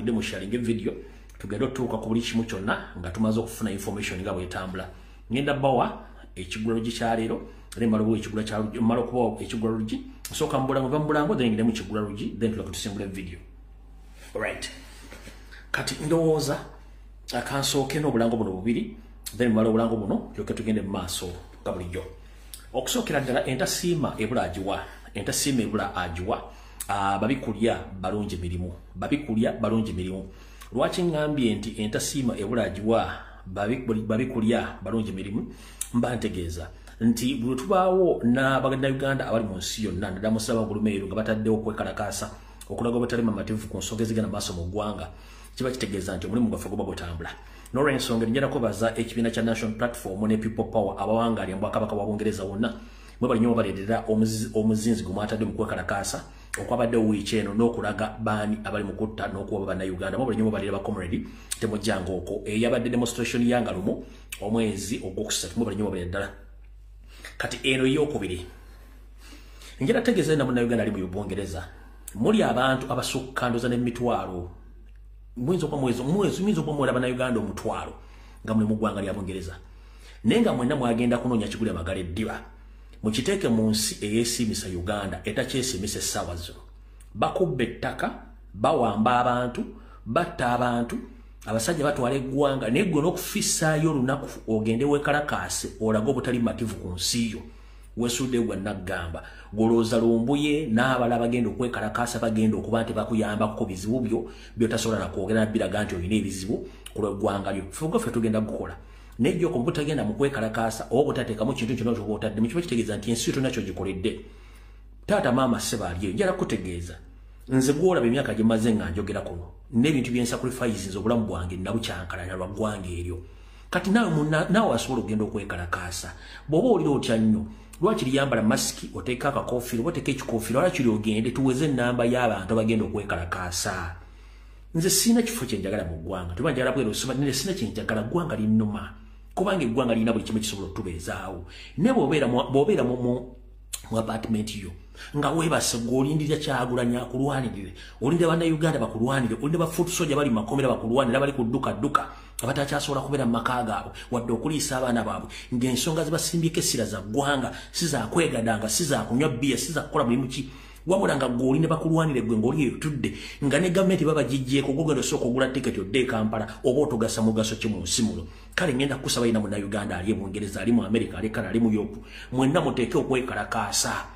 mudde mu sharing video tugenda otuuka ku buli kimu kyonna nga tumaze okufuna information nga bwetambula. Ngenda bawa ekigulalo kyaleero remalo bwe ekigulalo kya malo kuba ekigulalo gi soka mbulango then ngende mu kigulalo gi then tulakatusimbula video. Alright, kati ndowooza akansooke n'obulango buno bubiri then malo obulango buno yoke tugende mu maaso nga bulijjo. Okusookera ddala entasiima ebula agiwa, entasiima ebula agiwa babikulya balungi mirimu, babikulya balungi mirimu. Lwaki ngambye nti entasiima ebula agiwa babikulya balungi mirimu? Mba ntegeeza nti bwe tubaawo n'Abannayuganda abali mu nsi yonna naddala mu ssaba gulumeeru nga bataddewo okwekalakaasa okulaga obutali mamativu ku nsonga ezigenda maaso mu ggwanga, kiba kitegeeza nti omulimu gwaffe guba gutambula. N'olw'ensonga njagala kubaza ekibiina kya National Platform ne People Power abawangaali mu Bwakabaka bwa Bungereza wonna mwe bali nnyo baleetera omuzinzi gwe mwatadde mu kwekalakaasa okwabaddewo wiiki eno n'okulaga baani abali mu kutta n'okuwa Bannayuganda. Mwe bali nnyo baleetera ba comrade temujjanga okwo eyabadde demonstration yangalumu omwezi ogwokusatu mwe bali nnyo baleetera ddala. Kati eno y'okubiri njagala tegeeza na Munnayuganda ali mu Bungereza muli abantu abasukka ndoza n'emitwalo mwezi okwa mwera Bannayuganda omutwalo nga muli mu ggwanga lya Bungereza naye nga mwenna mwagenda kunoonya kiguli amagala eddiba mukiteeke mu nsi eyeesiimisa Uganda etakyesiimisa essaawa zino. Bakubba ettaka, bawamba abantu, batta abantu, abasajja batwala eggwanga naye ggwe n'okufissaayo olunaku ogende weekalakaase olaga obutali mativu ku nsi yo weesudde gwa naggamba golooza lumbuye n'abala bagenda okwekalakaasa bagenda okuba nti bakuyambako ku bizibu byo by'otasobola nakwogera nabiraga nti olina ebizibu ku lw'eggwanga lyo. Ffe ffe tugenda kukola nejjo ko butagenda mu kwekalakaasa oba butateekamu kintu kyonna ky'oba otadde mu kiba kitegeeza nti ensi yo tonna ky'ogikoledde. Taata maama Sebaalye njala kutegeeza nze gwolaba emyaka gye maze nga njogera kuno n'ebintu bye nsacrifice nze obulamu bwange nabukyankalanya lwa ggwanga eryo. Kati naawe asobola okugenda okwekalakaasa bw'oba olira otya nnyo lwaki liyambala masiki oteeka akakofiiro oba oteeka ekikofiiro wala kiri ogende tuweze ennamba y'abantu abagenda okwekalakaasa. Nze sina kifo kye njagala mu ggwanga tuba njagala bwera osoma nne sina kye njagala ggwanga linnuma kubanga eggwanga lirina buli kimu kisobola otubeezaawo naye bw'obeera mu apartment yo nga weebase gw'olindirira Kyagulanyi akulwanirire olindira Bannayuganda bakulwanire olindira bafuutu soja bali mu makomera bakulwanire bali ku dduka abatakyasobola kubeera mu maka gaabwe wadde okuliisa abaana baabwe ng'ensonga zibasimbyeko essira za ggwanga si za kwegadanga si za kunywa bbiya si za kukola mulimu ki wabula nga gw'oli ne bakulwanire gwe ng'oli eyo tudde nga ne gavumenti baba gijjeeko gwogenda osooka ogula tiketi odde e Kampala oba otugasa mugaso ki mu nsi muno. Kale ngenda kukusaba ina Munnayuganda ali e Bungereza ali mu Amerika ali Canada ali mu Europe mwenna muteeke okwekalakaasa.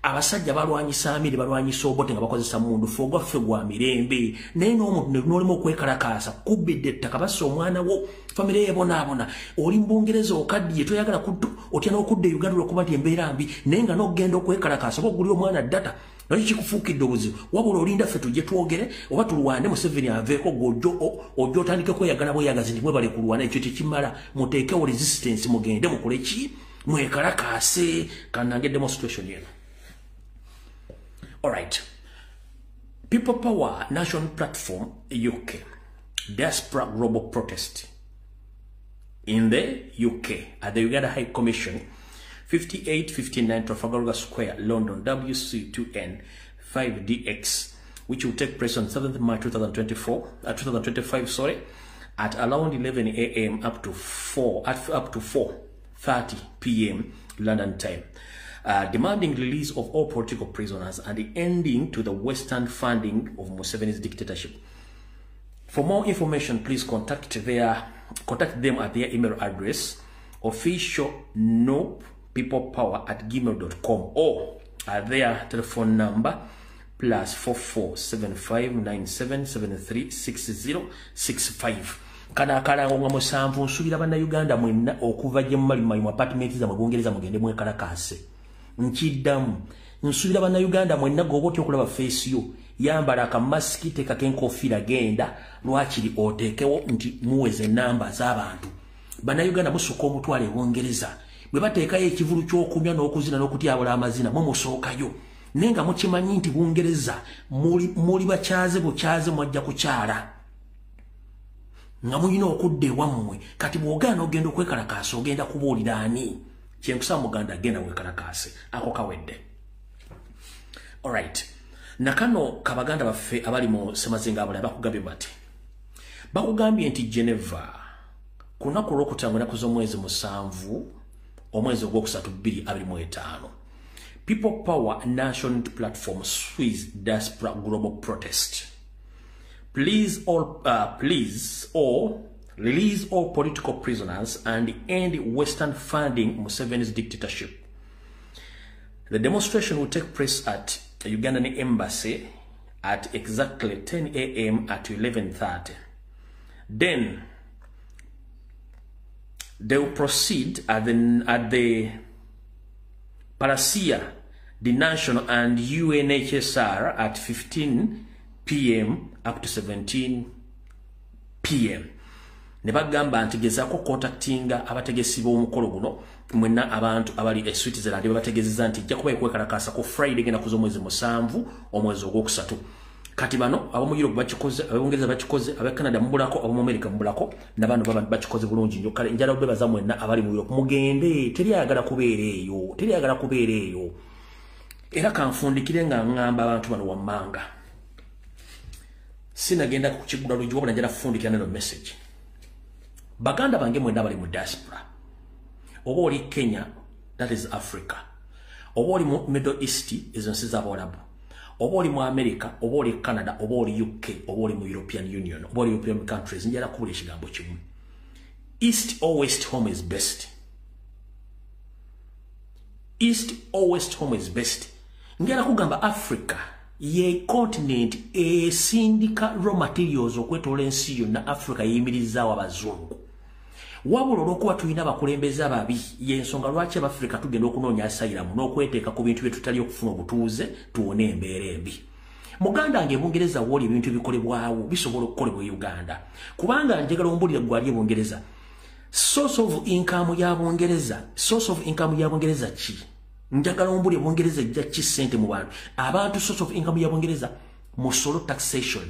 Abasajja balwanyisa amiri balwanyisa obote nga bakozesa mundu ffe ogwaffe gwa mirembe naye n'omuntu n'olimu okwekalakaasa kubbidde ettaka bassa omwana wo famire yebonaabona oli mu Bungereza okaddiye toyagala otya n'okudda e Uganda olwokuba nti embeera mbi naye nga n'okugenda okwekalakaasa oba ogulira omwana data nakyo kikufuukidde obuzibu wabula olinda ffe tujje twogere oba tulwane Museveni aveeko ojja otandike kweyagala bweyagazi nti mwebale kulwana ekyo tekimala muteekewo resistance mugende mukole ki mwekalakaase kanange demonstration yeno. Alright, People Power National Platform UK Diaspora Global Protest in the UK at the Uganda High Commission 5859 Trafalgar Square, London, WC2N 5DX, which will take place on 7th March 2025 at around 11 a.m. up to 4:30 p.m. London time. Demanding release of all political prisoners and the ending to the Western funding of Museveni's dictatorship. For more information, please contact them at their email address officialnopeoplepower@gmail.com or at their telephone number +44 7597 736065. Kana akalango nga musanvu nsubira Bannayuganda mwenna okuva gye mumali mu apartment za mu Bungereza mugende mwekalakaase. Nkiddamu nsubira Bannayuganda mwenna gwoba otya okulaba face yo yambala akamasiki teekako enkofiira genda lwakiri oteekewo nti muweze ennamba z'abantu. Bannayuganda musukka omutwalo e Bungereza bwe bateekayo ekivulu ky'okunywa n'okuzina n'okutyabula amazina musookayo naye nga mukimanyi nti Bungereza muli bakyaze bukyaze mwajja kukyala nga mulina okudda ewammwe kati bw'ogaana ogenda okwekalakaasa ogenda kubuulira ani kyenkusaba muganda agenda weekalakaase ako kawedde. Alright, nakano kabaganda baffe abali mu semazinga abala bakugambye bati bakugambye nti Geneva kunaku lwokutangana kuz'omwezi 7 omwezi ogwokusatu 2025 People Power National Platform Swiss Diaspora Global Protest. Please all release all political prisoners and end Western funding Museveni's dictatorship. The demonstration will take place at the Ugandan embassy at exactly 10 a.m. at 11:30. Then they will proceed at the Parasia, the National and UNHCR at 15 p.m. up to 17 p.m. Nebagamba nti gezaako contactinga abategesi b'omukolo guno mwenna abantu abali Switzerland babategezeza nti jja kuba ekwekalakasa ku Friday genda kuza omwezi 7 omwezi ogwokusatu. Kati bano abamu Europe bakikoze, abongereza bakikoze, aba Canada mbulako, abamu America mbulako, nabano baba bakikoze bulungi nnyo. Kale njala obebaza mwenna abali mu Europe mugende, teri ayagala kubeera eyo. Era kanfundikire nga ngamba abantu bano wammanga. Sinagenda ku kigula luji wabula njala kufundikira neno message. Baganda bange mwenna bali mu diaspora. Oba oli Kenya, that is Africa. Oba oli mu Middle East, ezo nsi z'Abarabu. Oba oli mu America, oba oli Canada, oba oli UK, oba oli mu European Union, oba oli European countries, njala kubula ekigambo kimu. East or West home is best. East or West home is best. Njala kugamba Africa ye continent esindika raw materials okwetola ensi yonna Africa yeyimirizaawo abazungu. Wabula olw'okuba tulina abakulembeze ababi y'ensonga lwaki Abafrika tugenda okunoonya asylum n'okweteeka ku bintu bye tutali okufuna obutuuze tuwone embeera embi. Muganda nge Bungereza woli ebintu bikolebwawo bisobola okukolebwa Uganda. Kubanga njagala ombulira gwali e Bungereza. Source of income ya Bungereza ki? Njagala ombulira Bungereza ejja ki ssente mu bantu. Abantu source of income ya Bungereza musolo taxation.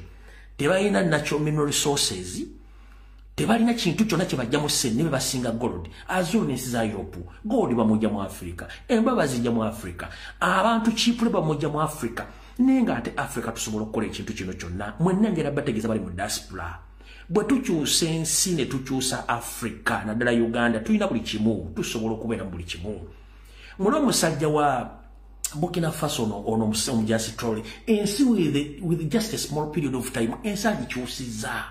Tebalina natural mineral resources. Tebalina kintu kyonna kye bajja mu ssente basinga gold. Azulu n'ensi za Europe. Gold bamujja mu Africa. Embaba zijja mu Africa. Abantu cheap labor bamujja mu Africa. Nenga ate Africa tusobola okukola ekintu kino kyonna. Mwenna ngera bategeeza bali mu diaspora. Bwe tukyusa ensi ne tukyusa Africa naddala Uganda tulina buli kimu. Tusobola okubeera mu buli kimu. Muno omusajja wa Burkina Faso ono omujasi Traore. Ensi with just a small period of time ensi agikyusizza.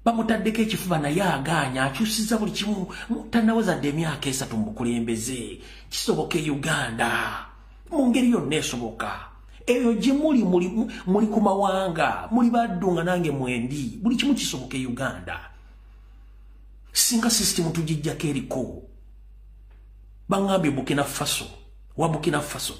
Bamutaddeko ekifuba naye agaanya akyusizza buli kimu. Tannaweza dde emyaka 3 mu bukulembeze. Kisoboka e Uganda. Mu ngeri yonna esoboka. Eyo gye muli ku mawanga. Muli baddu nga nange mwendi. Buli kimu kisoboka e Uganda. Singa system tugijjako eriko. Bangambye Burkina Faso. Wa Burkina Faso.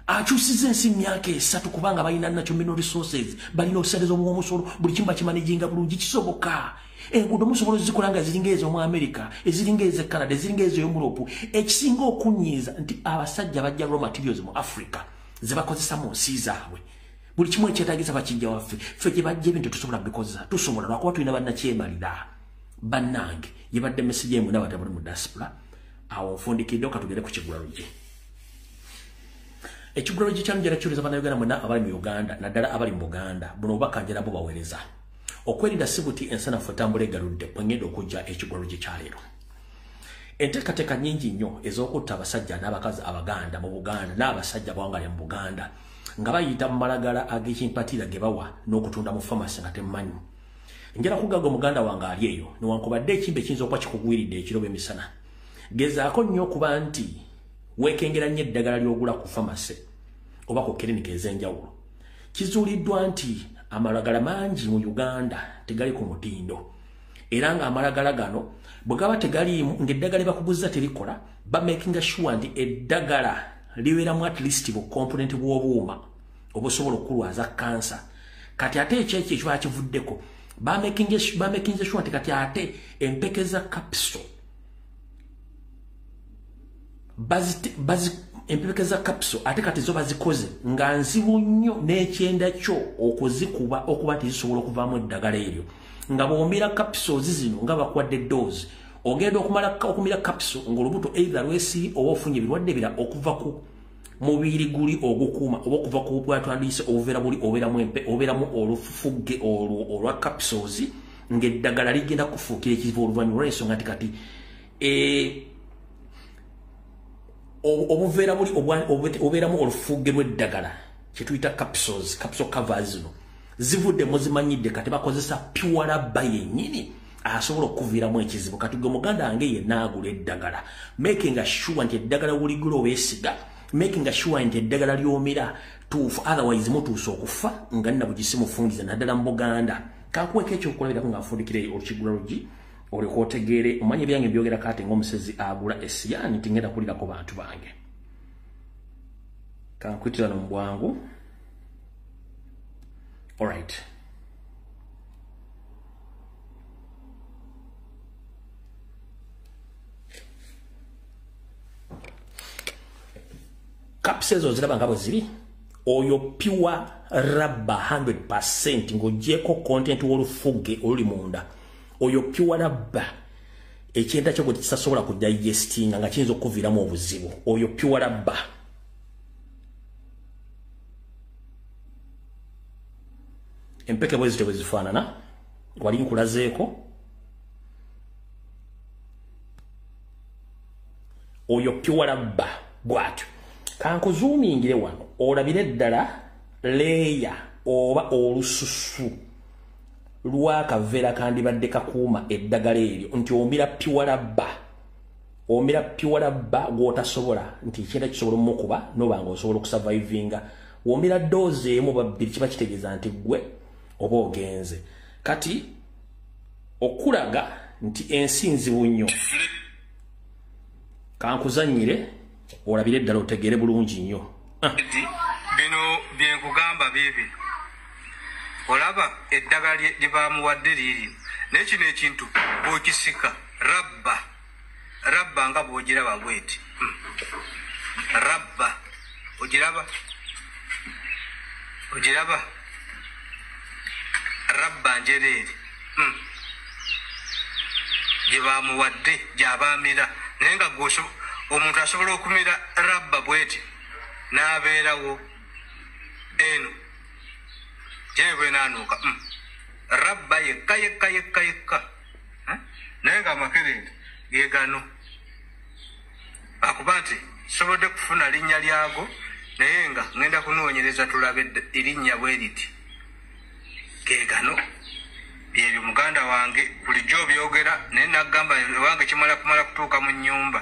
Akyusizza ensi myaka 3 kubanga balina natural mineral resources. Balina obusereza obw'omusolo. Buli kimu bakimaniginga bulungi kisoboka. Enguudo musobola zikola nga ziringa ezo mu America, eziringa ezo Canada, eziringa ezo mu Europe. Ekisinga okunyiiza nti abasajja bajja raw materials mu Africa ze bakozesa mu nsi zaabwe. Buli kimu ekyetaagisa bakijja waffe. Ffe gye bajja ebintu tusobola bikozesa. Tusobola lwakuba tulina bannakyemalira. Bannange yebadde message emu n'abatabuli mu diaspora. Awo nfundikidde katugere ku kigula lugye. Ekigula lugye kyanu jala kyuliza bannayuganda mwenna abali mu Uganda naddala abali mu Buganda buno obubaka njala bubaweereza. Okwerinda si buti ensanafu etambula egaludde bwengenda okujja ekigula lugye kya leero. Enteekateeka nnyingi nnyo ez'okutta abasajja n'abakazi Abaganda mu Buganda n'abasajja bawangalya mu Buganda nga bayita mu malagala ag'ekimpatiira ge bawa n'okutunda mu famasi nga temmanyi. Njala kugaga Omuganda wange ali eyo newankubadde ekimbe kiyinza okuba kikugwiridde ekiro bw'emisana. Gezaako nnyo okuba nti weekengera nnyo eddagala ly'ogula ku famasi oba ku klinika ez'enjawulo. Kizuuliddwa nti amalagala mangi mu Uganda tegali ku mutindo. Era nga amalagala gano bwe gaba tegaliimu ng'eddagala bakuguzza terikola bamakinga sure nti eddagala libeeramu at least bu component bw'obuuma obusobola okulwaza kansa. Kati ate ekyekyo ekyo bakivuddeko bamakinga sure nti kati ate empekeza capsule empekeza capsule ate kati zo bazikoze nga nzibu nnyo n'ekyenda kyo okuzikuba okuba tizisobola okuvaamu eddagala eryo. Nga bw'omira capsules zino nga bakwadde dose ogenda okumira capsule ng'olubuto either lwesiri oba ofunye ebirwadde bira okuva ku mubiri guli ogukuma obukuva ku bwatwandise obuvera buli oberamu empe oberamu olufuge olwa capsules ng'eddagala ligenda kufuukira ekizibu oluvannyuma olw'ensonga kati obuvera buli oberamu olufuge lw'eddagala kye tuyita capsules capsule covers zino zivudde muzimanyidde kati bakozesa pure rubber yennyini asobola okuviiramu ekizibu kati gwe muganda wange yenna agula eddagala making sure nti eddagala wuligula obeesiga making sure nti eddagala lyomera tuufu otherwise mutuusa okufa nga nina bugisi mufungiza naddala mu Buganda kakuweka ekyokulabirako nga nfundikire olukigula lugi olyoka otegeere omanye ebyange byogera kati ng'omusezi agula essiyani nti ngenda kulirako bantu bange kankwitira no mu bwangu alright capsules oziraba nga bwe ziri oyo pure rubber 100% ng'ogyeko content w'olufuge oluli munda oyo pure rubber ekyenda kyo gwe kisasobola kudigestinga nga kiyinza okuviiramu obuzibu oyo pure rubber empeke bwe zityo bwe zifaanana wali nkulazeeko oyo pure rubber bwatyo kankuzuumingire wano olabire ddala leeya oba olususu lw'akaveera kandibadde kakuuma eddagala eryo nti omira pure rubber gw'otasobola nti ekyenda kisobola omukuba noba nga osobola okusurvivinga womira doozi emu babbiri kiba kitegeeza nti gwe oba ogenze kati okulaga nti ensi nzibu nnyo kankuzannyire olabire ddala otegeere bulungi nnyo bino byenkugamba biibi olaba eddagala lyebamuwadde liiri naye kino ekintu bw'okisika rabba nga bw'ogiraba bweti rabba ogiraba rabba njereeri gyebamuwadde gy'abaamira naye nga omuntu asobola okumira rabba bweti n'abeerawo eno gyebwe naanuuka rabba yekka naye nga amakerenda ge gano akuba nti sobodde kufuna linnya lyago naye nga ngenda kunoonyereza tulabe erinnya bwe riti ge gano byebyo muganda wange bulijjo obyogera naye nagamba wange kimala kumala kutuuka mu nnyumba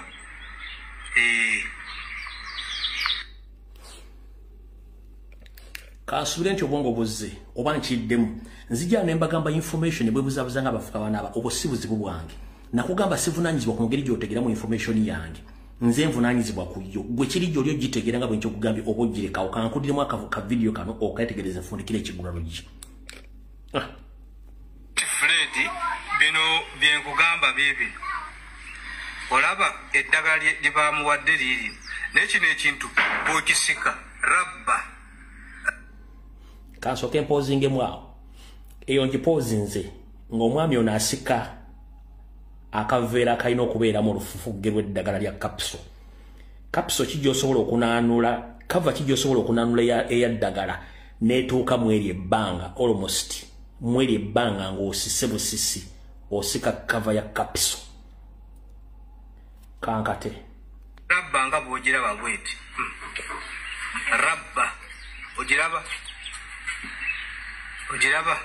kansubire nti obwongo buzze oba nkiddemu nzijja nembagamba information bwe buzaabuza nga abafuka banaaba obwo si buzibu bwange nakugamba sivunaanyizibwa ku ngeri gy'otegeramu information yange nze nvunaanyizibwa ku yo gwe kiri gy'oli ogitegeera nga bwe nkyokugambye oba ogirekawo kankuddiramu ka video kano okayetegereza nfundikira ekigula lugi Fredi bino byenkugamba biibi olaba eddagala lyebamuwadde liiri naye kino ekintu bw'okisika rabba kansooka empozingemu awo eyo ngipozinze ng'omwami ono asika akaveera kalina okubeeramu olufufuge lw'eddagala lya capsule kijja osobola okunaanula kava kijja osobola okunaanula eyaddagala n'etuuka mu eri ebbanga almost mu eri ebbanga ng'osise busisi osika kava ya capsule kankate rabba nga bw'ogiraba bweti rabba ogiraba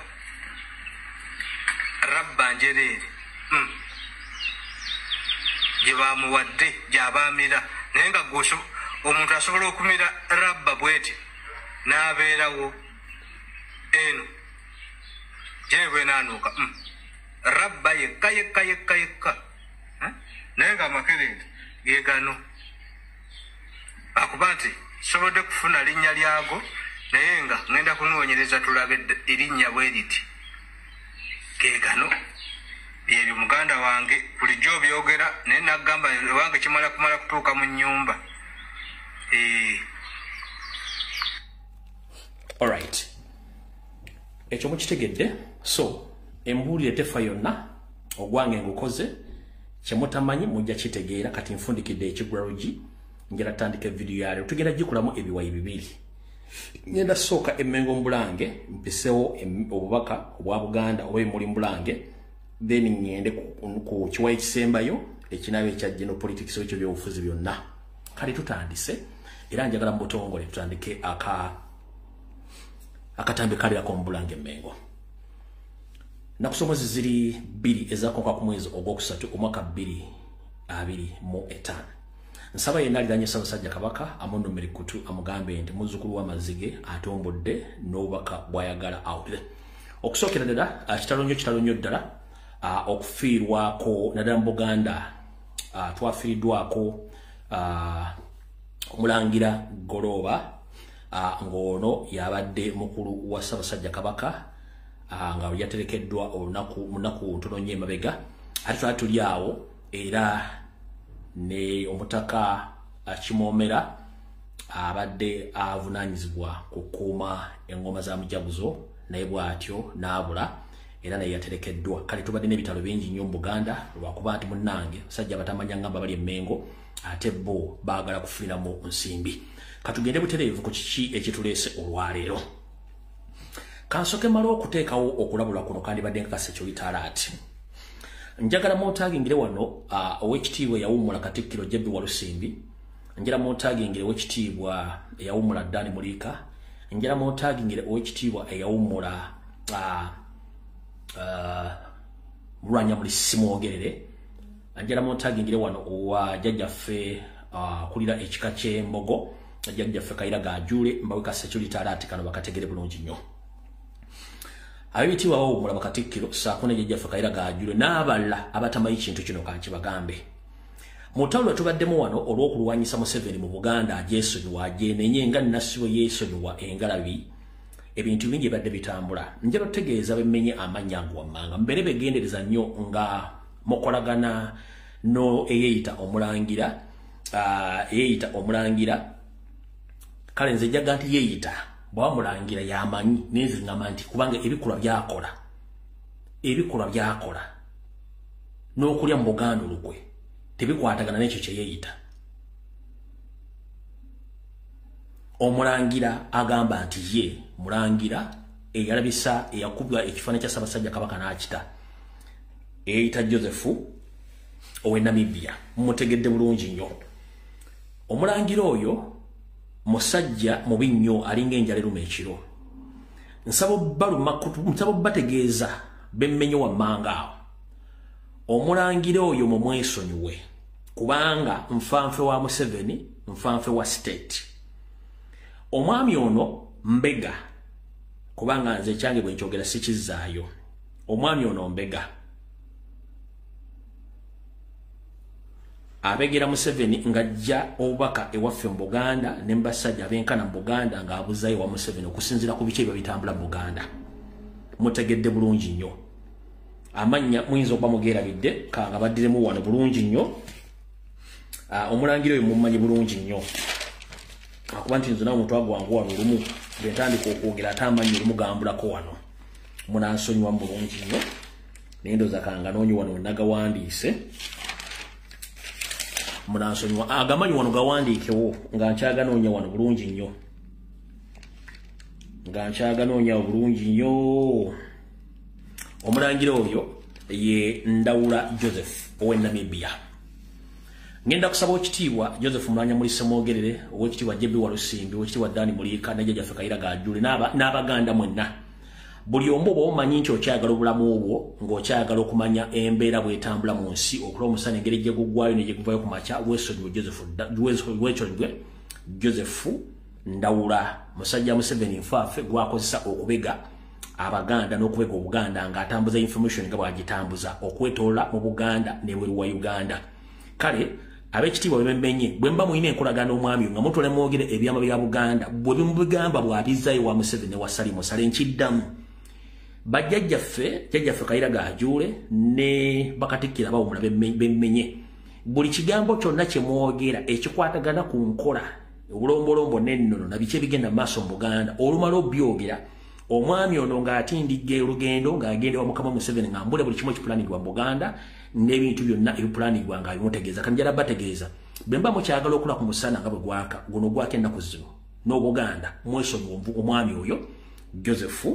rabba njereeri gyebamuwadde gy'abaamira naye nga omuntu asobola okumira rabba bweti n'abeerawo eno gyebwe naanuuka rabba yekka naye nga amakerenda ge gano akuba nti sobodde kufuna linnya lyago naye nga ngenda kunoonyereza tulabe erinnya bwe riti ge gano byebyo muganda wange bulijjo obyogera naye nagamba wange kimala kumala kutuuka mu nnyumba alright ekyo mukitegedde so embuulire tefa yonna ogwange ngukoze kyemutamanyi mujja kitegeera kati nfundikidde ekigula lugi ngera tandika video yale tugenda jikulamu ebiwayi bibiri ngenda soka Emmengo Mbulange mpisewo obubaka obwa Buganda oba muri Mbulange then ngende ku kiwayi kisembayo ekinabe ekya general politics ekyo byobufuzi byonna kali tutandise era njagala mbotongole tutandike akatambe kali ako Mbulange Emmengo nakusomozi ziri 2 ezakoka ku mwezi ogwokusatu omwaka 2025 nsaba yenaliranye Ssaabasajja Kabaka amondo merikutu amugambe nti muzukulu wa mazige atombodde n'obubaka bwayagala awulire okusokera ddala kitalonyo ddala okufiirwako naddala mu Buganda twafiiriddwako omulangira Goloba ng'ono yabadde mukulu wa Ssaabasajja Kabaka nga yaterekeddwa olunaku ntono nnyo emabega ate twatuli awo era ne omutaka Kimomera abadde avunanyizibwa kukuuma engoma za mujaguzo naye bwatyo n'abula era naye yaterekeddwa kale tubadde n'ebitalo bingi nnyo mu Buganda lwakuba nti munnange basajja batamanya ngamba bali Emmengo ate bo baagala kufuniramu nsimbi katugende butereevu ku kiki ekituleese olwaleero kansoke malo okuteekawo okulabula kuno kandi badde nkakase kyolitalaati njagala montagingire wano owekitiibwa yawummula Katikkiro Jebbi Walusimbi njagala montagingire owekitiibwa yawummula Dani Mulika njagala montagingire owekitiibwa yawummula Mulwanya muli Simwogerere njagala montagingire wano owa jjajjaffe kulira ekika ky'Embogo jjajjaffe Kairaga Ajule mbaweka Security kano bakategere bulungi nnyo abitiwa wawummula Bakatikkiro saakuna jjajjaffe Kairaga Ajule n'abalala abatamanyi kintu kino kankibagambe mutawulo tubaddemu wano olw'okulwanyisa Museveni mu Buganda ajeesonyiwa ajeenenye nga Nasibo yeesonyiwa engalabi ebintu bingi badde bitambula njalo tegeeza bemmenye amannya ago wammanga mbere begendereza nnyo nga mukolagana no eyeyita omulangira kale nze jjaga nti yeyita bwamulangira yamanyi nezingama nti kubanga ebikolwa byakola n'okulya mu Buganda olukwe tebikwatagana n'ekyo kye yeyita omulangira agamba nti ye mulangira eyalabisa eyakubwa ekifaananyi kya Ssaabasajja Kabaka n'akita eyita Joseph owe Namibia mutegedde bulungi nnyo omulangira oyo musajja mubi nnyo alinga enjala eruma ekiro nsaba bategeeza bemmenye wammanga awo omulangira oyo mu mwesonyiwe kubanga nfanfe wa Museveni nfanfe wa state omwami ono mbega kubanga nze kyange bwe nkyogera sikizaayo omwami ono mbega abegera Museveni ngajja obubaka ewaffe mu Buganda ne mbasajja abenkana mu Buganda ng'abuzayo wa Museveni okusinziira ku biki ebitambula mu Buganda mutegedde bulungi nnyo amannya muyinza okuba mugeerabidde kanga baddiremu wano bulungi nnyo omulangira oyo mummanyi bulungi nnyo akuba nti nze nawe omuntu agwangu wano olumu bwentandika okwogera ate amannya olumugambulako wano munansonyiwa bulungi nnyo naye ndooza kanga noonyi wano wenagawandiise munansonyiwa agamanyi wano gawandiikewo nga nkyaganoonya wano bulungi nnyo omulangira oyo ye Ndawula Joseph owe Namibia ngenda kusaba okitiibwa Joseph Mulwanya muli Simwogerere owekitiibwa Jebbi Walusimbi owekitiibwa Dani Mulika ne jjajjaffe Kairaga Ajule n'Abaganda mwenna buli omu oba omanyi nti okyagala obulamu obwo ng'okyagala okumanya embeera bw'etambula mu nsi okuba omusana engeri gye guggwayo ne gye guvayo ku makya weesonyiwe Joseph Ndawula musajja Museveni nfaafe gwakozesa okubega Abaganda n'okubega Obuganda ng'atambuza information nga bw'agitambuza okwetoola mu Buganda n'ebweru wa Uganda kale abekitiibwa bemmenye bwe mba muyina enkolagana omwami nga mutole mwogere ebyama bya Buganda bwe bimubigamba bw'abizzayo wa Museveni wa Sale nkiddamu bajjajjaffe Kairaga Ajule ne Bakatikkiro bawummula bemmenye buli kigambo kyonna kye mwogera ekikwatagana ku nkola obulombolombo n'ennono na biki ebigenda mu maaso mu Buganda olumala obyogera omwami ono ng'atindigga olugendo ng'agenda wa Mukama Museveni ng'ambula buli kimu ekipulaanirwa mu Buganda n'ebintu byonna ebipulaanirwa ng'abimutegeeza kanjala bategeeza bemba mukyagala okula ku musana nga bwe gwaka guno gwaka ennaku zino n'Obuganda mwesonyiwa omwami oyo Joseph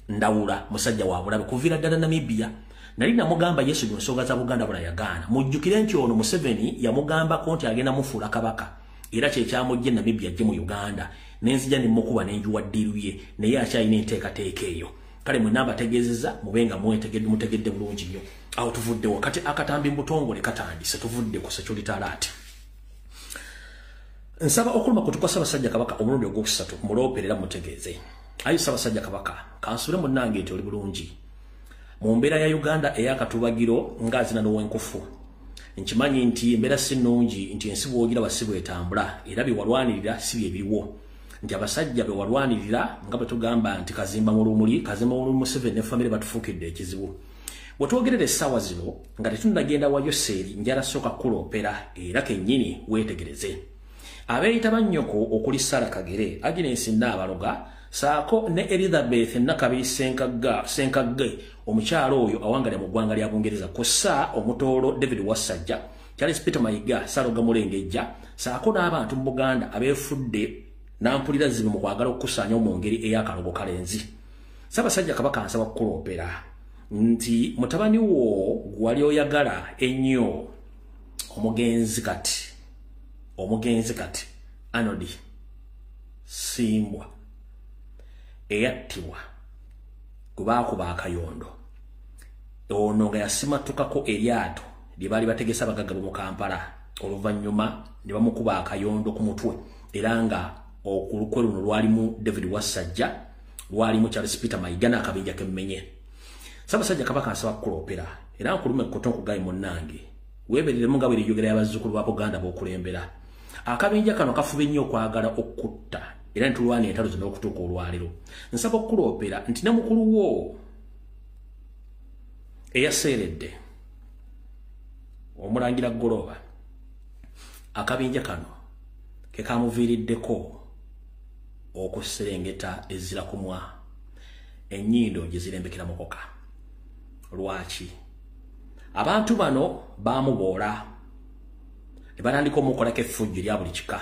Ndawula musajja wa bulabe kuvira ddala Namibia nali namugamba Yesu nsonga za Buganda bula yagaana mujjukire nti ono Museveni yamugamba ko nti agenda mufuula kabaka era kye kyamujje Namibia ajje mu Uganda nenzija nimukuba nenjuwa ddiruye naye akyalina enteekateeka eyo kale mwe namba tegezeza mubenga mutegedde bulungi nnyo awo tuvudde wakati akatambi mbutongole katandise tuvudde ku security alert nsaba okuluma kutuka Ssaabasajja Kabaka omulundi ogwokusatu mulooperera mutegeeze ayi Ssaabasajja Kabaka kansule munnange nti oli bulungi mu mbeera ya Uganda eyakatubagiro ngazina n'owenkufu nkimanyi nti embeera si nnungi nti ensi bw'ogira basibu etambula era bewalwanirira si bye biriwo nti abasajja bewalwanirira nga bwe tugamba nti Kazimba Mulumuli Museveni ne famire batufuukidde ekizibu bwe twogerera essaawa zino nga tetunnagenda wayo seeri njala sooka kuloopera era kennyini weetegereze abeeyita bannyoko okuli Sarah Kagere Agnes Nnaabaloga saako ne Elizabeth Nakabiri Senkagge omukyalo oyo awangalya mu ggwanga lya Bungereza kussa omutoolo David Wasajja Charles Peter Mayiga Saloga Mulengejja saako n'abantu mu Buganda abeefudde nampulira zibe mu kwagala okusaanya mu ngeri ey'akalogo kalenzi Ssaabasajja Kabaka ansaba kuloopera nti mutabani wo gwali oyagala ennyo omugenzi kati Anodi Simbwa eyattibwa kubaakuba akayondo ono nga yasimatukako eryato lye baali bategesa abagagga mu Kampala oluvannyuma ne bamukuba akayondo ku mutwe era nga okulukwe luno lwalimu David Wasajja lwalimu Charles Peter Mayiga n'akabinja kemmenye Ssaabasajja Kabaka ansaba kuloopera era nkulume kutonko gayi munnange weebereremu nga bwe lyogera y'abazzukulu ba Buganda b'okulembera akabinja kano kafube nnyo okwagala okutta era ntulwana entalo zino okutuuka olwaliro nsaba okuloopera nti ne mukulu wo eyaseeredde omulangira Goloba akabinja kano ke kamuviiriddeko okuserengeta ezira kumwa ennyindo gye zirembekera mukoka lwaki abantu bano baamuboola ne batandika omukolako effujjo lya buli kika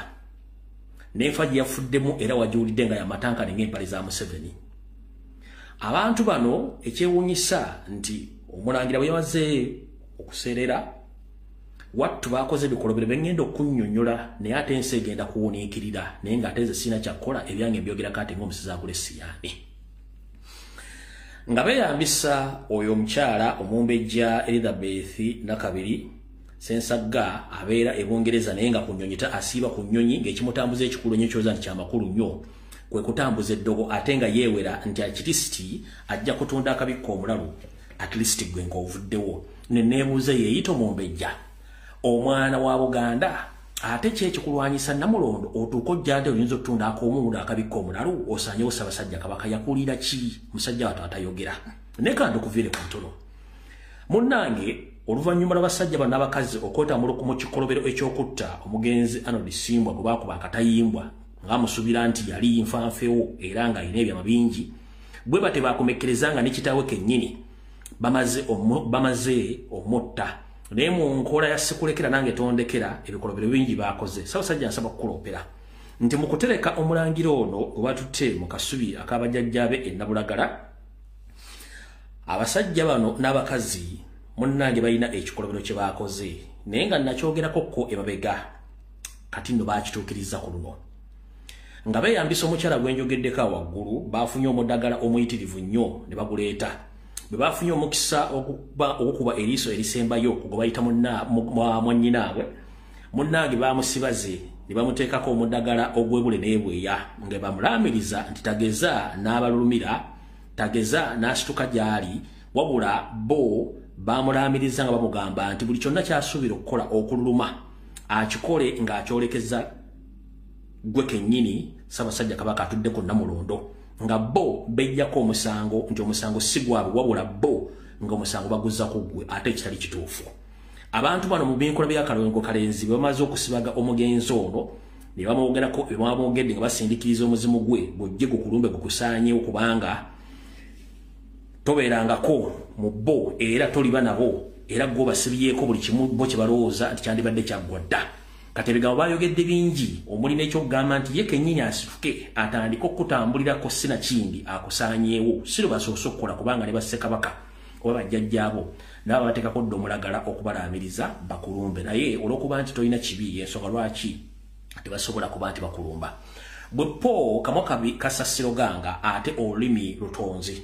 n'enfa gye yafuddemu era wagiwulidde nga yamatankane ng'empale za Museveni abantu bano ekyewuunyisa nti omulangira bwe yawaze okuseerera wattu baakoze ebikolobero bengenda okunnyonnyola naye ate ensi egenda kuwuniikirira naye ng'ate nze sirina kyakkola ebyange mbyogerako ate ng'omusizi agula essiyani nga beeyambisa oyo omukyala omumbejja Elizabeth Nakabiri Sensagga abeera e Bungereza naye nga ku nnyonyi asiiba ku nnyonyi ng'ekimutambuza ekikulu nnyo kyoza nti kyamakulu nnyo kwe kutambuza eddogo ate nga yeewera nti akitisiti ajja kutunda akabikka omulalu atleast gwe ng'ovuddewo ne neebuuza yeeyita omumbejja omwana wa Buganda ate kyekikulwanyisa Namulondo otuuka ojja nti oyinza okutunda ak'omuwulo akabikka omulalu osaanyewo Ssaabasajja Kabaka yakuulira ki musajja wattu atayogera ne kandi okuviire ku ntono munnange oluvannyuma lw'abasajja bano n'abakazi okwetambula mu kikolobero eky'okutta omugenzi Anodi Simbwa gwe baakuba akatayimbwa ng'amusuubira nti yali nfanfewo era ng'alina ebyama bingi bwe bate baakomekkereza nga ne kitaawe kennyini bamaze omutta naye mu nkola ya sikulekera nange tondekera ebikolobero bingi baakoze Ssaabasajja nsaba kuloopera nti mu kutereka omulangira ono webatutte mu kasubi ak'abajjajjaabe e Nabulagala abasajja bano n'abakazi munnange balina ekikolobero kye baakoze naye nga nakyogerakokko emabega kati nno baakituukiriza ku luno nga beeyambisa omukyala gwenjogeddeko waggulu baafunye omuddagala omuyitirivu nnyo ne baguleeta bwe baafunye omukisa okukuba eriiso erisembayo gwe bayita mwannyinaabwe munnange baamusibaze ne bamuteekako omuddagala ogw'ebule n'ebweya nga bamulaamiriza nti tageza n'abalulumira tageza n'asituka gy'ali wabula bo bamulaamiriza nga bamugamba nti buli kyonna kyasuubira okukola okululuma akikole ng'akyolekeza gwe kennyini Ssaabasajja Kabaka atudde ku Namulondo nga bo bejjako omusango nti omusango si gwabwe wabula bo ng'omusango baguzza ku ggwe ate ekitali kituufu abantu bano mu binkola by'akalongo kalenzi bamaze okusibaga omugenzi ono ne bamwogerako bamwogedde nga basindikiriza omuzimu gwe gujje gukulumbe gukusaanyewo kubanga tobeerangako mu bo era toliba nabo era go basibiyeko buli kimu bo kye balowooza nti kyandibadde kyaggwadda kati ebigambo bayogedde bingi omulina ekyokugamba nti ye kennyini asituke atandika okutambulirako sinakindi akusaanyeewo siro basoose okukola kubanga ne bassekabaka oba bajjajjaabo naaba bateekako dda omulagala okubalaamiriza bakulumbe naye olw'okuba nti tolina kibi ensonga lwaki tebasobola kuba nti bakulumba bwe po kamwa kasasiro ganga ate olulimi lutonzi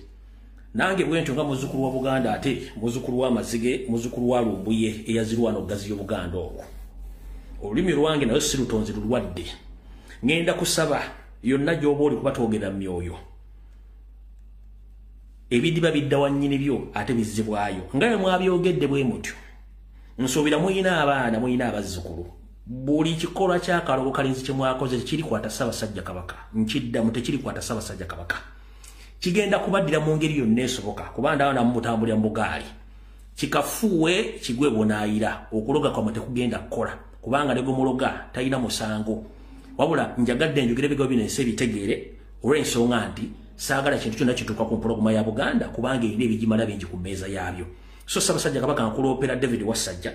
nange bwentyo nga muzzukulu wa Buganda ate muzzukulu wa Mazige muzzukulu wa Lumbuye eyazirwana okugazi y'Obuganda okwo olulimi lwange nayo si lutonzi lulwadde ngenda kusaba yonna gy'oba oli kuba twogera myoyo ebidiba bidda wannyini byo ate bizzibwayo nga bwe mwabyogedde bwe mutyo nsuubira muyina abaana muyina abazzukulu buli kikolwa ky'akalogo kalinzi kye mwakoze tekirikwata Ssaabasajja Kabaka nkiddamu tekirikwata Ssaabasajja Kabaka kigenda kubaddira mu ngeri yonna esoboka kuba ndaba namwe mutambulira mu bugaali kikafuwe kigwe bonaayira okuloga kwamwe tekugenda kukola kubanga ne gumuloga talina musango wabula njagadde njogere ebigambo bino ensi ebitegeere olw'ensonga nti saagala kintu kyonna kituuka ku mpologoma ya Buganda kubanga erina ebigimala bingi ku mmeeza yaabyo so Ssaabasajja Kabaka nkuloopera David Wassajja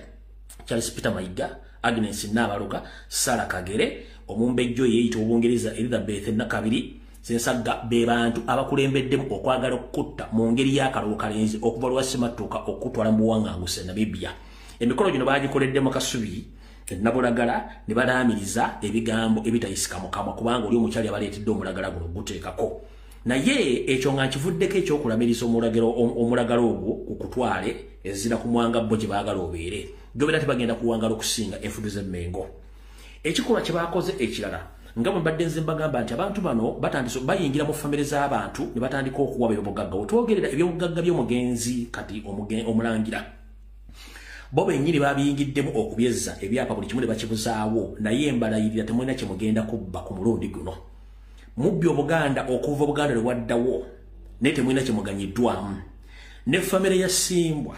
Charles Peter Mayiga Agnes Nabaloga Sarah Kagere omumbejjo yeeyita Obungereza Elizabeth Nakabiri Sensagga be bantu abakulembeddemu okwagala okutta mu ngeri y'akalogo kalenzi okuva lwa Ssematuuka okutwala mu buwaŋŋanguse Namibia emikolo gino baagikoleddemu Kasubi Nabulagala ne balaamiriza ebigambo ebitayisika mu kamwa kubanga oli omukyali abaleetedde omulagala guno guteekako naye ekyo nga nkivuddeko ekyokulamiriza omulagala ogwo ku kutwale ezira ku mwanga bo gye baagala obeere gyobera tebagenda kuwangala okusinga enfudu z'emmengo ekikolwa kye baakoze ekirala nga bwe mbadde nze mbagamba nti abantu bano batandise bayingira mu famire z'abantu ne batandika okuwaba ebyobugagga otwogerera ebyobugagga by'omugenzi kati omulangira bo bennyini babiyingiddemu okubyezza ebyapa buli kimu ne bakibuzaawo naye mbalayirira temulina kye mugenda kubba ku mulundi guno mubbi Obuganda okuva Obuganda lwe waddawo naye temulina kye muganyiddwamu ne famire ya Simbwa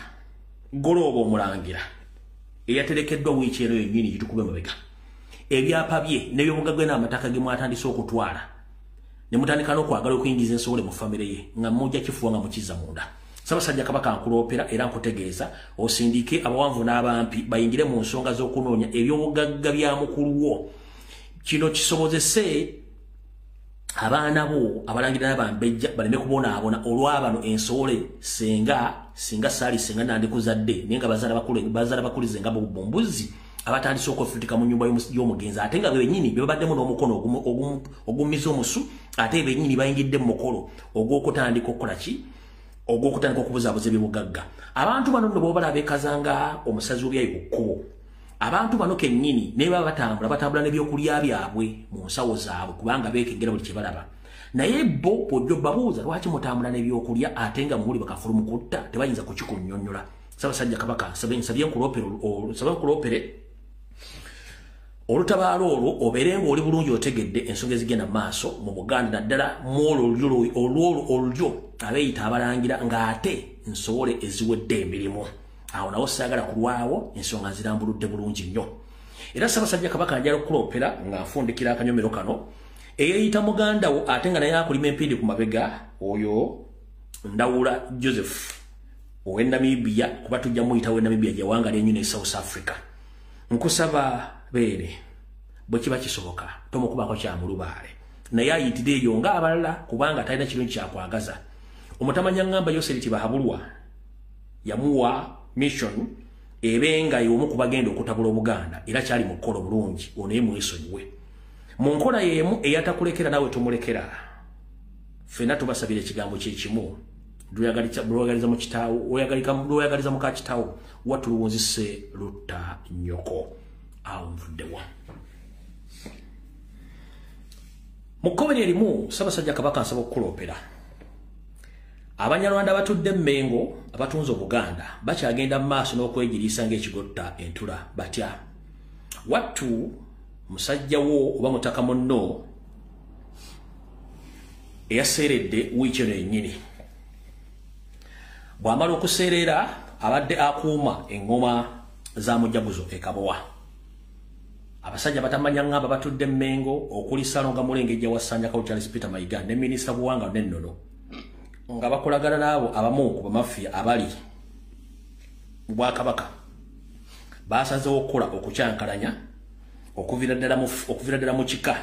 Golooba omulangira eyaterekeddwa wiiki eno yennyini gitukube mabega ebyapa bye n'ebyobugagga n'amataka ge mwatandise okutwala ne mutandika n'okwagala okuyingiza ensobole mu famire ye nga mujja kifuwa nga mukizza munda Ssaabasajja Kabaka nkuloopera era nkutegeeza osindike abawanvu n'abampi bayingire mu nsonga z'okunoonya ebyobugagga bya mukulu wo kino kisobozese abaana bo abalangira n'abambejja baleme kubonaabona olw'abano ensobole singa saali singa nandikuzadde naye nga bazaala bakulize nga bombuzi abatandise okwefutika mu nnyumba y'omugenzi ate nga bennyini bebabaddemu n'omukono ogumiza omusu ate bennyini bayingidde mu mukolo ogw'okutandika okukola ki ogw'okutandika okubuzaabuza ebyobugagga abantu bano nno boobalaba beekazanga omusazi w'ebyayi ku kkubo abantu bano kennyini naye baba batambula n'ebyokulya byabwe mu nsawo zaabwe kubanga beekengera buli kye balaba naye bo bw'ojja obbabuuza lwaki mutambula n'ebyokulya ate nga muli bakafulumukutta tebayinza kukikunnyonnyola Ssaabasajja Kabaka nsabye nkuloopere olutabaalo olwo obeere ng'oli bulungi otegedde ensonga ezigenda mu maaso mu Buganda naddala olwo abeeyita abalangira ng'ate nsobole eziwedde emirimu awo nawo saagala kulwawo ensonga nzirambuludde bulungi nnyo era Ssaabasajja Kabaka njala okuloopera nga nfundikira akanyomero kano eyeeyita muganda wo ate nga naye akulima empindi ku mabega oyo Ndawula Joseph owe Namibia kuba tujja muyita we Namibia gyewanga lyenyu ne South Africa nkusaba beere bwe kiba kisoboka tomukubako kyamulubaale naye ayitire eyo ng'abalala kubanga talina kirungi kyakwagaza omutamanya ngamba Yoseriti Bahabulwa yamuwa mission ebenga y'omu ku bagenda okutabula Obuganda era kyali mu kkola bulungi ono ye mwesonyiwe mu nkola y'emu eyatakulekera nawe tomulekera ffenna tubasabira ekigambo kyekimu lweyagaliza mu kitaawo lweyagaliza muka kitaawo watuluwunzise lutta nnyoko awo nvuddewa mu kkomera erimu Ssaabasajja Kabaka nsaba okukuloopera Abanyarwanda batudde Mmengo abatunze Obuganda bakyagenda mu maaso n'okwegiriisa ng'ekigotta entula batya wattu musajja wo oba mutaka munno eyaseeredde wiiki eno yennyini bw'amala okuseerera abadde akuuma eŋŋoma za mujaguzo ekabowa abasajja batamanya ngamba batudde Mmengo okuli Ssalonga Mulengejja wa Ssanja Charles Peter Mayiga ne minisita Buwanga n'ennono nga bakolagana n'abo abamu ku bamafiya abali bwakabaka basazeewo okukola okukyankalanya okuvira ddala mu kika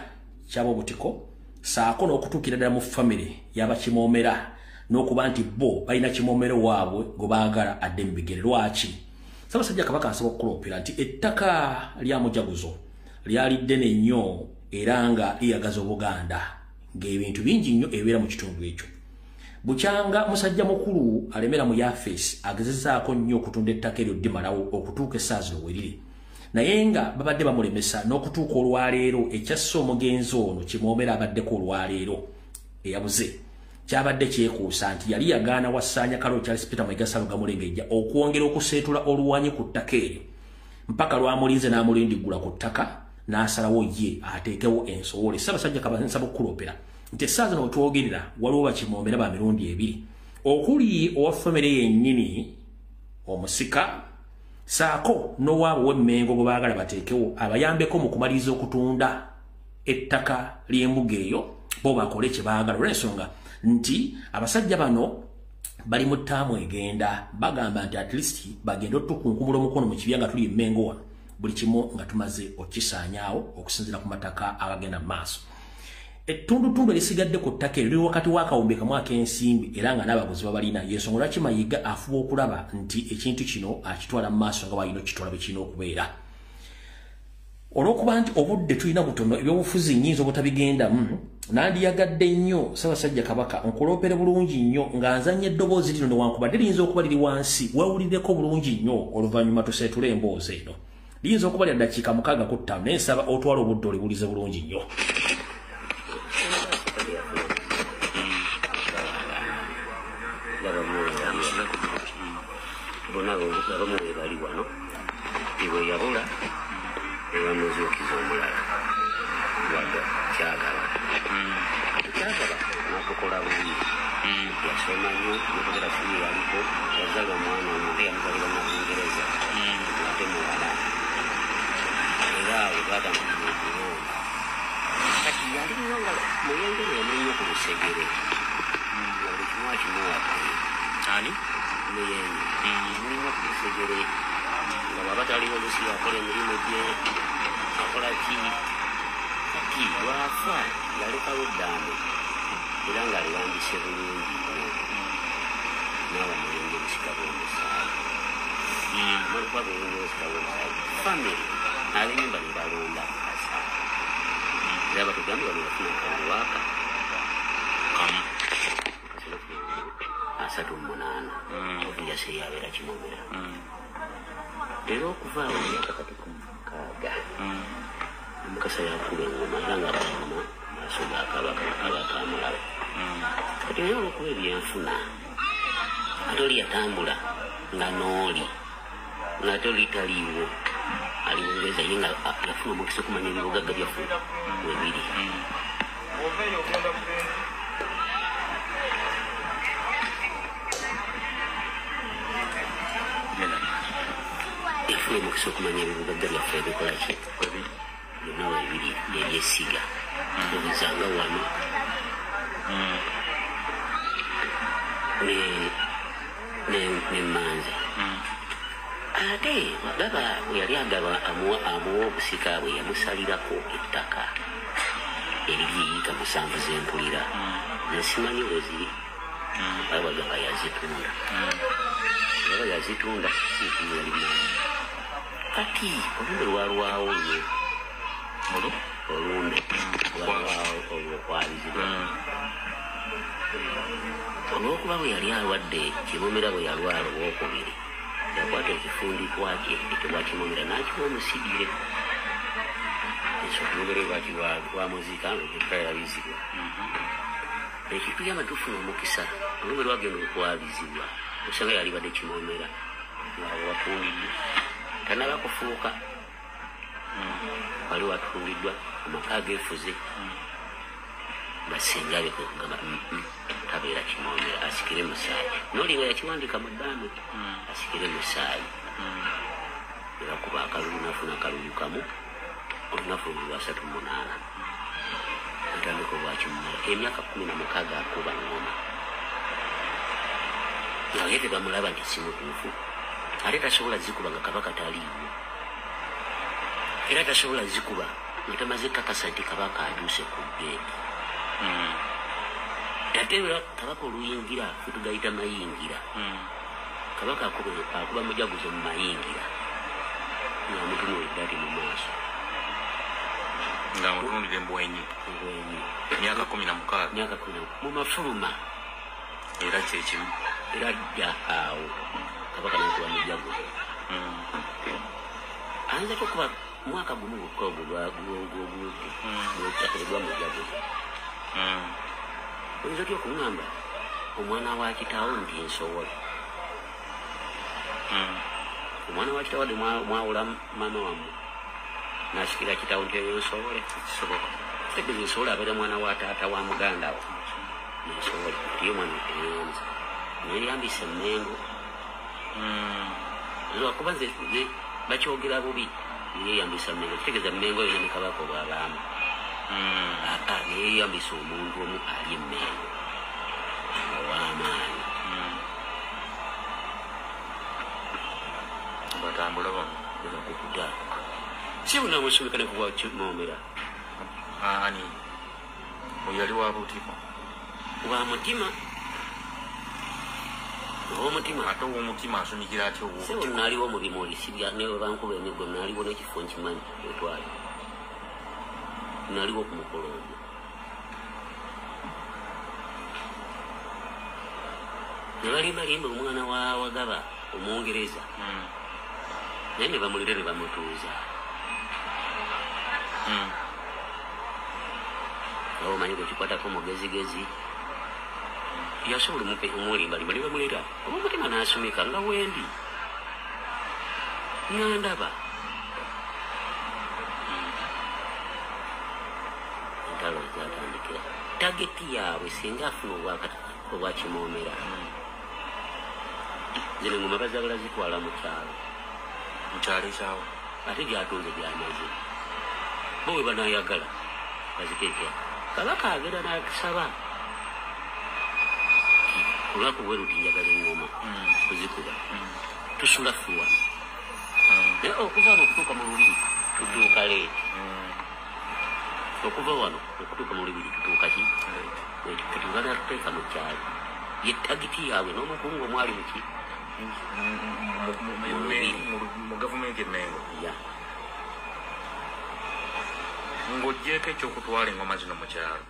kyabo butiko saako n'okutuukira ddala mu famire y'abakimoomera n'okuba nti bo balina kimoomero waabwe gwe baagala adde mu bigere. Lwaki Ssaabasajja Kabaka asaba okuloopera nti ettaka lya Mujaguzo lyali ddene nnyo era nga liyagaza Obuganda ng'ebintu bingi nnyo ebibeera mu kitundu ekyo. Bukyanga musajja mukulu alemera mu Yafeesi agezezaako nnyo okutunda ettaka eryo ddimalawo okutuuka essaawa zino weriri. Naye nga babadde bamulemesa n'okutuuka olwaleero ekyasse omugenzi ono kimoomera abaddeko olwaleero eyabuze kyabadde kyekuusa nti yali yagaana Wassaanya Kalo Charles Peter Mayiga Ssalonga Mulengejja okwongera okuseetula oluwanyi ku ttaka eryo mpaka lwamulinze n'amulindiggula ku ttaka n'asalawo ye ateekewo ensowole. Ssaabasajja Kabaka nsaba okuloopera nti essaawa zino wetwogerera waliwo bakimoomera ba mirundi ebiri okuli owa famire yennyini omusika saako n'owaabo w'emmengo bwe baagala bateekewo abayambeko mu kumaliriza okutunda ettaka ly'embuga eyo bo bakole kye baagala. Olw'ensonga nti abasajja bano bali mu ttaamu egenda bagamba nti at least bagenda otukunkumula omukono mu kibya nga tuli emmengo wano buli kimu nga tumaze okisaanyaawo okusinziira ku mataka agagenda mu maaso. Ettundutundu erisigadde ku ttaka eryo liri wakati w'akawumbi kamu ak'ensimbi era nga n'abaguzi babalina. Y'ensonga lwaki Mayiga afuba okulaba nti ekintu kino akitwala mu maaso nga bw'alina okitwala bwe kirina okubeera. Olw'okuba nti obudde tulina butono ebyobufuzi nnyinza obutabigendamu nandiyagadde nnyo Ssaabasajja Kabaka nkuloopere bulungi nnyo nga nzanya eddoboozi lino newankubadde liyinza okuba liri wansi weewulirireko bulungi nnyo oluvannyuma tuseetule emboozi eno. Liyinza okuba lya ddakiika 65 naye nsaba otwala obudde olibulize bulungi nnyo. Ebamuzuukiza omulala wado kyagala nakukola bubi yasoma nnyo nokogera funi yaliko yazala omwana omuntu yamuzalira mu Bungereza ate muwala era awo bagamukulomba kati yalinga nga muyengeri yamennyo ku lusegere buli kimu akimuwadde ani muyenyi mulimu ku lusegere nga bwaba taliwo lusi akola emirimu gye akola ki kati lwafa yalekawo eddaame era ng'aliwandise bulungi n'abamulenge busika bw'omusaayi malikuba bulungi busika bw'omusaayi famire n'abenyumba ne balonda asa era batugambe bano bafuna kamuwaaka kamu 38 obuyase yabeera kimomera era okuva awo emyaka kati ku 6 omukasa yakuba engoma era nga bangoma maaso gakabaka abakamulaba kati naye olwokuba ebyenfuna ate oli yatambula nga n'oli ng'ate oli taliiwo ali Bungereza ye nga yafuna omukisa okumanya ebibugagga byaffe webiri yafuna omukisa okumanya ebibugagga byaffe ebikola ki byonna webiri ebyesiga obizanga wano nemmanza ate wagaba yali agaba amuwa obusika bwe yamusalirako ettaka eriyiyika 7 z'empulira nesimanyi we ziri abaganga yazitunda aba yazitunda yalima kati olumbe lwalwawo nnyo olumbe lwalwawo olwokwalizibwa olwokuba bwe yali alwadde kimomera bwe yalwala olwokubiri yakwata ekifundikwa kye ekitibwa kimomera n'akiwa omusigire ekyo kimomera lwaki lwamuziika ekikayabizibwa ekituyamba tufuna omukisa olumbe lwagenda okwabizibwa osanga yali badde kimomera nga watundiddwa tanaba kufuuka wali watundiddwa amaka geefuze basinga bekugamba tabeera kimomera asikire musaayi nolinga yakiwandika mu ddaame asikire musaayi ebakuba akalulu nafuna akalulu kamu olunafu lwa 38 atandika obwakimomera emyaka 16 akuba ngoma nga ye tebamulaba nti simutuufu ate tasobola zikuba nga kabaka taliiwo era tasobola zikuba nga tamaze kakasa nti kabaka atuuse ku geeti ate kabaka oluyingira fetugayita mayingira kabaka akuba mujaguzo mu mayingira ng'amutunuulidde ati mu maaso ng'amutunuulidde mbwenyi myaka 16 mu mafuluma era kyekimu era dda awo kabaka nakuba mujaguzo ayinza tokuba mwaka gumu gukka ogwo gwetakirebwa mujaguzo oyinza ty okuŋŋamba omwana wa kitaawo nti nsobola omwana wa kitaawo de mwawula mama wammwe nasikira kitaawo nti eyo nsobole tegeze nsobola abeera mwana wa taata wa muganda wo nensobole tiyo mwana eyenza neyambisa emmengo lwakuba nze bakyogera bubi neyeyambisa mmengo kitegeeza mmengo eyo ne kabaka obwabaamu neyeyambisa omuntu omu ali emmengo ow'amaanyi batambula bano bakukuta si buna musumika ne kuba kimomera ani oyali wa butima wa mutima ow'omutima ate ow'omutima asumikira atya sewo naaliwo mu bimuli sibya newe bankuba emiggo naaliwo n'ekifo nkimanyi wetwali naaliwo ku mukolo ogwo ne balimbalimba omwana wa wagaba omungereza naye ne bamulira ne bamutuuza awo omanyi gwekikwatako mugezigezi yasobola omulimbalimba ne bamulira omutima n'asumika nga wendi ngandaba entalo zatandikira tageti yaabwe singa afuna obwakimoomera zino engoma bazagala zitwala mu kyalo ekyawo ate gyatunze gyamaze bo we banayagala baziteekera kabaka agenda n'asaba kulunaku bwe luti njagala engoma kuzikuba tusula ffe wano naye okuva wano okutuuka mu lubiri tutuuka leeti okuva wano okutuuka mu lubiri tutuuka ki ketugana tuteeka mu kyalo ye tagiti yaabwe n'omukungu omwali muki mu gavumenti emengo ng'ogyeko ekyokutwala engoma zino mu kyalo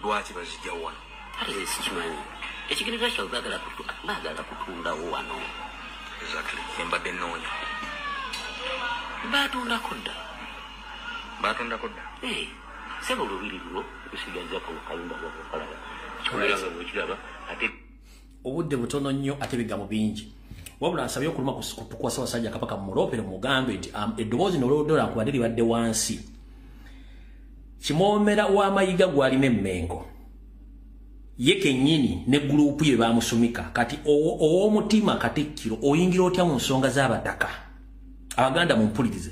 lwaki bazijja wano ate ze sikimanyi ekigendererwa kyabwe baagala kutundawo wano exactly embadde nnoonya batundako dda seba olubiri luno tusigazzako mukalumba lwakukalaba kikolanga bwekiraba ate obudde butono nnyo ate bigambo bingi wabula nsabye okuluma kutukwasa wasajja kabaka mumuloopere mugambe nti eddoboozi nolodola nkubadde libadde wansi kimoomera w'amayiga gwalina emmengo ye kennyini ne guruupu ye bamusumika kati ow'omutima katikkiro oyingira otya mu nsonga z'abataka abaganda mumpulirize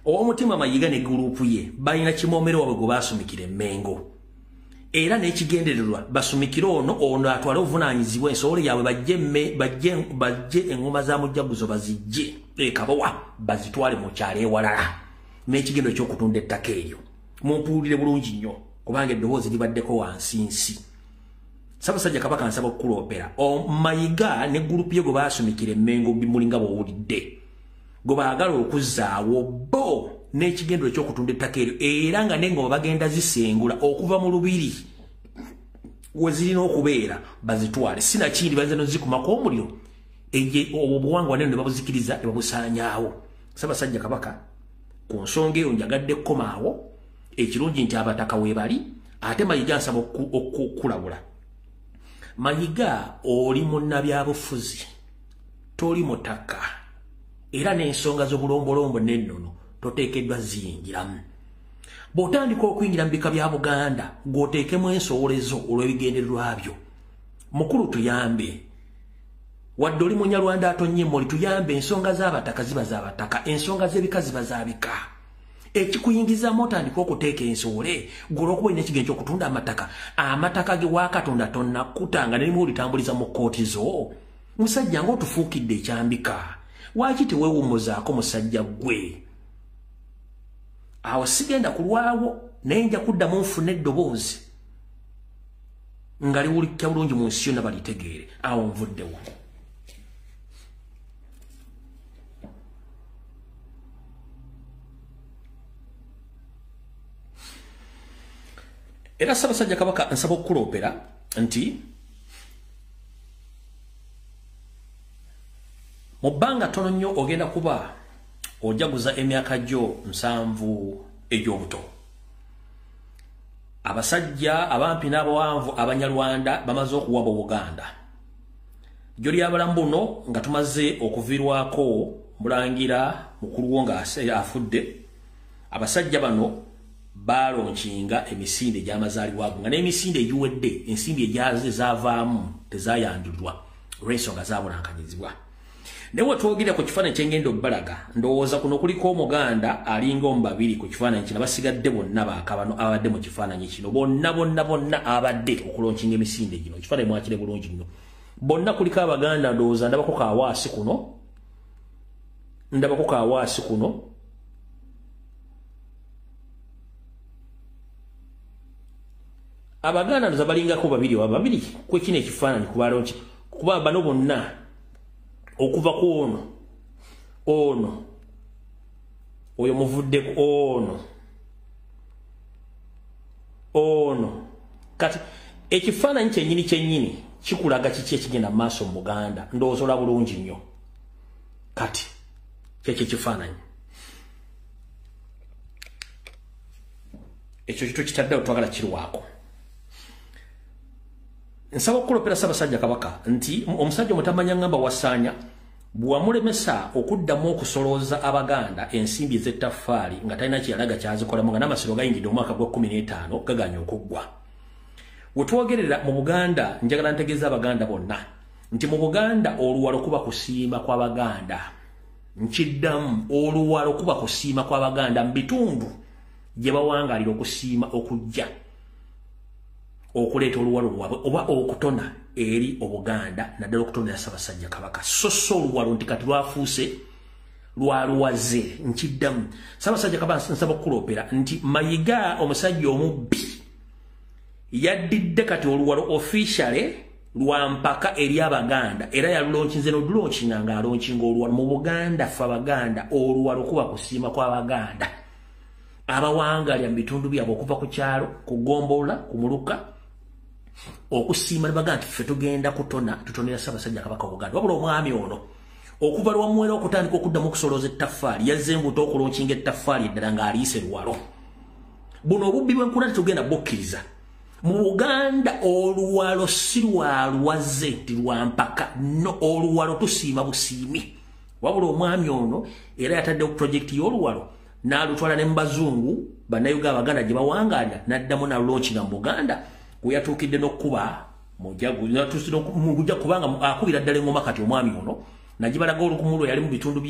ow'omutima mayiga ne guruupu ye balina kimoomera waabwe gwe baasumikira emmengo era n'ekigendererwa basumikire ono atwale obuvunaanyizibwa ensobole yaabwe bajje engoma za mujjaguzo bazijje ekabowa bazitwale mu kyalo ewalala n'ekigendo eky'okutunda ettaka eryo mumpuulire bulungi nnyo kubanga eddoboozi libaddeko wansinsi Ssaabasajja Kabaka nsaba okukuloopera mayiga ne gurupu ye gwe baasumikira emmengo bimulinga bw'owulidde gwe baagala okuzzaawo bo n'ekigendo eky'okutunda ettaka eryo era nga n'engoma bagenda zisengula okuva mu lubiri we zirina okubeera bazitwale sinakindi banza nozikumako omuliro obuwangwa neno ne babuzikiriza ne babusaanyaawo Ssaabasajja Kabaka ku nsonga eyo njagadde kkomaawo ekirungi nti abataka weebali ate mayiga nsaba okukulabula mayiga oli munnabyabufuzi toli mutaka era n'ensonga z'obulombolombo n'ennono toteekeddwa ziyingiramu bw'otandika okuyingira mu bika bya Buganda ng'oteekemu ensowolezo olw'ebigendererwa byo mukulu tuyambe wadde oli munyalwanda atonnyemmoli tuyambe ensonga z'abataka ziba z'abataka ensonga z'ebika ziba z'abika ekikuyingizaamu otandika okuteeka ensowole gw'olwokuba olina ekigenzo ky'okutunda amataka ge waakatonda tonnakutanga nerimu olitambuliza mu kkooti zo musajja ng'otufuukidde ekyambika Lwaki teweewummuzaako musajja gwe? Awo sigenda kulwawo naye nja kuddamu nfune eddoboozi nga liwulikka bulungi mu nsi yonna balitegeere. Awo nvuddewo. Era Ssaabasajja Kabaka nsaba okukuloopera nti mu bbanga ttono nnyo ogenda kuba ojaguza emyaka gyo 7 egy'obuto. Abasajja abampi n'abawanvu Abanyarwanda bamaze okuwaba Buganda. Jjo ly'abalamu buno nga tumaze okuviirwako Mulangira mukulu wo nga afudde. Abasajja bano balonkinga emisinde egy'amazaalibwa nga n'emisinde egiwedde ensimbi ezaavaamu tezayanjulwa olw'ensonga zaabulankanyizibwa. Naye wetwogera ku kifaananyi kyengenda obbalaga ndowooza kuno kuliko Omuganda alinga omu 2 ku kifaananyi kino basigadde bonna baakabano abadde mu kifaananyi kino bonna abadde okulonkinga emisinde gino. Ekifaananyi mwakire bulungi nnyo. Bonna kuliko Abaganda ndowooza ndabako Kaawaasi kuno. Abaganda ndoza balingako 2 oba 2 kwe kino ekifaananyi kubalonki kuba bano bonna okuva ku ono oyo muvuddeko ono kati ekifaananyi kyennyini kikulaga kiki ekigenda mu maaso mu Buganda ndowooza olaba bulungi nnyo. Kati kyekyo ekifaananyi ekyo kitaddewo twagala kirwako. Nsaba okukulopera Ssaabasajja Kabaka nti omusajja omutamanya ngamba Wasaanya bwamulemesa okuddamu okusolooza Abaganda ensimbi ez'ettaffaali nga talina kyeyalaga kyazikolamu nga n'amasiro gayingidde omwaka gwa 15 gaganya okuggwa. Wetwogerera mu Buganda njagala ntegeeza Abaganda bonna nti mu Buganda oluwalo kuba kusiima kw'Abaganda. Nkiddamu oluwalo kuba kusiima kw'Abaganda mu bitundu gye bawangaalira okusiima okujja okuleeta oluwalo lwabwe oba okutona eri Obuganda naddala okutonera Ssaabasajja Kabaka. So oluwalo nti kati lwafuuse lwaluwaze. Nkiddamu Ssaabasajja Kabaka nsaba okukuloopera nti Mayiga omusajja omubbi yaddidde kati oluwalo officially lwa mpaka eri Abaganda era yalulonkinze n'odulonkinga nga alonkinga oluwalo mu Buganda. Ffe Abaganda oluwalo kuba kusiima kw'Abaganda abawangaalira mu bitundu byabwe okuva ku kyalo ku Gombola ku Muluka okusiima ne baganda ffe tugenda tutonera Ssaabasajja Kabaka Buganda. Wabula omwami ono okuva lwamuwera okutandika okuddamu okusolooza ettaffaali yazze embuto okulonkinga ettaffaali eddala ng'aliise luwalo. Buno obubbi bw'enkuna tetugenda bukkiriza. Mu Buganda oluwalo si lwaluwaze nti lwa mpaka no, oluwalo tusiima busiimi. Wabula omwami ono era yataddewo projekiti y'oluwalo n'alutwala ne mu Bazungu bannayuga Abaganda gye bawangaalira n'addamu n'alulonkinga mu Buganda. Kuyatuukidde n'okkuba mujja kubanga akubira ddala engoma kati omwami ono nagibalaga olukumulwe yali mu bitundu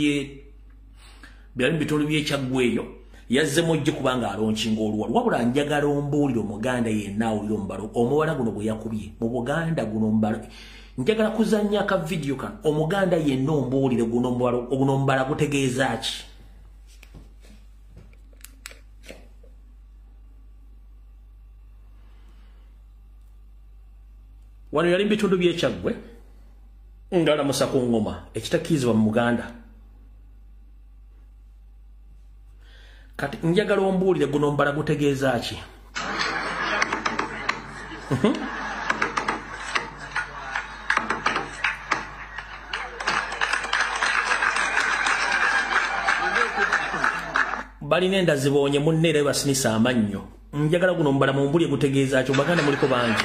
by'Ekyaggweeyo yazzemu ojje kubanga alonkinga oluwalo. Wabula njagala ombuulire Omuganda yenna awulira omubalo omuwala guno bwe yakubye mu Buganda guno mbalo. Njagala kuzannya aka vidiyo kano Omuganda yenna ombuulire guno mbala gutegeeza ki? Wano yali bitundu by'Ekyaggwe ng'alamusa ku ngoma ekitakirizibwa mu Buganda. Kati njagala ombuulire guno mbala gutegeeza ki? Balina enda ziboonye munne era basinisa amannyo. Njagala guno mbala mumbulye gutegeeza ki? Baganda muliko bangi.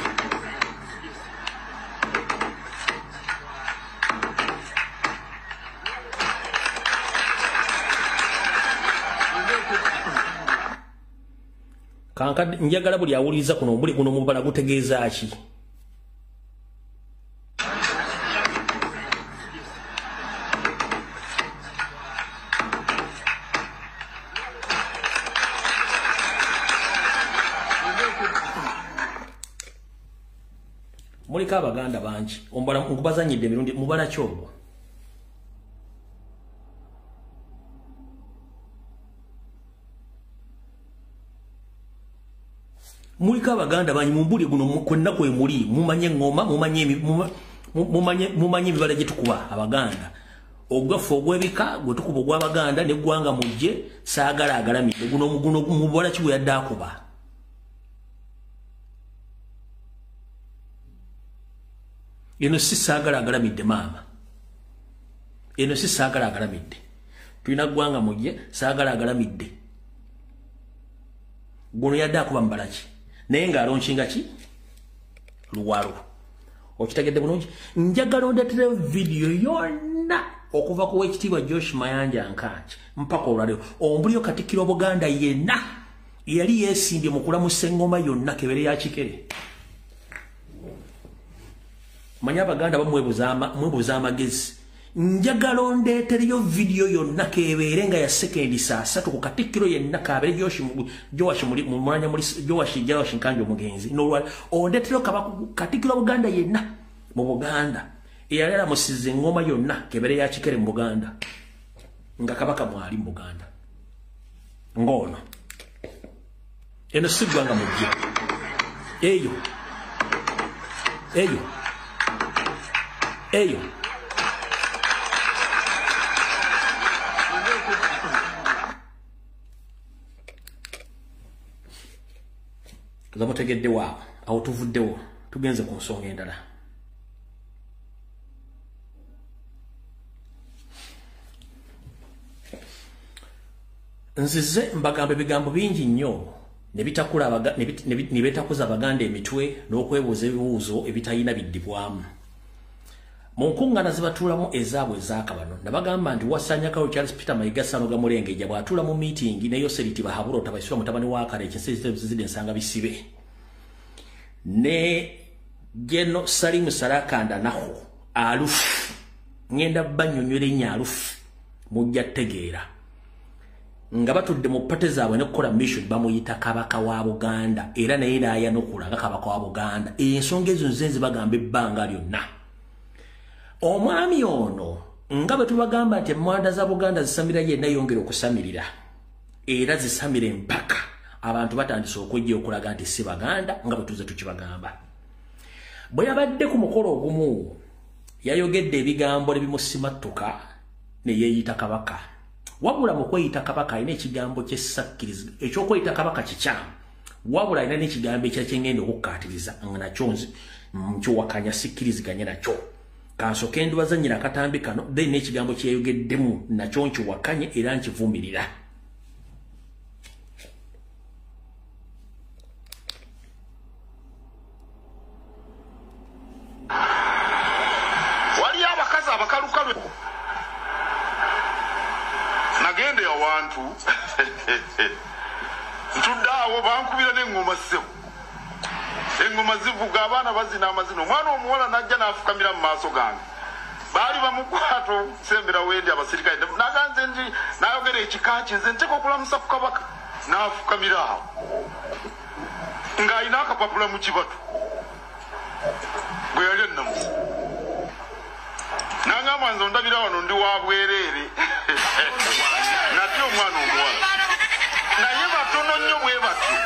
Kankadde njagala buli awuliriza kuno mbuli guno mubala gutegeeza ki? Muliko Abaganda bangi ombala nkubazanyidde emirundi mubala kyogwo. Mulika abaganda banyi mumbuli guno kwenna kwe muri mumanye ngoma mumanye bibala gitukuba abaganda ogwafo ogwebika gwe tukuba ogwabaganda ne gwanga mujje saagala agalamidde guno mubola kibwe yadde akuba eno si saagala agalamidde maama eno si saagala agalamidde tulina gwanga mujje saagala agalamidde guno yadde akuba mubalaki naye ng'alonshinga ki luwalo okitegedde bulungi njagala ondeetereyo vidiyo yonna okuva ku wekitiibwa Josh Mayanja Nkanki mpaka olwaleero ombulyo Katikkiro Buganda yenna yali yeesimbye mu kulamusa engoma yonna Kebere ya Kikere manya abaganda bamwebuza amagezi njagala ondeetereyo vidiyo yonna kebeere nga ya sekendi 3 ku Katikkiro yenna kabere Josh Nkanki omugenzi n'olwaleero ondeetereyo Katikkiro Buganda yenna mu Buganda eyalera musize ngoma yonna Kebere ya Kikere mu Buganda nga Kabaka mwali mu Buganda ngono eno sigwanga mujje eyo kazamutegedde waawo awo tuvuddewo tugenze ku nsonga endala nzize mbagambe bigambo bingi nnyo ne betakuza abaganda emitwe n'okwebuuza ebibuuzo ebitayina biddibwamu mu nkuŋŋaana zibatuulamu ezaabwe ezaakabano nabagamba nti wasanyakawo Charles Peter Mayiga Sanoga Mulengeja bw'atuula mu miitingi ne Yoseriti Bahabura Otabasirwa mutabani wa Kale ekinsi ensanga bisibe ne Geno Salimu Sarakanda naho alufu ngenda bannyonnyola ennyo alufu mujja tegeera nga batudde mu pate zaabwe nekola mission bamuyita Kabaka wa Buganda era naye naaya n'okulaga Kabaka wa Buganda ensonga ezo nze zibagamba ebbanga lyonna omwami ono nga bwe tubagamba nti emmwanda za Buganda zisamira yenna yongera okusamirira era zisamire empaka abantu batandise okwejja okulaga nti si Baganda nga bwe tuze tukibagamba bwe yabadde ku mukolo ogumu yayogedde ebigambo ebimusimattuka ne yeeyita Kabaka wabula mu kweyita Kabaka alina ekigambo ky'essakkiriza ekyokweyita Kabaka kikyamu wabula alina n'ekigambo ekyakyengenda okukkaatiriza nga nakyo nkiwakanya sikkiriziganye nakyo kansooke ndibazannyira akatambi kano then n'ekigambo kyeyogeddemu nakyo nkiwakanye era nkivumirira waliyo abakazi abakalukalu nagende awantu ntudde awo bankubira n'engoma ssebo engoma zivuga abaana bazina amazina omwana omuwala najja n'afukamira mu maaso gange baali bamukwata okusembera wendi abasirikale naganze ndi nayogera ekika kye nze nteka okulamusa ku Kabaka n'afukamira awo ng'alina akapapula mu kibatu gwe yali ennamusa nangamba nze ondabira wano ndi wa bwereere natye omwana omuwala naye batono nnyo bwe batyo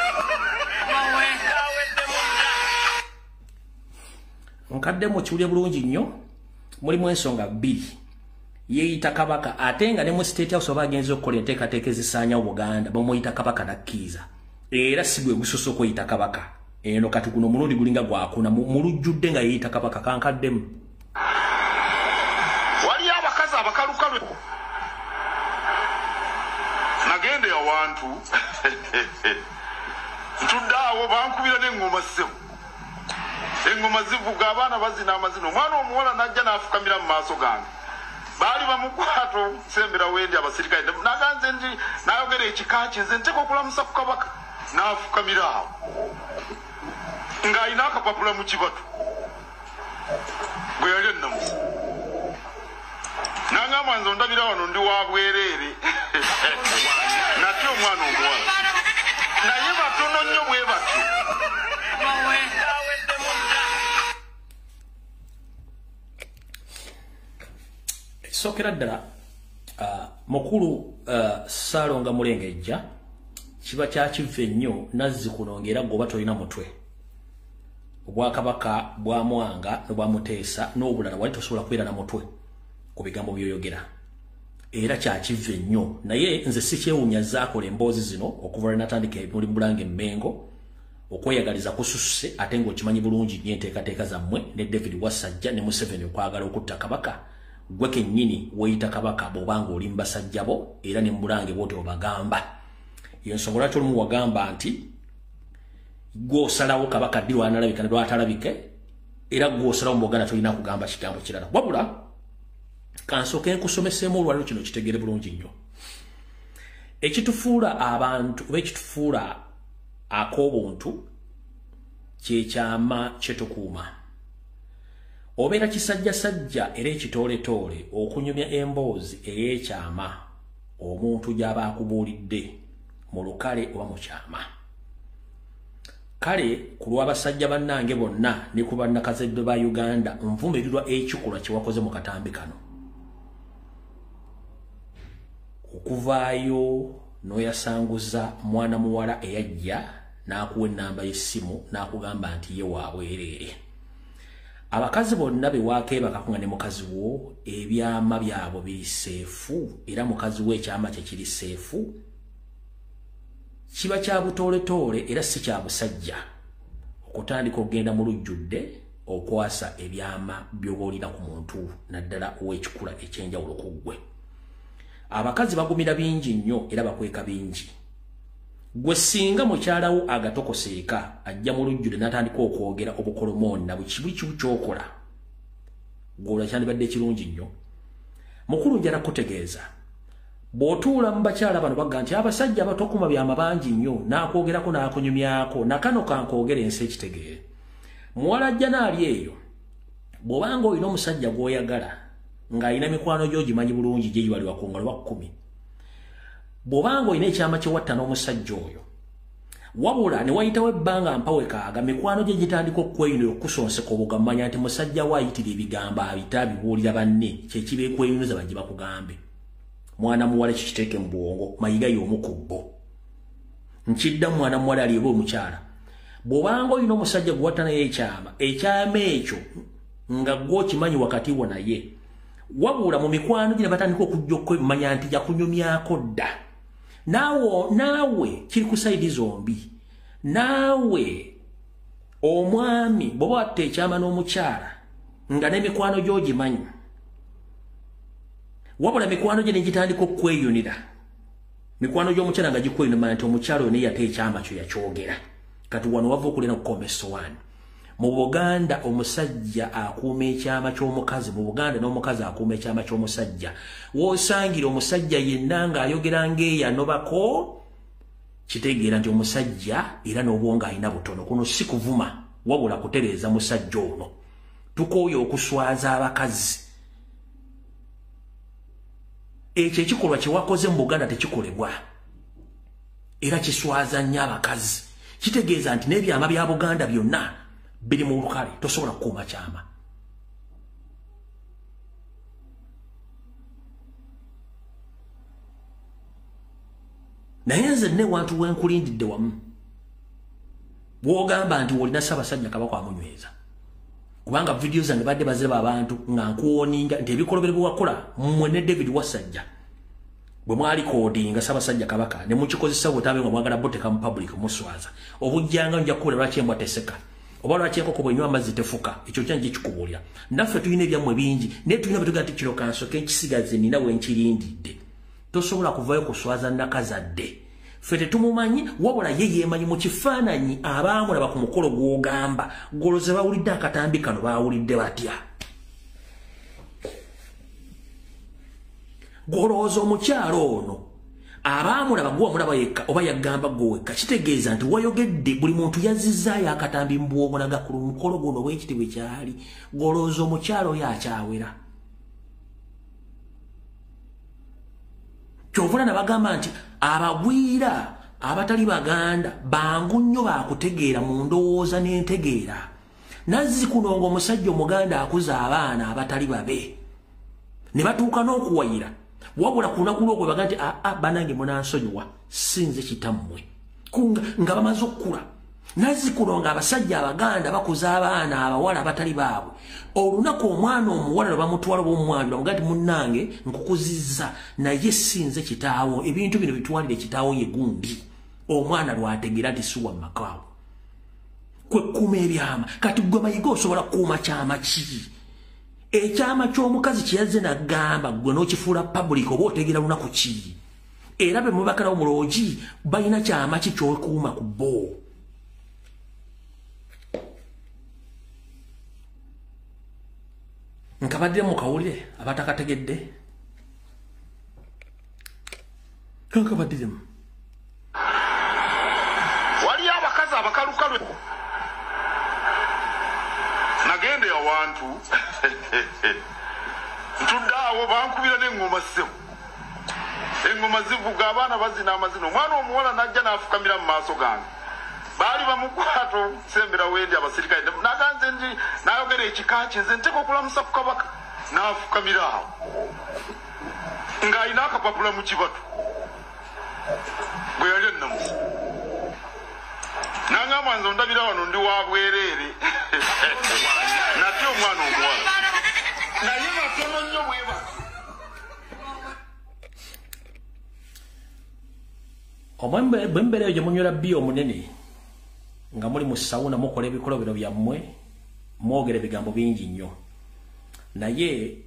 nkadde mu kiwulire bulungi nnyo mulimu ensonga bbiri yeeyita Kabaka ate nga ne mu State House oba agenza okukola enteekateeka ezisaanyawo Buganda bamuyita Kabaka nakkiriza era si gwe gusoose okweyita Kabaka eno kati guno mulundi gulinga gwakuna mulujjudde nga yeeyita Kabaka kankaddemu waliyo abakazi abakalukalu nagende awantu ntudde awo bankubira n'engoma ssebo engoma zivuga abaana bazina amazina omwana omuwala najja n'afukamira mu maaso gange baali bamukwata okusembera wendi abasirikale naganze ndi nayogera ekika kye nze nteka okulamusa ku Kabaka n'afukamira awo ng'alina akapapula mu kibatu gwe yali ennamusa nangamba nze ondabira wano ndi wa bwereere natye omwana omuwala naye batono nnyo bwe batyo ekisokera ddala mukulu Ssaalonga Mulengejja kiba kyakive nnyo Nazzikuno ng'era goba tolina mutwe obwakabaka bwa Mwanga n'obwa Muteesa n'obulala wali tosobola kubeera na mutwe ku bigambo by'oyogera era kyakive nnyo naye nze sikyewuunya zaakola emboozi zino okuva lwe natandika ebimuli Bulange Mmengo okweyagaliza kususse ate ng'okimanyi bulungi nnyo enteekateeka zammwe ne David Wasajja ne Museveni okwagala okutta kabaka gwe kennyini weeyita kabaka bw'obanga oli mu basajja bo era ne Bulange bw'oti obagamba yo nsonga lwaki olumu wagamba nti gw'osalawo kabaka ddi lwanalabika ne lwatalabike era gw'osalawo mu Buganda tolina kugamba kigambo kirala wabula kansooke nkusomeseemu olwaliro kino kitegere bulungi nnyo ekitufuula abantu oba ekitufuula ak'obuntu kyekyama kyetukuuma obeera kisajjasajja era ekitooletoole okunyumya emboozi ey'ekyama omuntu gy'aba akubuulidde mu lukale oba mu kyama kale ku lw'abasajja bannange bonna ne ku bannakazadde ba Uganda nvumirirwa ekikolwa kye wakoze mu katambi kano okuvaayo n'oyasanguza mwana muwala eyajja n'akuwa ennamba y'essimu n'akugamba nti ye waabwereere abakazi bonna be waakeebakako nga ne mukazi wo ebyama byabwe biri seefu era mukazi wo ekyama kye kiri seefu kiba kya butooletoole era si kya busajja okutandika okugenda mu lujjudde okwasa ebyama by'oba olina ku muntu naddala ow'ekikula ekyenjawulo ku ggwe abakazi bagumira bingi nnyo era bakweka bingi gwe singa mukyalawo agatokoseeka ajja mu lujjudde n'atandika okwogera obukolomooni na buli kibu ky'okola gweolwa kyandibadde ekirungi nnyo mukulu njala kutegeeza bw'otuula mu bakyala bano bagga nti abasajja abatokuma byama bangi nnyo n'akwogerako n'akunyumyako nakano kankoogera ensi ekitegeere muwala ajja naali eyo bw'obanga olina omusajja gw'oyagala ng'alina mikwano gy'ogimanyi bulungi gye gibalibwa ku ngalo 10 bw'obanga olina ekyama kye watta n'omusajja oyo wabula ne wayitawo ebbanga mpawekaaga mikwano gye gitandika okweyunira okusonseka obugamanya nti musajja we ayitira ebigambo abita bibuulira banne kyekiba ekweyunuza bajje bakugambe mwana muwala kikiteeke mu bwongo mayiga y'omu ku bbo nkidda mwana muwala alieba omukyala bw'obanga olina omusajja gwe watta naye ekyama ekyo nga gw'okimanyi wakati wo naye wabula mu mikwano gye ne batandika okujja okwemanya nti jakunyumyako dda naawe kiri ku sayidi zombi naawe omwami bw'oba watta ekyama n'omukyala nga n'emikwano gy'ogimanyi wabula mikwano gye ne gitandika okweyunira mikwano gy'omukyala nga gikweyunira nti omukyala oyo naye yate ekyama kyo yakyogera kati wano wava okulina okukoma essowaani mu Buganda omusajja akuuma ekyama ky'omukazi mu Buganda n'omukazi akuuma ekyama ky'omusajja w'osangira omusajja yenna ng'ayogera ng'eyanobako kitegeera nti omusajja era n'obwonga alina butono kuno si kuvuma wabula kutereeza musajja ono tukooye okuswaza abakazi ekyo ekikolwa kye wakoze mu Buganda tekikolebwa era kiswaza nnyo abakazi kitegeeza nti n'ebyama bya Buganda byonna biri mu lukale tosobola kukuuma kyama naye nze ne wantu wenkulindidde wamu bw'ogamba nti olina Ssaabasajja Kabaka amunyweza kubanga vidiyo zange badde baziraba abantu nga nkuwoninga nti ebikolobero bye wakola mmwe ne David Wasajja bwe mwali koodinga Ssaabasajja Kabaka ne mukikozesa bwetabe nga mwagala boteka mu public muswaza obujjanga nja kukola lwaki embwa teseka oba lwaki enkoko bwenywa amazzi tefuka ekyo kyange kikubuulira naffe tulina ebyammwe bingi naye tulina bituga nti kiro kansoke nkisigaze nina wenkirindidde tosobola kuvayo kuswaza nakazadde ffe tetumumanyi wabula ye yeemanyi mu kifaananyi abaamulaba ku mukolo gw'ogamba goloze bawulidde akatambi kano baawulidde batya golowooza omukyalo ono abaamulaba gwe wamulaba yekka oba yagamba gwe wekka kitegeeza nti wayogedde buli muntu yazzizaayo akatambi mu bw'omunaga ku mukolo guno bwekitibwe kyali golowooza omukyalo oyo akyawera kyovula nabagamba nti abagwira abatali Baganda bangu nnyo bakutegeera mu ndowooza n'entegeera Nazzikuno ng'omusajja Omuganda akuza abaana abatali babe ne batuuka n'okuwayira wabula ku lunaku lw'okwe baga nti banange munansonyiwa sinze kitammwe nga bamaze okukula nazzikulo nga abasajja abaganda bakuza abaana abawala abatali baabwe olunaku omwana omuwala lwebamutwala b'omwanjula mugati munnange nkukuzizza naye sinze kitaawo ebintu bino bitwalire kitaawo ye gundi omwana lwategeera nti siwa makaawo kwekkuuma ebyama kati gwe mayiga osobola kukuuma kyama ki ekyama ky'omukazi kyeyazze nagamba gwe n'okifuula public oba otegeera lunaku ki era be mubakalawo muloogi balina kyama ki ky'okuuma ku bo nkabadde mukawulire abatakategedde kankabaddemu waliyo abakazi abakalukalu nagende awantu ntudde awo bankubira n'eŋŋoma ssebo eŋŋoma zivuga abaana bazina amazina omwana omuwala najja n'afukamira mu maaso gange baali bamukwata okusembera wendi abasirikale naganze ndi nayogera ekika kye nze nteka okulamusa ku kabaka n'afukamira awo ng'alina akapapula mu kibatu gwe yali ennamusa nangamba nze ondabira wano ndi wa bwereere natye omwana omuwala naye batono nnyo bwebaka bwembeera gye munywera bbiya omunene nga muli mu sawuna mukola ebikolobero byammwe mwogera ebigambo bingi nnyo naye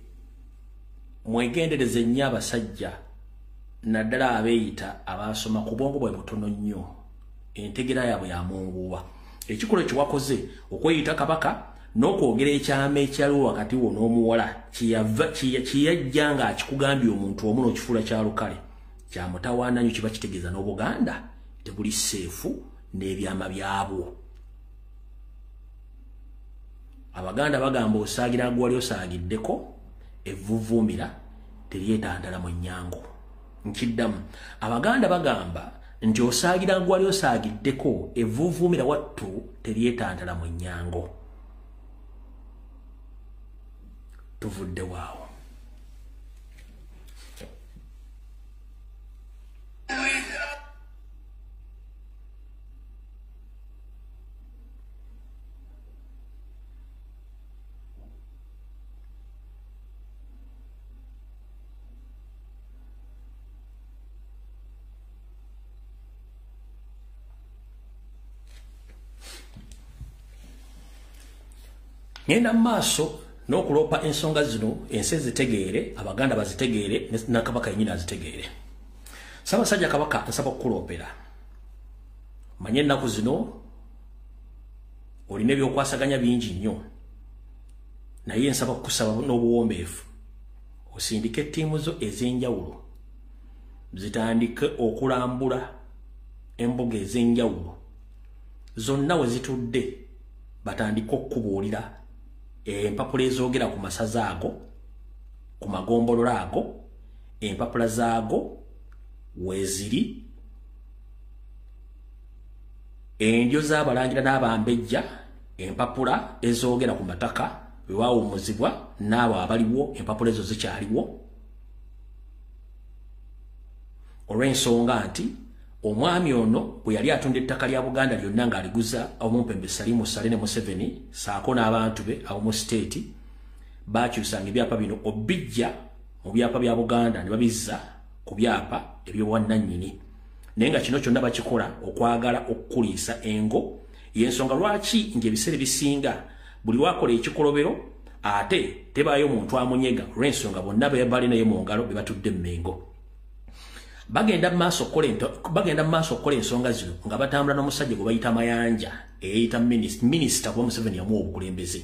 mwegendereze nnyo abasajja naddala abeeyita abasoma ku bwongo bwe butono nnyo entegera yaabwe yamunguwa ekikolo kye wakoze okweyita kabaka n'okwogera ekyama ekyaliwo wakati wo n'omuwala kyeyajja nga akikugambye omuntu omu n'okifuula kyalukale kyamutawaana nnyo kiba kitegeeza n'obuganda tebuli seefu n'ebyama byabwo abaganda bagamba osaagira gwali osaagiddeko evvuvuumira teryetandala mu nnyango nkiddamu abaganda bagamba nti osaagira gwali osaagiddeko evvuvuumira wattu teryetandala mu nnyango tuvudde waawo ngenda maaso n'okuloopa ensonga zino ensi zitegeere abaganda bazitegeere nakabaka yennyini azitegeere Ssaabasajja Kabaka nsaba okukuloopera manye ennaku zino olina ebyokwasaganya bingi nnyo naye nsaba okukusaba n'obuwombeefu osindike ettiimu zo ez'enjawulo zitandike okulambula embuga ez'enjawulo zonna we zitudde batandike okubuulira empapula ezoogera ku masaza ago ku magombolola ago empapula zaago weziri endyo z'abalangira n'abambejja empapula ezoogera ku mataka bwewawumuzibwa n'abo abaliwo empapula ezo zikyaliwo olw'ensonga nti omwami ono bwe yali atunda ettaka lya Buganda lyonna ng'aliguza Omumpembe Salimu Salene Museveni saako n'abantu be awomu state bakyusanga ebyapa bino obijja mu byapa bya Buganda ne babizza ku byapa eby'obwannannyini naye nga kino kyonna bakikola okwagala okukuliisa engo y'ensonga lwaki ng'ebiseera bisinga buli lwakola ekikolobero ate tebaayo muntu amunyega olw'ensonga bonna bali naye mu ngalo be batudde Mmengo bagenda maaso okukola ensonga zino nga batambula n'omusajja gwe bayita Mayanja eyita minisita kuba Museveni yamuwa obukulembeze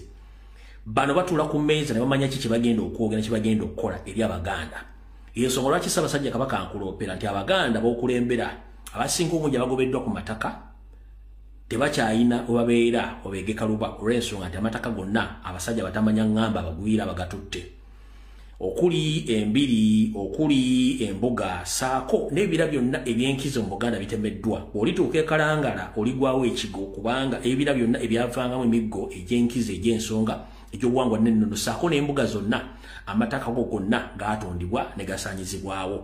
bano batuula ku mmeeza ne bamanya ki kye bagenda okwogera kye bagenda okukola eri Abaganda y'ensonga lwaki Ssaabasajja Kabaka nkuloopera nti Abaganda b'okulembera abasinga obungi abagobeddwa ku mataka tebakyayina webabeera obeegeka luba olw'ensonga nti amataka gonna abasajja batamanya ngamba abagwira bagatutte okuli embiri okuli embuga saako n'ebira byonna ebyenkizo mu Buganda bitemeddwa bw'olituuka e Kalangala oligwawo ekigo kubanga ebira byonna ebyavangamu emiggo egy'enkizo egy'ensonga egy'obuwangwa n'ennono saako n'embuga zonna amataka go gonna gaatondibwa ne gasaanyizibwawo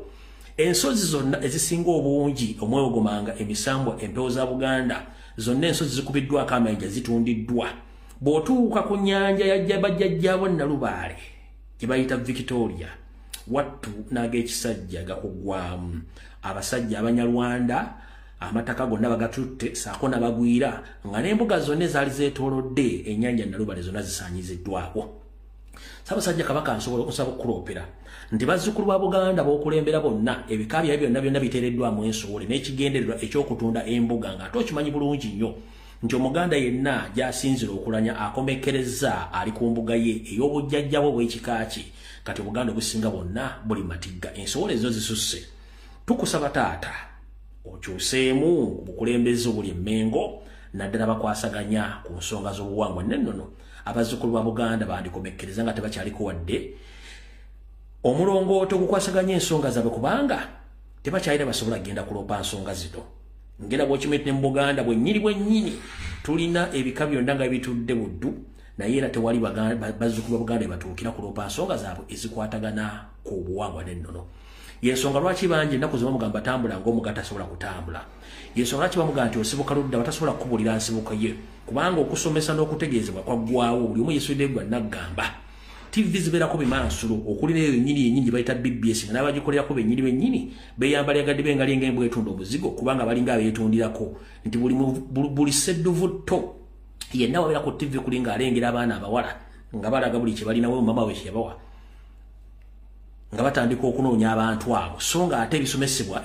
ensozi zonna ezisinga obungi omwewogomanga emisambwa empewo za Buganda zonna ensozi zikubiddwako amayinja zitundiddwa bw'otuuka ku nnyanja ya bajjajjaabo Nalubaale gye bayita Victoria wattu n'ag'ekisajja gakuggwamu abasajja Abanyarwanda amataka gonna bagatutte saako n'abagwira nga n'embuga zonna ezaali zeetoolodde ennyanja Nalubaale zonna zisaanyiziddwako. Ssaabasajja Kabaka nsaba okuloopera nti bazzukulu ba Buganda b'okulembera bonna ebika byonna byonna biteereddwamu ensoole n'ekigendererwa eky'okutunda embuga ng'ate okimanyi bulungi nnyo nti Omuganda yenna gy'asinzira okulanya akomekkereza ali ku mbuga ye ey'obujjajjabwe bw'ekika kye kati Obuganda obusinga bwonna buli matigga ensoole ezo zisusse. Tukusaba taata okyuseemu bukulembeze obuli emmengo naddala bakwasaganya ku nsonga z'obuwangwa n'ennono abazzukulu ba Buganda bandikomekkereza nga tebakyaliko wadde omulongooto gukwasaganya ensonga zaabwe kubanga tebakyalina basobola kugenda kuloopa nsonga zino. Ngera bw'okimete mu Buganda bwennyini tulina ebika byonna nga bitudde buddu naye era tewali bazzukulu ba Buganda batuukira kuloopa nsonga zaabwe ezikwatagana ku buwangwa n'ennono. Yensonga lwaki bangi ennaku zimu bamugamba tambula ng'omugatta tasobola kutambula. Yensonga lwaki bamugamba nti osibuka ludda batasobola kukubulira nsibuko ye kubanga okusomesa n'okutegeezebwa kwaggwawo buli omu yeesudde gwa naggamba. TV zibeerako bimansulu okulira eyo yennyini bayita BBS nga n'abagikolerako bennyini beeyambalagadde bengali ng'embwa etunda obuzigo kubanga balinga abeetundirako nti buli ssedduvutto yenna wabeera ku TV kuli ng'alengera abaana abawala nga balaga buli kye balinawo mama we kye yabawa nga batandika okunoonya abantu abo so nga ate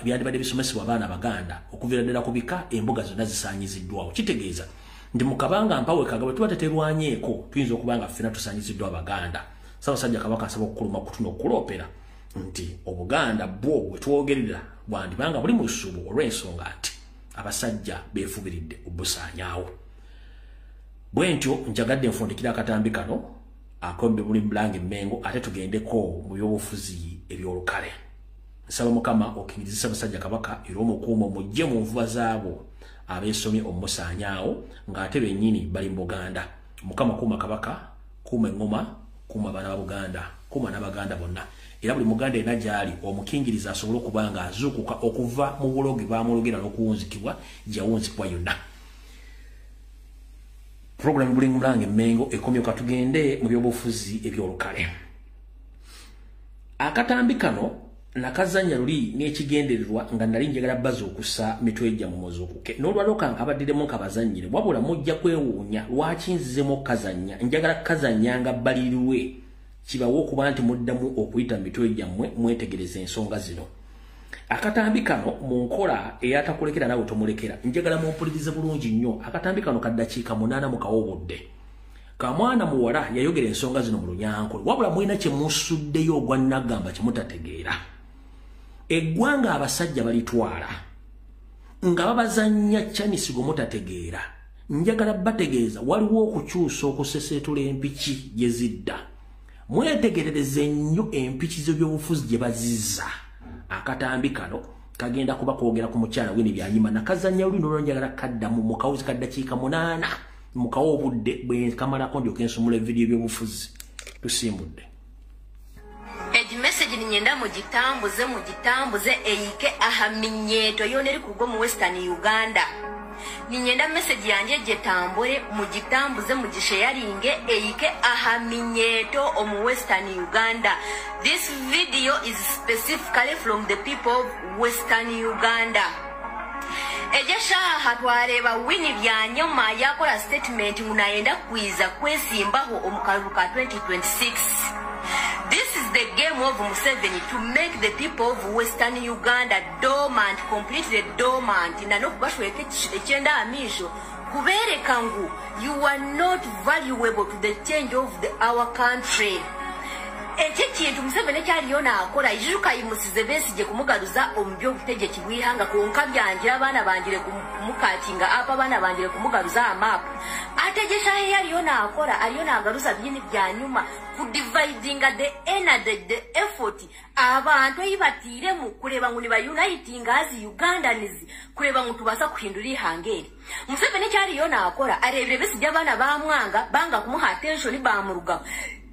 byandibadde bisomesebwa abaana Baganda okuviira ddala ku bika embuga zonna zisaanyiziddwawo kitegeeza nti mu kabanga mpawe kaga bwe tuba teterwanyeeko tuyinza okuba nga ffena tusaanyiziddwa Abaganda. Ssaabasajja Kabaka asaba okukuluma kutuno okuloopera nti Obuganda bwo bwe twogerera bwandibanga buli mu ssuubu olw'ensonga nti abasajja beefubiridde obusaanyaawo. Bwe ntyo njagadde nfundikira akatambi kano akombe buli Mulange Mmengo ate tugendeko mu by'obufuzi eby'olukale. Nsaba Mukama okkirizisa Ssaabasajja Kabaka era omukuumo mujje mu nvuba zaabo abeesomye omusaanyaawo ng'ate bennyini bali mu Buganda. Mukama kuuma Kabaka, kuuma eŋŋoma, kuuma abaana ba Buganda, kuuma n'Abaganda bonna. Era buli Muganda yenna gy'ali omukingiriza asobole okuba nga azuukuka okuva mu buloge baamulogera n'okuwunzikibwa gy'awunzikibwa yonna. Program buli Mulange Mmengo ekomye katugende mu by'obufuzi eby'olukale. Akatambi kano nakazanya luli n'ekigendererwa nga nali njagala bbaza okussa mitwe gya mu muzuukuke n'olwaliro kankabaddiremu nkabazannyire wabula mujja kwewuunya lwaki nzizemu okukazanya njagala kukazanya nga bbaliriwe kibawe okuba nti muddamu okuyita mu mitwe gyammwe mwetegereza ensonga zino. Akatambi kano mu nkola eyatakulekera nawe tomulekera njagala mumpulirize bulungi nnyo. Akatambi kano kaddakiika 8 mu kawobudde. Kamwana muwala yayogera ensonga zino mu Lunyankole wabula mulina kye musuddeyo ogwa naggamba kye mutategeera. Eggwanga abasajja balitwala nga babazannya Chanisigo mutategeera. Njagala bategeeza waliwo okukyusa okusesetula empiki gye zidda. Mwetegerereze nnyo empiki z'ebyobufuzi gye bazizza. Akatambi kano kagenda kuba kwogera ku mukyala w'eni byanyima nakazanya luli n'olwanjagala kaddamu mu kawuzi kaddakiika 8 mu kawobudde bwe kamalako ndyoka ensumula evidiyo by'obufuzi tusimbudde. Message ninyenda mugitambuze eyike ahaminyeto yone eri kugo mu Western Uganda. Ninyenda message yanje jetambule mugitambuze mugisharinge eyike ahaminyeto omu Western Uganda. This video is specifically from the people of Western Uganda. Ejesha hatwareba wini byanyoma yakola statement munayenda kwiza kwesimbaho omukalulu ka 2026. This is the game of Museveni to make the people of Western Uganda dormant, completely dormant. Nano kubashweke ekyenda amisho kubereka ngu you are not valuable to the change of our country. Ekintu Museveni kyaliyona akola ijuka imusize Besigye kumugaruza omubyo butegeki bwihanga konka byangira abana banjire kumukatinga apa abana banjire kumugaruza amap. Ategesha yaliyona akora aliyona agaruza byini byanyuma ku dividing the energy the effort abantu yibatire mu kureba ngo niba uniting as Ugandans kureba ngo tubasa kuhindura ihangeri. Museveni kyaliyona akora arebere Besigye abana bamwanga banga kumuha attention bamuruga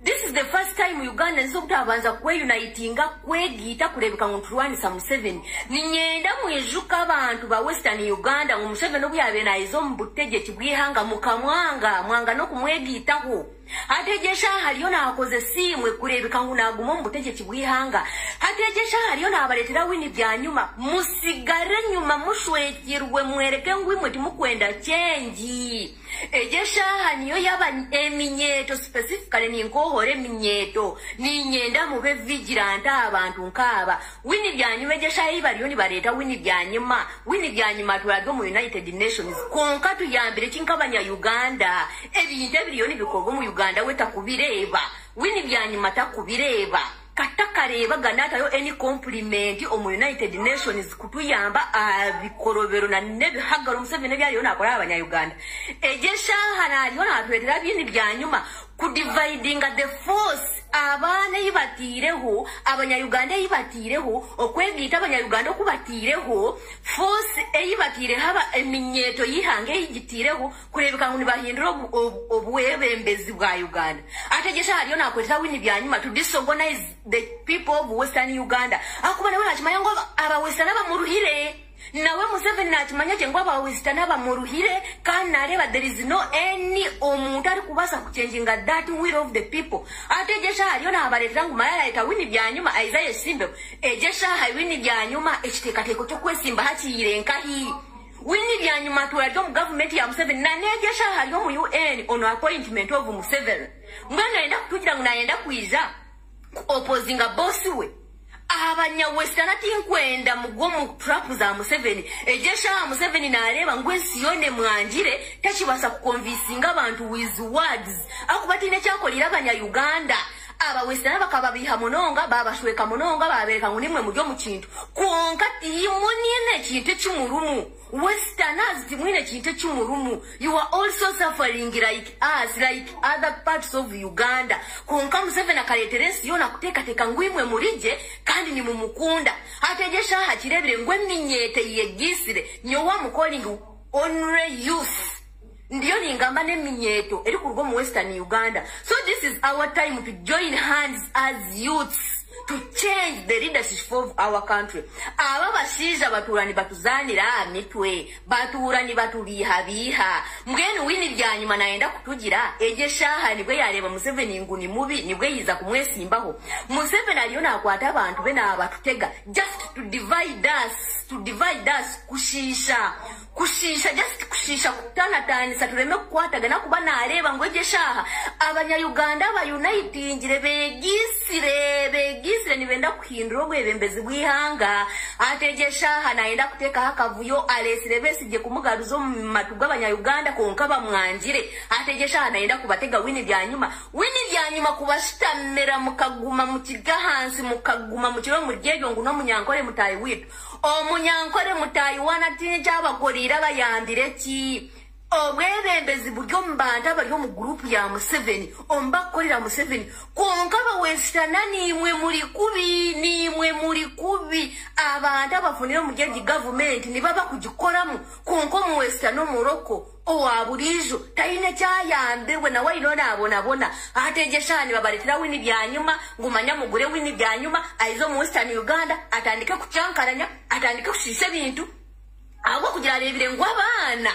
This is the first time Uganda nso kutabanza unitinga kwegita kurebeka ngo tulwanisa Museveni. Ninyenda mwejuka abantu ba Western Uganda ngo Museveni obuyabe na izo mbutegeki bwihanga mwanga no kumwegitaho. Hatejesha haliyo na akoze simwe kurebeka ngo nagumo mbutegeki bwihanga. Hatejesha haliyo na abaletera wini byanyuma musigare nyuma mushwekirwe mwereke ngwimwe timukwenda change. Ejesha haniyo yaba eminyeto specifically ni nkohore minyeto ni nyenda mube vigilant abantu nkaba wini byanyuma ejesha ibariyo ni bareta wini byanyuma tuladwo mu United Nations konka tuyambire kinkabanya Uganda ebintu ebiriyo ni bikorwa mu Uganda weta kubireba wini byanyuma takubireba katakareba ganata yo any compliment mu United Nations kutuyamba abikorobero na nebihagaro Museveni byariyo nakora abanya Uganda ejesha hanaliyo natwetera bini byanyuma kudividing the force abana yibatireho abanya Uganda yibatireho okwegita abanya Uganda okubatireho force eyibatire haba eminyeto yihange yigitireho kurebeka ngo nibahindura obwebembezi bwa Uganda ategesha haliyo nakwetera wini byanyuma to disorganize the people of Western Uganda akubana wena kimanya ngo aba Western abamuruhire nawe Museveni nakimanya cyangwa aba Western abamuruhire kandi nareba there is no any omuntu ari kubasa kuchanginga that will of the people ategesha haliyo nabaletera ngo mayala ita wini byanyuma Isaiah Simbe ejesha wini byanyuma ekitekateko cyo kwesimba hakiyirenka hi wini byanyuma tuladyo mu government ya Museveni na nejesha haliyo mu UN on appointment of Museveni ngana enda kutugira ngo naenda kwiza opposing a boss we abanya Western atinkwenda mugomu trap za Museveni ejesha Museveni nareba ngwensiyone mwanjire takibasa kuconvincinga abantu with words akubatine cyakolira abanya Uganda aba Western bakababiha munonga babashweka munonga babereka ngo nimwe mujyo mu kintu konka timunine kintu cyumurumu Westerners timwine kintu cyumurumu you are also suffering like us like other parts of Uganda konka Museveni akareterensi yona kuteka ngwimwe murije kandi ni mumukunda hategesha hakirebire ngwe minyete yegisire nyo wa mukolingi onre youth ndiyo ningamba neminyeto eri kurwo mu Western Uganda so this is our time to join hands as youths to change the leadership of our country aba bashiza baturani batuzanira mitwe baturani baturihabiha mgeni wini byanyuma naenda kutugira ejesha nibwe yareba Museveni nguni mubi nibwe yiza kumwesimbaho Museveni aliyo nakwata abantu be na batutega just to divide us kushisha just kushisha kutana tanisa tureme kukwataga nakuba nareba ngo ejesha abanya Uganda ba unitingire begisire nibenda kuhindura obwebembezi bwihanga atejesha naenda kuteka hakavuyo alesire besije kumugaruzo mu matuga abanya Uganda konka bamwanjire atejesha naenda kubatega wini byanyuma kubashitamera mukaguma mu kigahansi mukaguma mu kiro muryejo ngo no munyankore mutayi witu omunyankore mutayi wanatine cyabagorira bayandire ki obwebembezi buryo mbanda bari mu group ya Museveni ombakorira Museveni konka ba Western nimwe muri kubi abantu abafunira mu gihe government nibaba kugikoramo konko mu Western no Morocco owaburijo taine cyayambewe na wayino nabona ategeshani babaretera wini byanyuma ngumanya mugure wini byanyuma aizo mu Western Uganda atandike kucyankaranya atandike kushise bintu abo kugira rebire ngo abana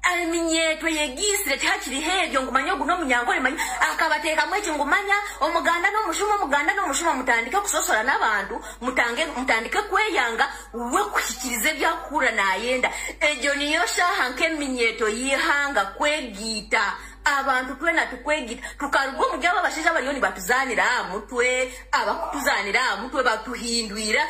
aminyeto yegisire takiri hebyo ngumanya guno munyankore manya akabateka mwe ngumanya omuganda no mushuma mutandika kusosora nabantu mutandike kweyanga we kushikirize byakura nayenda ejo niyo shaha nke minyeto yihanga kwegita abantu twena tukwegita tukarugo mujaba bashiza bariyoni batuzanira mutwe abakutuzanira mutwe batuhindwira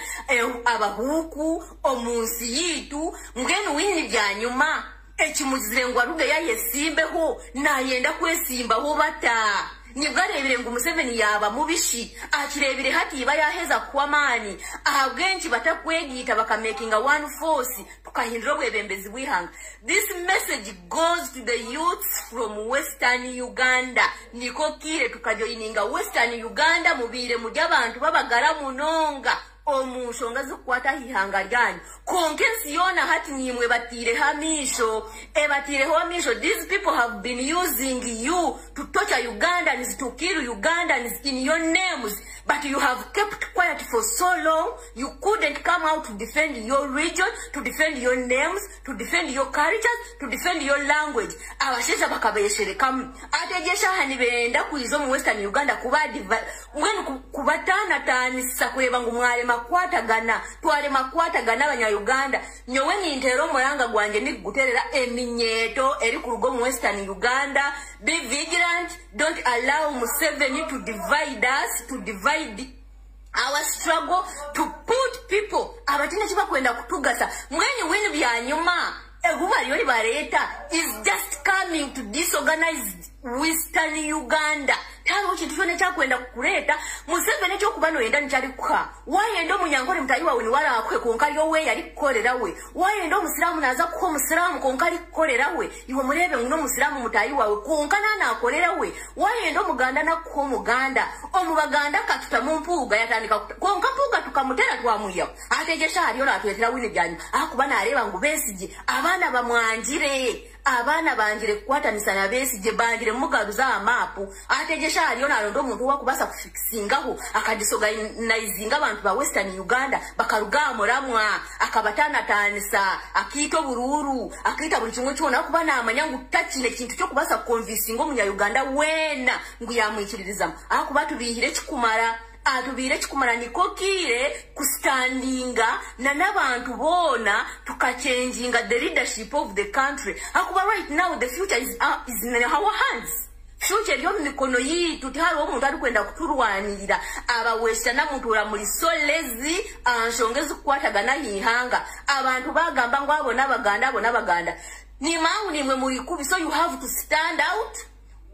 abahuku omunsi yitu mgeni wini byanyuma ekimuzire ngo aruge yayesimbeho nayenda kwesimbaho bata nibwarebire ngo Museveni yaba mubishi akirebire hati iba yaheza kwa mani ahabwenji batakwegita bakamakinga one force tukahindura bwebembezi bwihanga. This message goes to the youths from Western Uganda niko kire tukajoininga Western Uganda mubire mujya abantu babagara munonga omunsonga zikwata hihanga lyanyu konke nsiyona hati nimwe batire hamisho ebatire hamisho. These people have been using you to torture Ugandans, to kill Ugandans in your names, but you have kept quiet for so long. You couldn't come out to defend your region, to defend your names, to defend your cultures, to defend your language. Abashesha bakabeshere kam atejesha hanibenda kuizo mu Western Uganda mwenu kubatana tanisa kweba ngumwale makwatagana twale makwatagana abanya Uganda nyowe ni ntero moranga gwanje ni guterera eminyeto eri ku rugo mu Western Uganda. Be vigilant, don't allow Museveni to divide us, to divide our struggle, to put people abatina chiba kwenda kutugasa mwenye winu byanyuma eguba yoli bareta is just coming to disorganized Western Uganda. Talo chitufone cha kwenda kureta Museveni cyo kubano yenda nchali kwa wayendo munyankore mutayi wawe ni wala akwe konkali yo we yali kolera we wayendo musiramu naza ko musiramu konkali kolera we iwo murebe nguno musiramu mutayi wawe konkana na kolera we wayendo muganda na ko muganda omubaganda katuta mumpuga yatandika konka puga tukamutera twamuya ategesha aliyo na atwetera wine byanyu akubana areba ngubesije abana bamwanjire abana banjire kwatanisa na besije banjire mugaruza amapu ategesha aliyo na ndo muntu wakubasa kufikisingaho akadisoga na izinga abantu ba Western Uganda bakarugamo ramwa akabatana tanisa akito bururu akita buri kimwe cyona kubana amanyangu takine kintu cyo kubasa convincingo munya Uganda wena nguyamwikiririzamo akubatu bihire kikumara atubire kikumara nikokire kustandinga na nabantu bona tukachanginga the leadership of the country. Akuba right now the future is in our hands. Future yo mikono yitu tihari omuntu ari kwenda kuturwanirira abawesha na muntu ura muri so lazy anshongezi kwatagana hihanga abantu bagamba ngo abo nabaganda ni mawu nimwe muri kubi, so you have to stand out.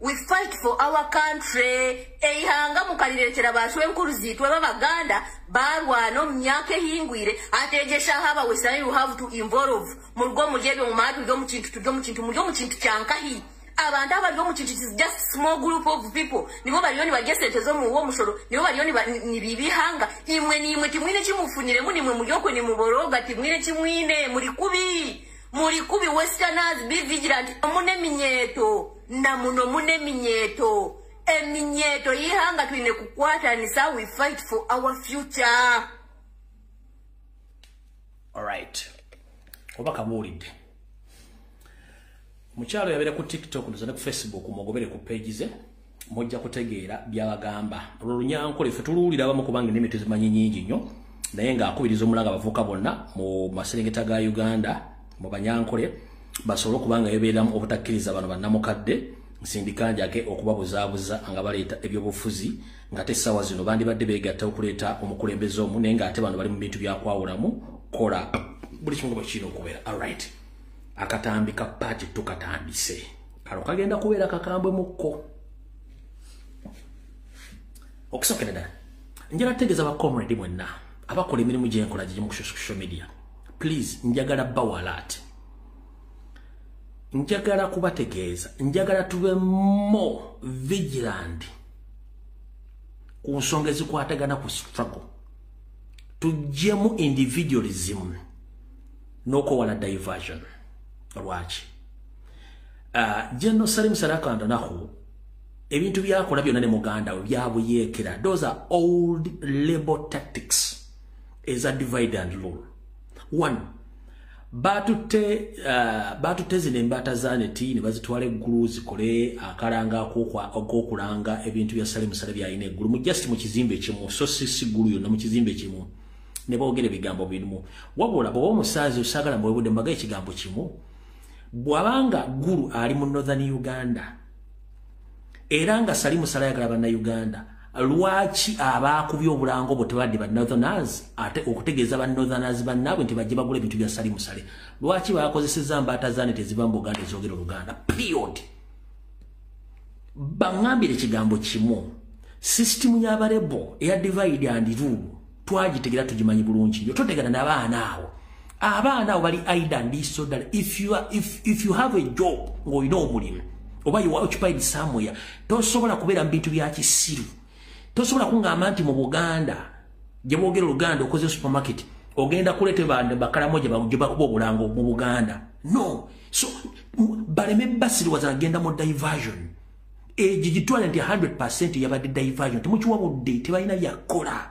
We fight for our country. Eihanga mukalirekera baswe nkuru zitwe babaganda barwano myake hingwire ategesha haba wesa. You have to involve murugo mujebe mu madu do mukintu cyankahi abantu abaryo mu kintu is just small group of people nibo bariyoni bagesetezo mu wo mushoro nibo bariyoni ni bibihanga imwe timwine kimufunire mu nimwe mujyoko ni muboroga timwine kimwine muri kubi Westerners. Be vigilant. Mune minyeto na muno mune minyeto eminyeto yihanga twine kukwata ni how we fight for our future. All right, obaka mulide mukyalo yabere ku TikTok ndozana ku Facebook mugobere ku page ze mojja kutegeera byabagamba olunyankole fe tululira abamu kubanga n'emitu zimanyi nyingi nnyo naye nga akubiriza omulanga bavuka bonna mu maserengeta ga Uganda mu banyankole basobola kubanga yebeeramu obutakkiriza bano bannamukadde nsindikanja ke okubabuzaabuza nga baleeta ebyobufuzi nga tessawa zino bandibadde beegatta okuleeta omukulembeze omu naye nga ate bano bali mu bintu byakwawulamu kola buli kimu bwe kino okubeera. Alright, akatambi ka paati tukatambise kalo kagenda kubeera kakambwe mukko okusokera ddala. Njala tegeza ba comrade mwenna abakola emirimu gyenkola gye mu social media, please njagala bawalat, njagala kubategeeza, njagala tube more vigilant ku nsonga ezikwatagana ku struggle. Tujjemu individualism n'okowala diversion. Lwaki General Salim Sarakanda naho ebintu byakola byonna ne muganda we byabuyeekera. Those are old labor tactics eza divide and rule. One, batuteze nembata zaneti ne bazitwala eggulu zikole akaranga akokulanga ebintu bya Salim Sale byayina eggulu mu just mu kizimbe kimu, so si ggulu yonna mu kizimbe kimu ne boogera ebigambo birimu. Wabula bw'oba omusaazi osagala mbwebudde mbaga ekigambo kimu, bw'abanga ggulu ali mu Northern Uganda era nga Salim Sale ayagala bannayuganda, lwaki abaakubye obulango bwe tebadde ba Northerners ate okutegeeza ba Northerners bannaabwe nti bajje bagula ebintu bya Salim Sale? Lwaki bakozesezza mbaata zaane teziva mu Buganda ezoogera Oluganda? Period. Bangambire ekigambo kimu, system y'abarebo eya divide and rule twagitegera tugimanyi bulungi nnyo. Totegana n'abaana awo. Abaana awo bali aida and disorder. If you have a job ng'olina omulimu oba you are occupied somewhere, tosobola kubeera mu bintu bya kisiru. Tosobola kungamba nti mu Buganda gye boogera Oluganda okoze supermarket ogenda kulete bande bakala moja bakuba obulango mu Buganda. No. So baleme basiriwaza agenda mu diversion. Gigitwala nti 100% yabadde diversion. Temukiwabudde tebalina byakola.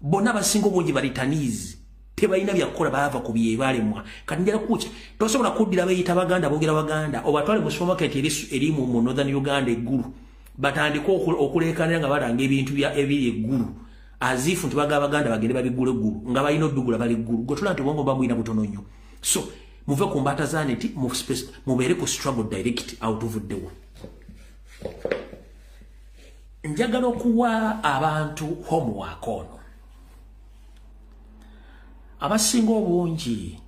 Bonna abasinga obungi balitanizi. Tebalina byakola baava ku byebalemwa. Kati njala kuki tosobola kuddira bayita Baganda boogera Baganda obatwale mu supermarket eri mu Northern Uganda eggulu. Batandika okuleekanira nga balanga ebintu ebiri eggulu. Azifu nti baga Baganda bagende babigule eggulu nga balina obigula bali eggulu. Gotula nti bongo bamwina butono nnyo. So muve ku mbata zaneti mubeere ku struggle direct out of the way. Njagala okuwa abantu homework ono. Abasinga obungi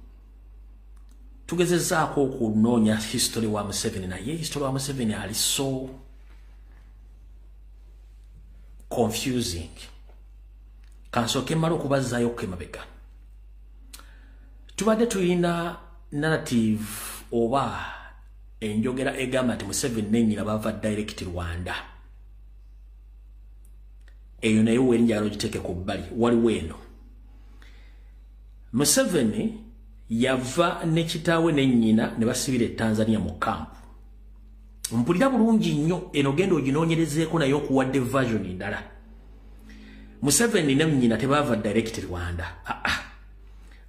tugezezaako okunoonya history wa Museveni naye history wa Museveni ali so confusing. Kansooke mmala okubazaayo kemabega. Tubadde tulina narrative oba enjogera egamba nti Museveni n'ennyina bava direct Rwanda. Eyo naye wenjala ogiteeke ku bbali waliwo eno. Museveni yava ne kitaawe n'ennyina ne basibira e Tanzania mu kampu. Mpulira bulungi nnyo eno genda oginoonyerezeeko naye okuwadde version endala. Museveni ne nnyina tebava direct Rwanda.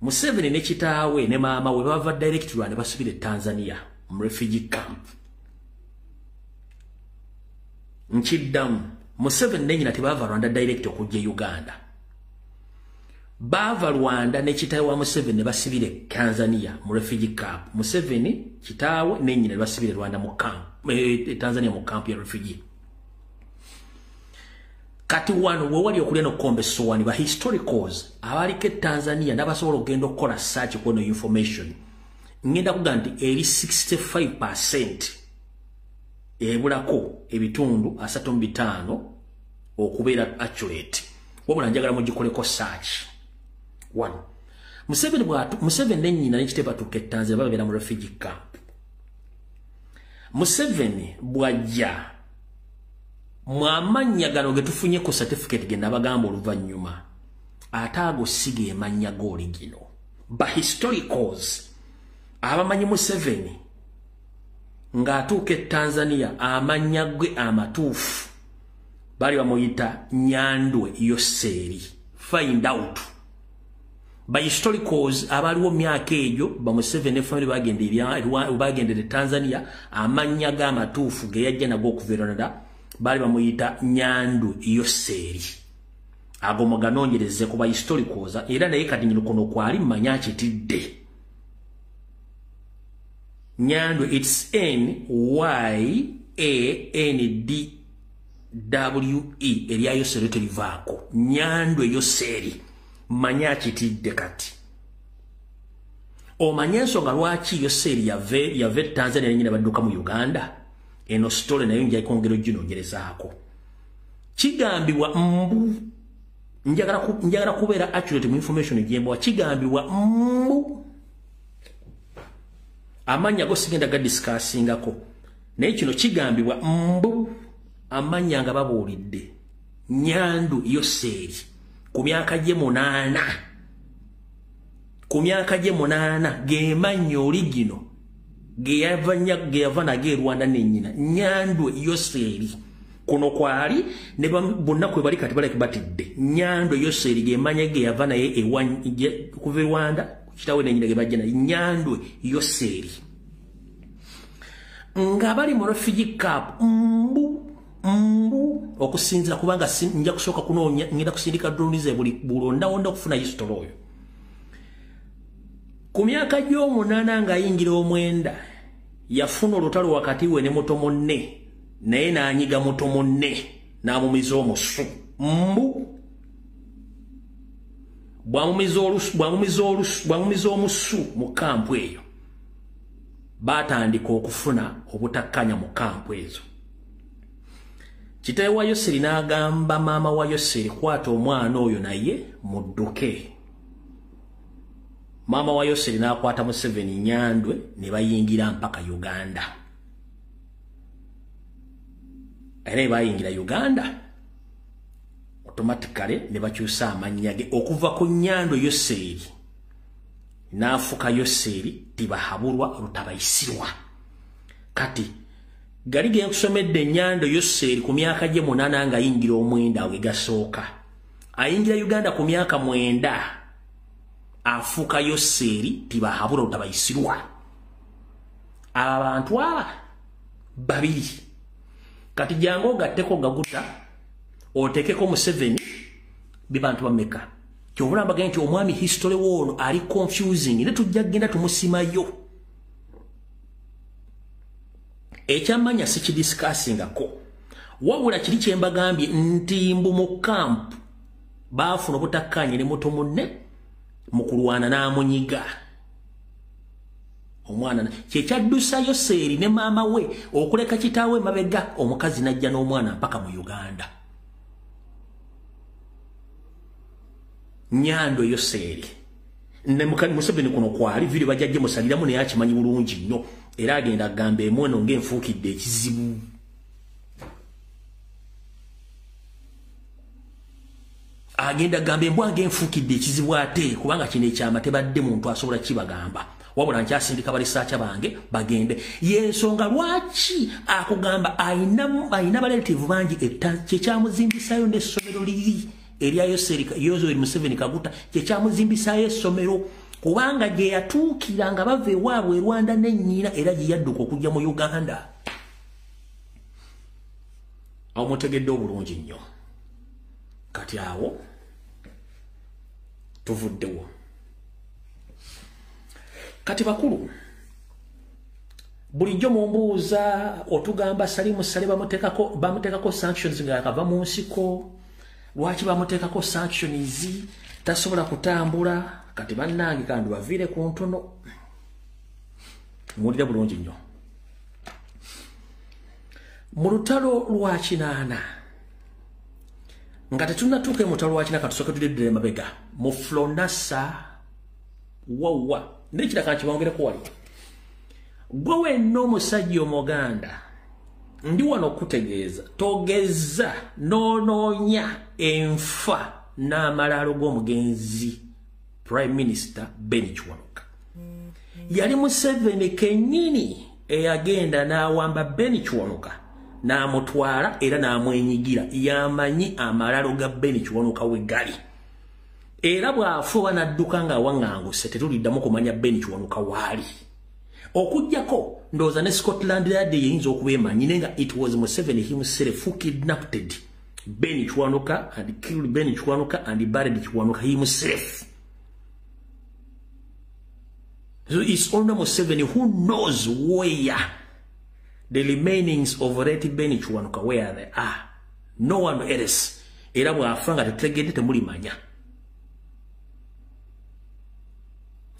Museveni ne kitaawe ne maama we bava direct Rwanda basibira e Tanzania mu refugee camp. Nkiddamu Museveni ne nnyina tebava Rwanda direct okujja Uganda. Bava Rwanda ne kitaawe wa Museveni ne basibira e Tanzania mu refugee camp. Museveni kitaawe ne nnyina ne basibira Rwanda mu camp. Tanzania mu camp ya refugee. Kati wano wewali okulya n'okkomba essowaani ba historicals abaliko e Tanzania n'abasobola okugenda okukola search kuno information. Ngenda kuga nti eri 65% ebulako ebitundu 35 okubeera accurate. Wabula njagala mugikoleko search. 1. Museveni n'ennyina n'ekiteepa tuke Tanzania babeera mu refugee camp. Museveni bwajja mwamanya gano getufunye ku certificate ge nabagamba oluvannyuma ate ago sige emanya g'oligino. Ba historicals abamanyi Museveni ng'atuuka e Tanzania amanya gwe amatuufu bali bamuyita Nyandwe Yoseri. Find out. Ba historicals abaliwo myaka egyo ba Museveni family bagendere Tanzania amanya g'amatuufu ge yajja nago okuva bali bamuyita Nyandwe Yoseri. Ago muganoonyereze ku ba historicals era naye kati nyino kono kwali manya kitidde. Nyandwe it's NYANDWE erya Yoseri terivaako. Nyandwe Yoseri manya kitidde kati. Omanye ensonga lwaki Yoseri yave Tanzania nyina badduka mu Uganda. Eno story nayo njya ikongero ginoonyerezaako. Kigambibwa mbu njagala kubeera accurate mu information egyembo kigambibwa mbu amanya go sigenda ga discussingako naye kino kigambibwa mbu amanya nga babuulidde Nyandu Yoseri ku myaka gye 8 gemanya oligino geyava nage Rwanda n'ennyina Nyandwe Yoseri kuno kwali ne bonna kwe bali kati baleke batidde. Nyandwe Yoseri gemanya geyava naye kuva Rwanda kitaawe n'ennyina ge bajja naye Nyandwe Yoseri nga bali mu refugee camp mbu okusinzira kubanga nja kusooka kunoonya ngenda kusindika dronize buli bulondawonda okufuna history oyo. Ku myaka gy'omunaana ng'ayingira 9 yafuna olutalo wakati we ne muto munne naye n'anyiga muto munne n'amumiza omusu mbu bw'amumiza omusu mu kampu eyo baatandika okufuna obutakkanya mu kampu ezo. Kitaawe wa Yoseri n'agamba maama wa Yoseri kwata omwana oyo naye mudduke. Mama wa Yoseri n'akwata Museveni Nyandwe ne bayingira mpaka Uganda. Era bayingira Uganda automatically ne bakyusa amannya ge okuva ku Nnyando Yoseeri n'afuka Yoseeri tibahabulwa lutabayisirwa. Kati gali ge nkusomedde Nnyando Yoseeri ku myaka gye 8 nga ayingira 9 we gasooka. Ayingira Uganda ku myaka 9 afuka Yoseeri tibahabulwa lutabayisirwa. Abantu babiri kati jango gatteko gaguta otekeko Museveni bibantu bameka kyobula mbagenda nti omwami history wono ali confusing ne tujja genda tumusimayo ekyamanya sikidiscussing ako wabula kiri kyembagambye nti mbu mu camp bafuna obutakkaanye ne muto munne mu kulwana n'amunyiga omwana kyekyadusa Yoseeri ne maama we okuleka kitaawe mabega omukazi najja n'omwana mpaka mu Uganda. Nnyando Yoseeri ne Museveni kuno kwali video bajjajje musaliramu naye akimanyi bulungi nnyo era agenda agamba emwono ng'enfuukidde ekizibu. Agenda agamba embwa ng'enfuukidde ekizibu ate kubanga kino ekyama tebadde muntu asobola kibagamba. Wabula nkyasindika balisaacha bange bagende yensonga lwaki akugamba ayina baleetivu bangi kyekyamuzimbisayo n'essomero liri erya Yoseeri Museveni Kaguta kyekyamuzimbisayo essomero kubanga gye yatuukira nga bava ewaabwe e Rwanda n'ennyina era gye yadduka okujja mu Uganda. Awo mutegedde obulungi nnyo. Kati awo tuvuddewo. Kati bakulu bulijjo mumbuuza otugamba Salimu Sale bamutekako sanctions nga yakava mu nsiko lwaki bamutekako sanctions tasobola kutambula kati bannange kandi bavire ku ntono muwulire bulungi nnyo. Mu lutalo lwa kinaana nga tetunnatuuka mu lutalo lwa kinaana katusooke tudeddere mabega mu Flonasa wawa ndikira kanchi bongere ko wali gwe wenno omusajja Omuganda ndi wano kutegeeza togeza nononya enfa n'amalalo g'omugenzi Prime Minister Ben Kiwanuka yali Museveni kennyini eyagenda n'awamba Ben Kiwanuka n'amutwala era n'amwenyigira yamanyi amalalo ga Ben Kiwanuka we gali. Era bwafuba n'adduka nga waŋŋanguse tetuliddamu kumanya Ben Kiwanuka waali. Okujjako ndowooza ne Scotland Yard yeyinza okuba emanyi naye nga it was Museveni himself who kidnapped Ben Kiwanuka and killed Ben Kiwanuka and buried Kiwanuka himself. So it's only Museveni who knows where the remainings of late Ben Kiwanuka where they are. No one else. Era bwafa nga tetutegedde temulimanya.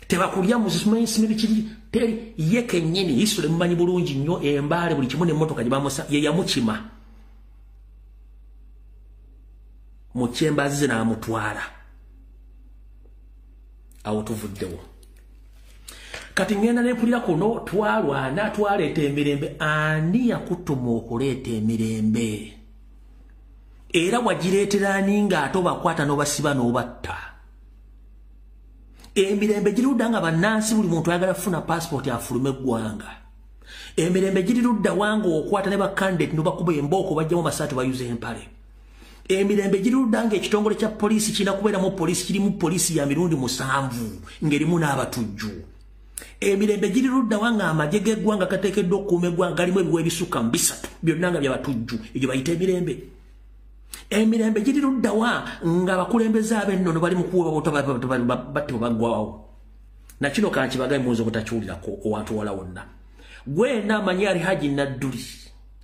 Tebakulya muzimanyi kiri teri yeke nnyini isule mumanyi bulungi nnyo embaale buli kimu n'emmotoka gye bamusa ye yamukima mu kyembazi n'amutwala. Awo tuvuddewo. Kati ngenda n'empulira kuno twalwana twaleeta emirembe. Ani yakutuma okuleeta emirembe? Era wagireetera ani ng'ate obakwata n'obasiba n'obatta? Emirembe giruda nga bannansi buli muntu ayagala kufuna passport afulume eggwanga. Emirembe girirudda wanga okwata ne bakandidate n'obakuba embooko bajjamu masaatu bayuza empale. Emirembe girirudda nga ekitongole kya poliisi kirina kubeeramu poliisi kirimu poliisi ya mirundi 7 ng'erimu n'abatujju. Emirembe girirudda wanga amagye g'eggwanga gateekeddwa okukuuma eggwanga galimu ebiwa ebisukka mu 3 byonna nga byabatujju egyo bayita emirembe. Emirembe giriruddawa nga bakulembeze ab'ennono bali mu kuwuba batte bagwawo. Na kino kankibagaye muweze obutakiwulirako owatuwala wonna. Gwena amanyi ali Haji Nadduli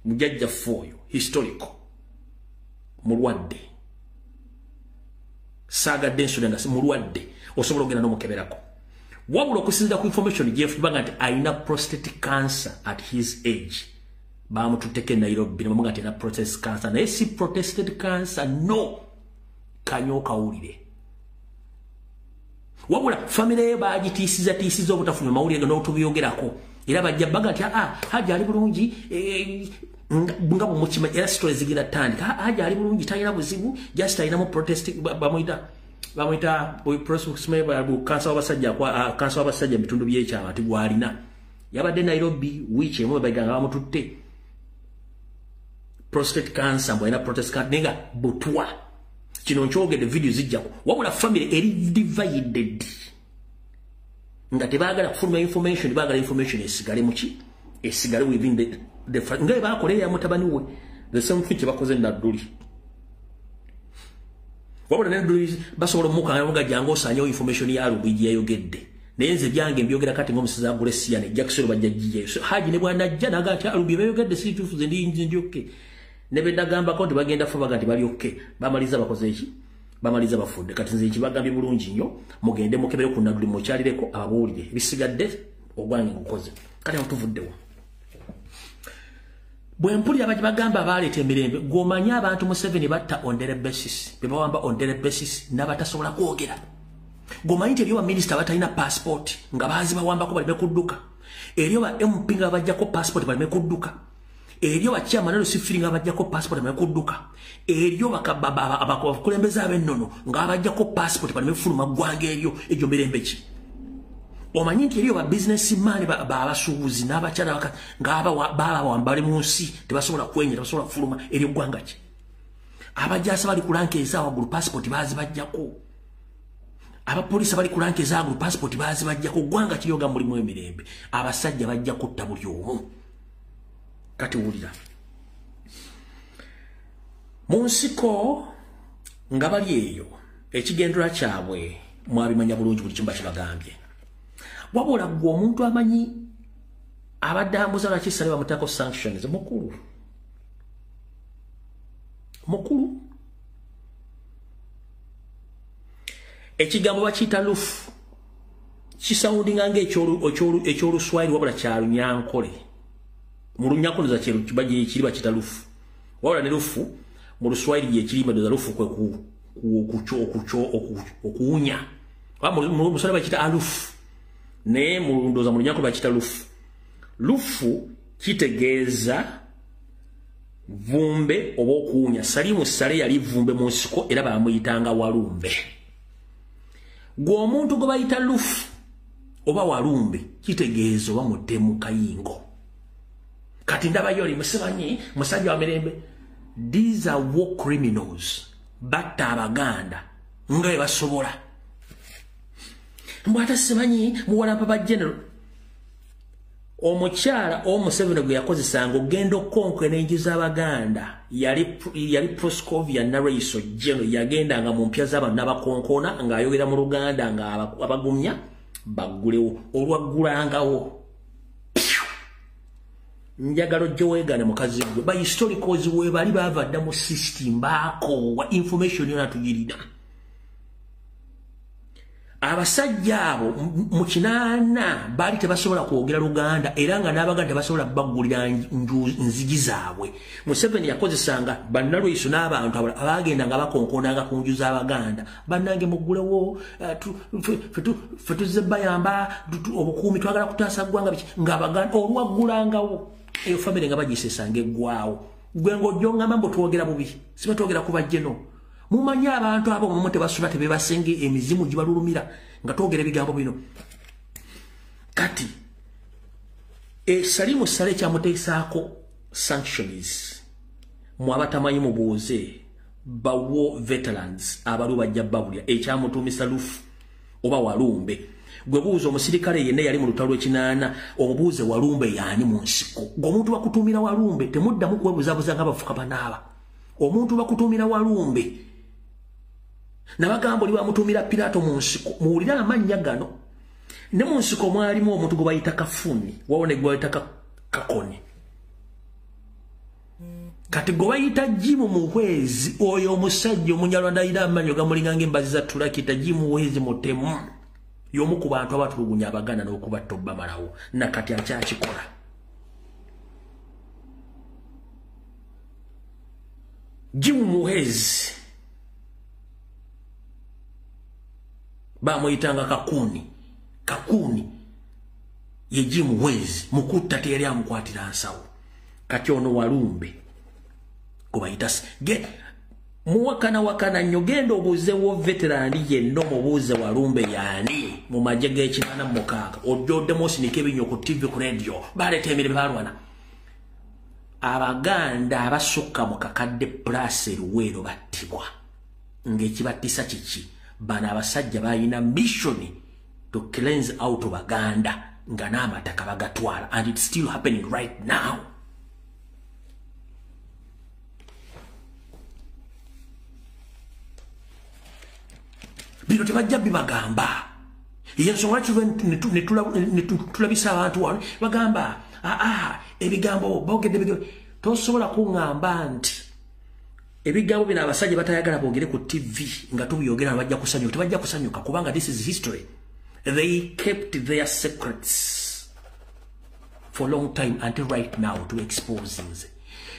mujjajjaffe oyo historical mulwadde saagadde ensula nga si mulwadde osobola okugenda n'omukeberako. Wabula okusinziira ku information gyefubaga nti alina prostate cancer at his age. Bamututeke Nairobi namuga ati na prostate cancer naye si prostate cancer no kanyoka ulire. Wabula family ye bagitiisiza obutafuna mawulire nga n'otubyongerako era bajja baga ati Haji ali bulungi nga bumuchima era stories zigira tandika haja ali bulungi tayina buzibu just ayina mu protest bamuita prosumeba bu kansa abasajja bitundu byekyama ati gwalina yabadde Nairobi wiki emu baganga bamututte prostate cancer mwe na protest cancer nenga butwa kino nkyogedde video zijjako wabula family eri divided nga tebagala kufuna information bagala information esigale muki esigale within the ngai bakole ya mutabani we the same thing bakoze ndaduli wabula ndaduli basobola muka nga jango osanyo information ya Rubiji yayogedde nenze byange mbyogera kati ngomusiza Gracia ne Jackson bajjajiye so haji ne bwana jana gati Rubiji bayogedde si tufuze ndi njoke nebe dagamba ko bagenda fo bagati bali okay bamaliza bakoze iki bamaliza bafudde kati nze kibagambye bulungi nnyo mugende mukebere ku naduli mukyalireko ababuulire bisigadde ogwange ngukoze kati mutuvuddewo bwe mpuli abagamba baleeta emirembe gomanya abantu mu 7 batta on daily basis bebawamba on daily basis n'abatasobola kwogera gomanyi eriyo minister batalina passport nga bazi bawambako bali bekudduka eriyo ba MP nga bajjako passport bali bekudduka eriyo bakyama nalo sifiringa bajjako passport bali bekudduka eriyo bakababa abakulembeza abennono nga bajjako passport bali mefuluma gwange eriyo ejo mirembe ki omanyi nti eriyo ba businessman abasuubuzi n'abakyala nga wambale mu nsi tebasobola kwenya tebasobola kufuluma eriyo gwanga ki abajjasa bali kulanka ezawagulu passport bazi bajjako abapolisi bali kulanka ezawagulu passport bazi bajjako gwanga kiryoga mulimu emirembe abasajja bajja kutta buli omu kati wulira mu nsiko nga bali eyo ekigendera kyabwe mwabimanya bulungi buli kimba kibagambye wabula gwe omuntu amanyi abadde ambuza lwaki sale bamutako sanctions mukulu ekigambo bakiyita lufu kisawundinga ng'ekyoluswayiri wabula kya Lunyankole mu Lunyankole za kiri bakiyita lufu wabula ne lufu mu luswayiri yekirima doza lufu kwe okuwunya musale bakiyita alufu ne mulundoza mu Lunyankole bakiyita lufu kitegeeza vumbe oba okuwunya Salimu Sale yali vumbe mu nsiko era bamuyitanga walumbe gwe omuntu gwe bayita lufu oba walumbe kitegeeza oba muddemu kayingo kati ndabayo oli musimanyi musajja wa mirembe these are war criminals batta abaganda nga bwe basobola mbwata simanyi muwalampa ba general omukyala omuseveni gwe yakozesanga ogenda okonkona enju z'abaganda yali Proscovia Naraiso General yagendanga mu mpya z'abantu n'abakonkona ng'ayogera mu Luganda nga abagumya baggulewo olwaggulangawo njagalo gyeweegane mukazi gwe ba historicals we bali bavadda mu system baakoowa information yona tugirina abasajja abo mu kinaana bali tebasobola kwogera Luganda era nga n'abaganda tebasobola baggulira nzigi zaabwe Museveni yakozesanga bannalwiso n'abantu abagenda nga bakonkonanga ku nju z'abaganda bannange muggulewo fetuze bayamba obukuumi twagala kutaasa ggwanga biki ng'abaganda olwaggulangawo eyo famire nga bagisesanga eggwawo gwe ng'ojjongamba mbu twogera bubi siba twogera ku bajjeno mumanyi abantu abo mu tebasula tebebasenge emizimu gibalulumira nga twogera ebigambo bino kati Salimu Sale kyamuteesaako sanctions mu abatamanyi mubuuze bawo veterans abalu bajja babulya ekyamutuumisa lufu oba walumbe gwe buuza omusirikale yenna yali mu lutalo lw'ekinaana omubuuze walumbe yaani mu nsiko ng'omuntu bakutuumira walumbe temuddamu kwebuzabuza nga bafuka banaaba omuntu bakutuumira walumbe nabagamba oli bamutuumira Pirato mu nsiko muwulira amannya gano ne mu nsiko mwalimu omuntu gwe bayita Kafuni wawo ne gwe bayita Kakoni kati gwe bayita Jimu Muhwezi oyo omusajja Omunyarwanda ayina amannya gamulinga ng'embazi za tulakita Jimu Muhwezi mutemu y'omu ku bantu abatulugunya abaganda n'okubatta obbamalawo nakati akyakikola Jimu Muhwezi bamuyitanga Kakuni ye Jimu Muhwezi mukutta teyali amukwatira nsawo kati ono Walumbe kubayitasi muwakana nnyo genda obuuzewo veterani yenno mubuuze Walumbe yani mu magye g'ekinana mukaaga oddodemu osinika ebinyo ku TV ku radio baleeta emirimu balwana Abaganda abasukka mu kakadde plus Luweero battibwa ng'ekibattisa kiki bano abasajja balina mission to cleanse out Baganda nga n'amataka bagatwala and it's still happening right now. Bino tebajja bibagamba yensonga netulabisa abantu wano bagamba ebigambo bogedde bigambo tosobola kuŋŋamba nti ebigambo bino abasajja batayagala boogere ku TV nga tubiyogera bajja kusanyuka tebajja kusanyuka kubanga this is history. They kept their secrets for a long time until right now to expose things.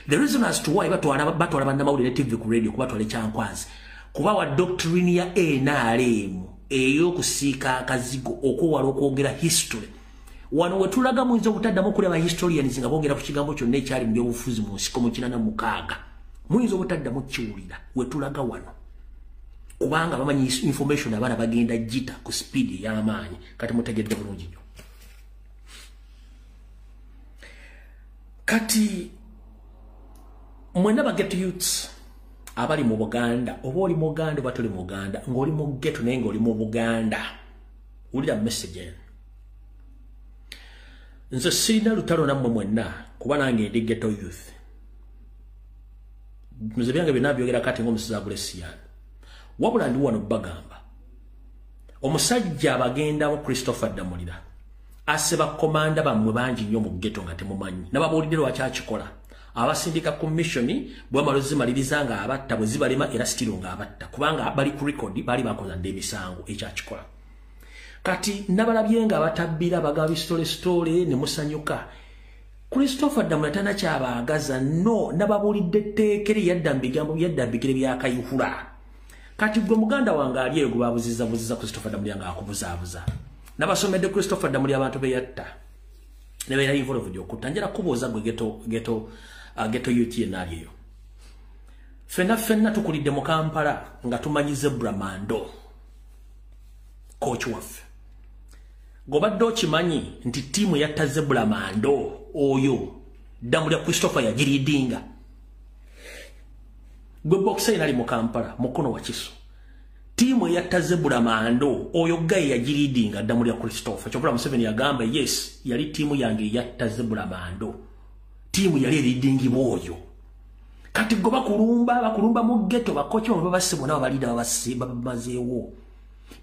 The reason as to why batwala bannamawulire TV ku radio kubatwala ekyankwanzi kubawa doctrine ya NRM ey'okusiika akazigo okuwala okwogera history. Wano wetulaga muyinza obutaddamu okulaba historians nga boogera ku kigambo kyonna ekyali mu byobufuzi mu nsiko mu 1996 muyinza obutaddamu kiwulira wetulaga wano kubanga bamanyi information abaana bagenda jita ku speed y'amaanyi kati mutegedde bulungi nnyo. Kati mwena bageto youths abali mu Buganda oba oli mu Buganda oba toli mu Buganda ng'oli mu geto naye ng'oli mu Buganda wulira message nze sirina lutalo nammwe mwenna kuba nange ndi geto youth nze byange byonna byogera kati ng'omusiza Blessiyani wabula ndi wano bagamba omusajja abagenda mu Christopher Damulira aseba komanda bamwe bangi nnyo mu ghetto nga temumanyi nababuulidde lwaki akikola abasindika commission bw'amalozi maliriza nga abatta bwe zibalema era stilo nga abatta kubanga bali ku record bali bakoza nd'emisango ekyakikola kati nabalabye nga batabbira bagaba story ne musanyuka Christopher Damulira tana kyabaagaza no nababuulidde etteekere yadda mbigambo yadda mbigire byakayuhula kati gwe muganda wange ali eyo gubabuziza Christopher Damulira nga akubuzaabuza nabasomedde Christopher Damulira abantu be yatta ne beera involved okutta njala kubuuza gwe geto youth yenna ali eyo fenna tukulidde mu Kampala nga tumanyi Zebra Mando coach waffe gobadde okimanyi nti tiimu yatta Zebra Mando oyo Damulira Christopher yagiridinga gwe boxer nali mu Kampala mukono wa Kiso tiimu yatta Zebra Mando oyo gaye yagiridinga Damulira Christopher kyokula Museveni yagamba yes yali tiimu yange yatta Zebra Mando tiimu yali eridingibwa oyo kati gwe bakulumba mu ghetto bakochi bamwe babasibona abalida babamazeewo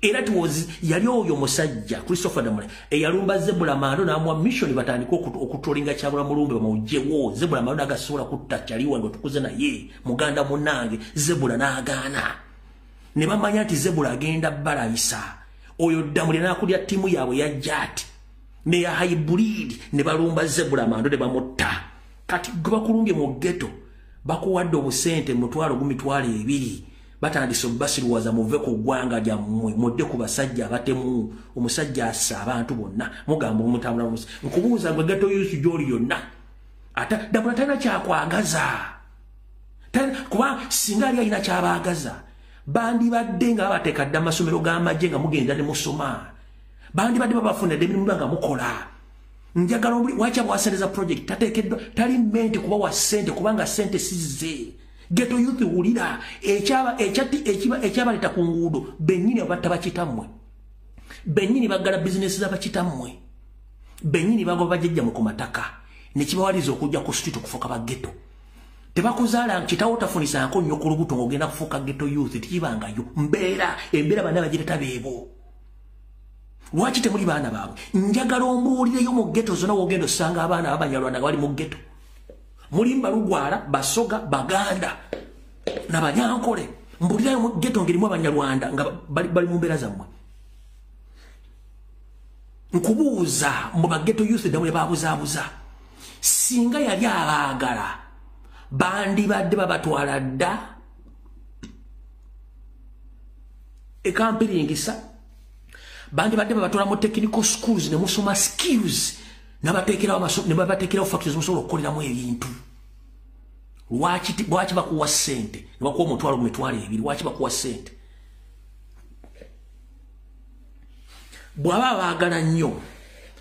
era tuwozi yali oyo musajja Christopher Damulira eyalumba Zebra Mando n'amwa mission batandika okutolinga Kyabula Mulumbe bamawujewo Zebra Mando agasobola kutta kyaliwa ndo tukuze naye muganda munnange Zebra n'agaana ne bamanya nti Zebra agenda balayisa oyo Damulira n'akulya tiimu yaabwe ya Jati ne ya hybrid ne balumba Zebra Mando ne bamutta kati gwe bakulumbye mu ghetto bakuwadde obusente mutwalo 2,200 batandise basiruwaza muve ku ggwanga lyammwe mudde ku basajja abatemu omusajja assa abantu bonna mugamba omutambula nkubuuza gwe ghetto youth gy'oli yonna ate Damulira talina kyakwagaza kuba singa ali alina kyabaagaza bandibadde nga babateeka dda amasomero g'amagye nga mugenda ne musoma bandibadde babafunidde emirimu nga mukola njagala wakya bwasereza project tateekeddwa tali mente kuba wa ssente kubanga ssente sizze ghetto youth wulira ekyabaleta ku nguudo bennyini abatta bakitammwe bennyini baggala bizinesi z'abakitammwe bennyini bagoba bajjajjammwe ku mataka ne kibawaliza okujja ku street okufuuka ba ghetto tebakuzaala kitawo tafunisako nnyo ku lubuto ng'ogenda kufuuka ghetto youth tikibangayo embeera bana bagireta beebo lwaki temuli baana baabwe njagala ombuulireyo mu ghetto zonna wogenda osanga abaana b'Abanyarwanda nga bali mu ghetto mulimba Lugwala Basoga Baganda n'Abanyankole mbuulirayo mu ghetto ngerimu Abanyarwanda nga bali mu mbeera zammwe nkubuuza mu baghetto youth Damulira babuzaabuza singa yali abaagala bandibadde babatwala dda ekampiringisa bandibadde babatwala mu technical schools ne musoma skills Nabatekerawo factories musobola okukoleramu ebintu. Lwaki bakuwa ssente? Bakuwa omutwalo mu mitwalo ebiri. Lwaki bakuwa ssente? Bw'aba baagala nnyo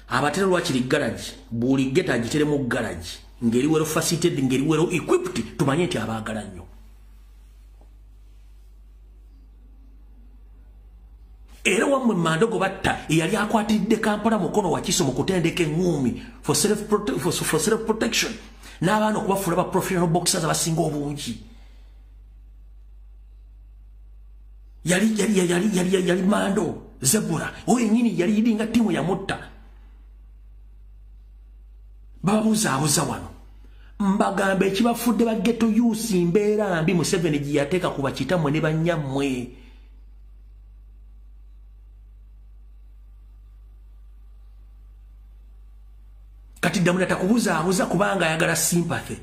abatera lwakiri garage buli geta agiteremu garage ngeri wero facilitated ngeri wero equipped tumanye nti abaagala nnyo. Era wamwe Mandogo batta yali akwatiridde Kampala mukono wa Kiso mu kutendeka engumi for self protection n'abaana okubafuula ba professional boxers abasinga obungi. Yali Mando Zebura oyo nyini yali yidinga timu ya mutta. Babuuzaabuuza wano mbagamba ekibafudde ba ghetto youth mbeera mbi Museveni gye yateeka ku bakitamwe ne bannyammwe. Kati Damula takubuuzaabuuza kubanga ayagala sympathy.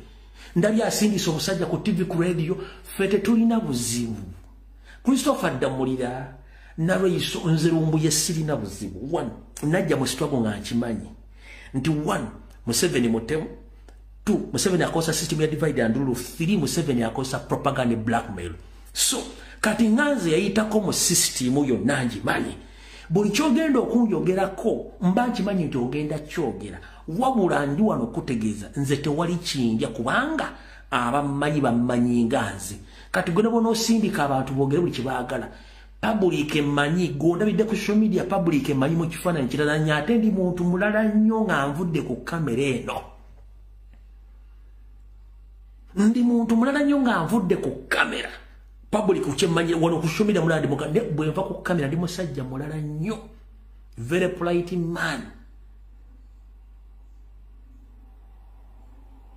Ndabye asingisa omusajja ku TV ku radio fete tulina buzibu. Christopher Damulira Nareiso nzerumbuye sirina buzibu. 1 najja mu struggle nga nkimanyi nti 1 Museveni mutemu, 2 Museveni akosa system ya divide and rule, 3 Museveni akosa propaganda blackmail. So kati nganze yayitako mu system yo nangi manyi buli kyogenda okunjogerako mba nkimanyi nti ogenda kyogera wabula ndi wano okutegeeza nze tewali kinja kubanga abammanyi bammanyi nganze. Kati gwe bona osindika abantu boogere buli kibaagala. Public emanyi gondabidde ku social media public emanyi mu kifaananyi kirala nnyate ndi muntu mulala nnyo nga nvudde ku kamera eno. Ndi muntu mulala nnyo nga nvudde ku kamera. Public uchemanyi wano ku social media mulala ndi mukande bwe nva ku kamera ndi musajja mulala nnyo. Very polite man.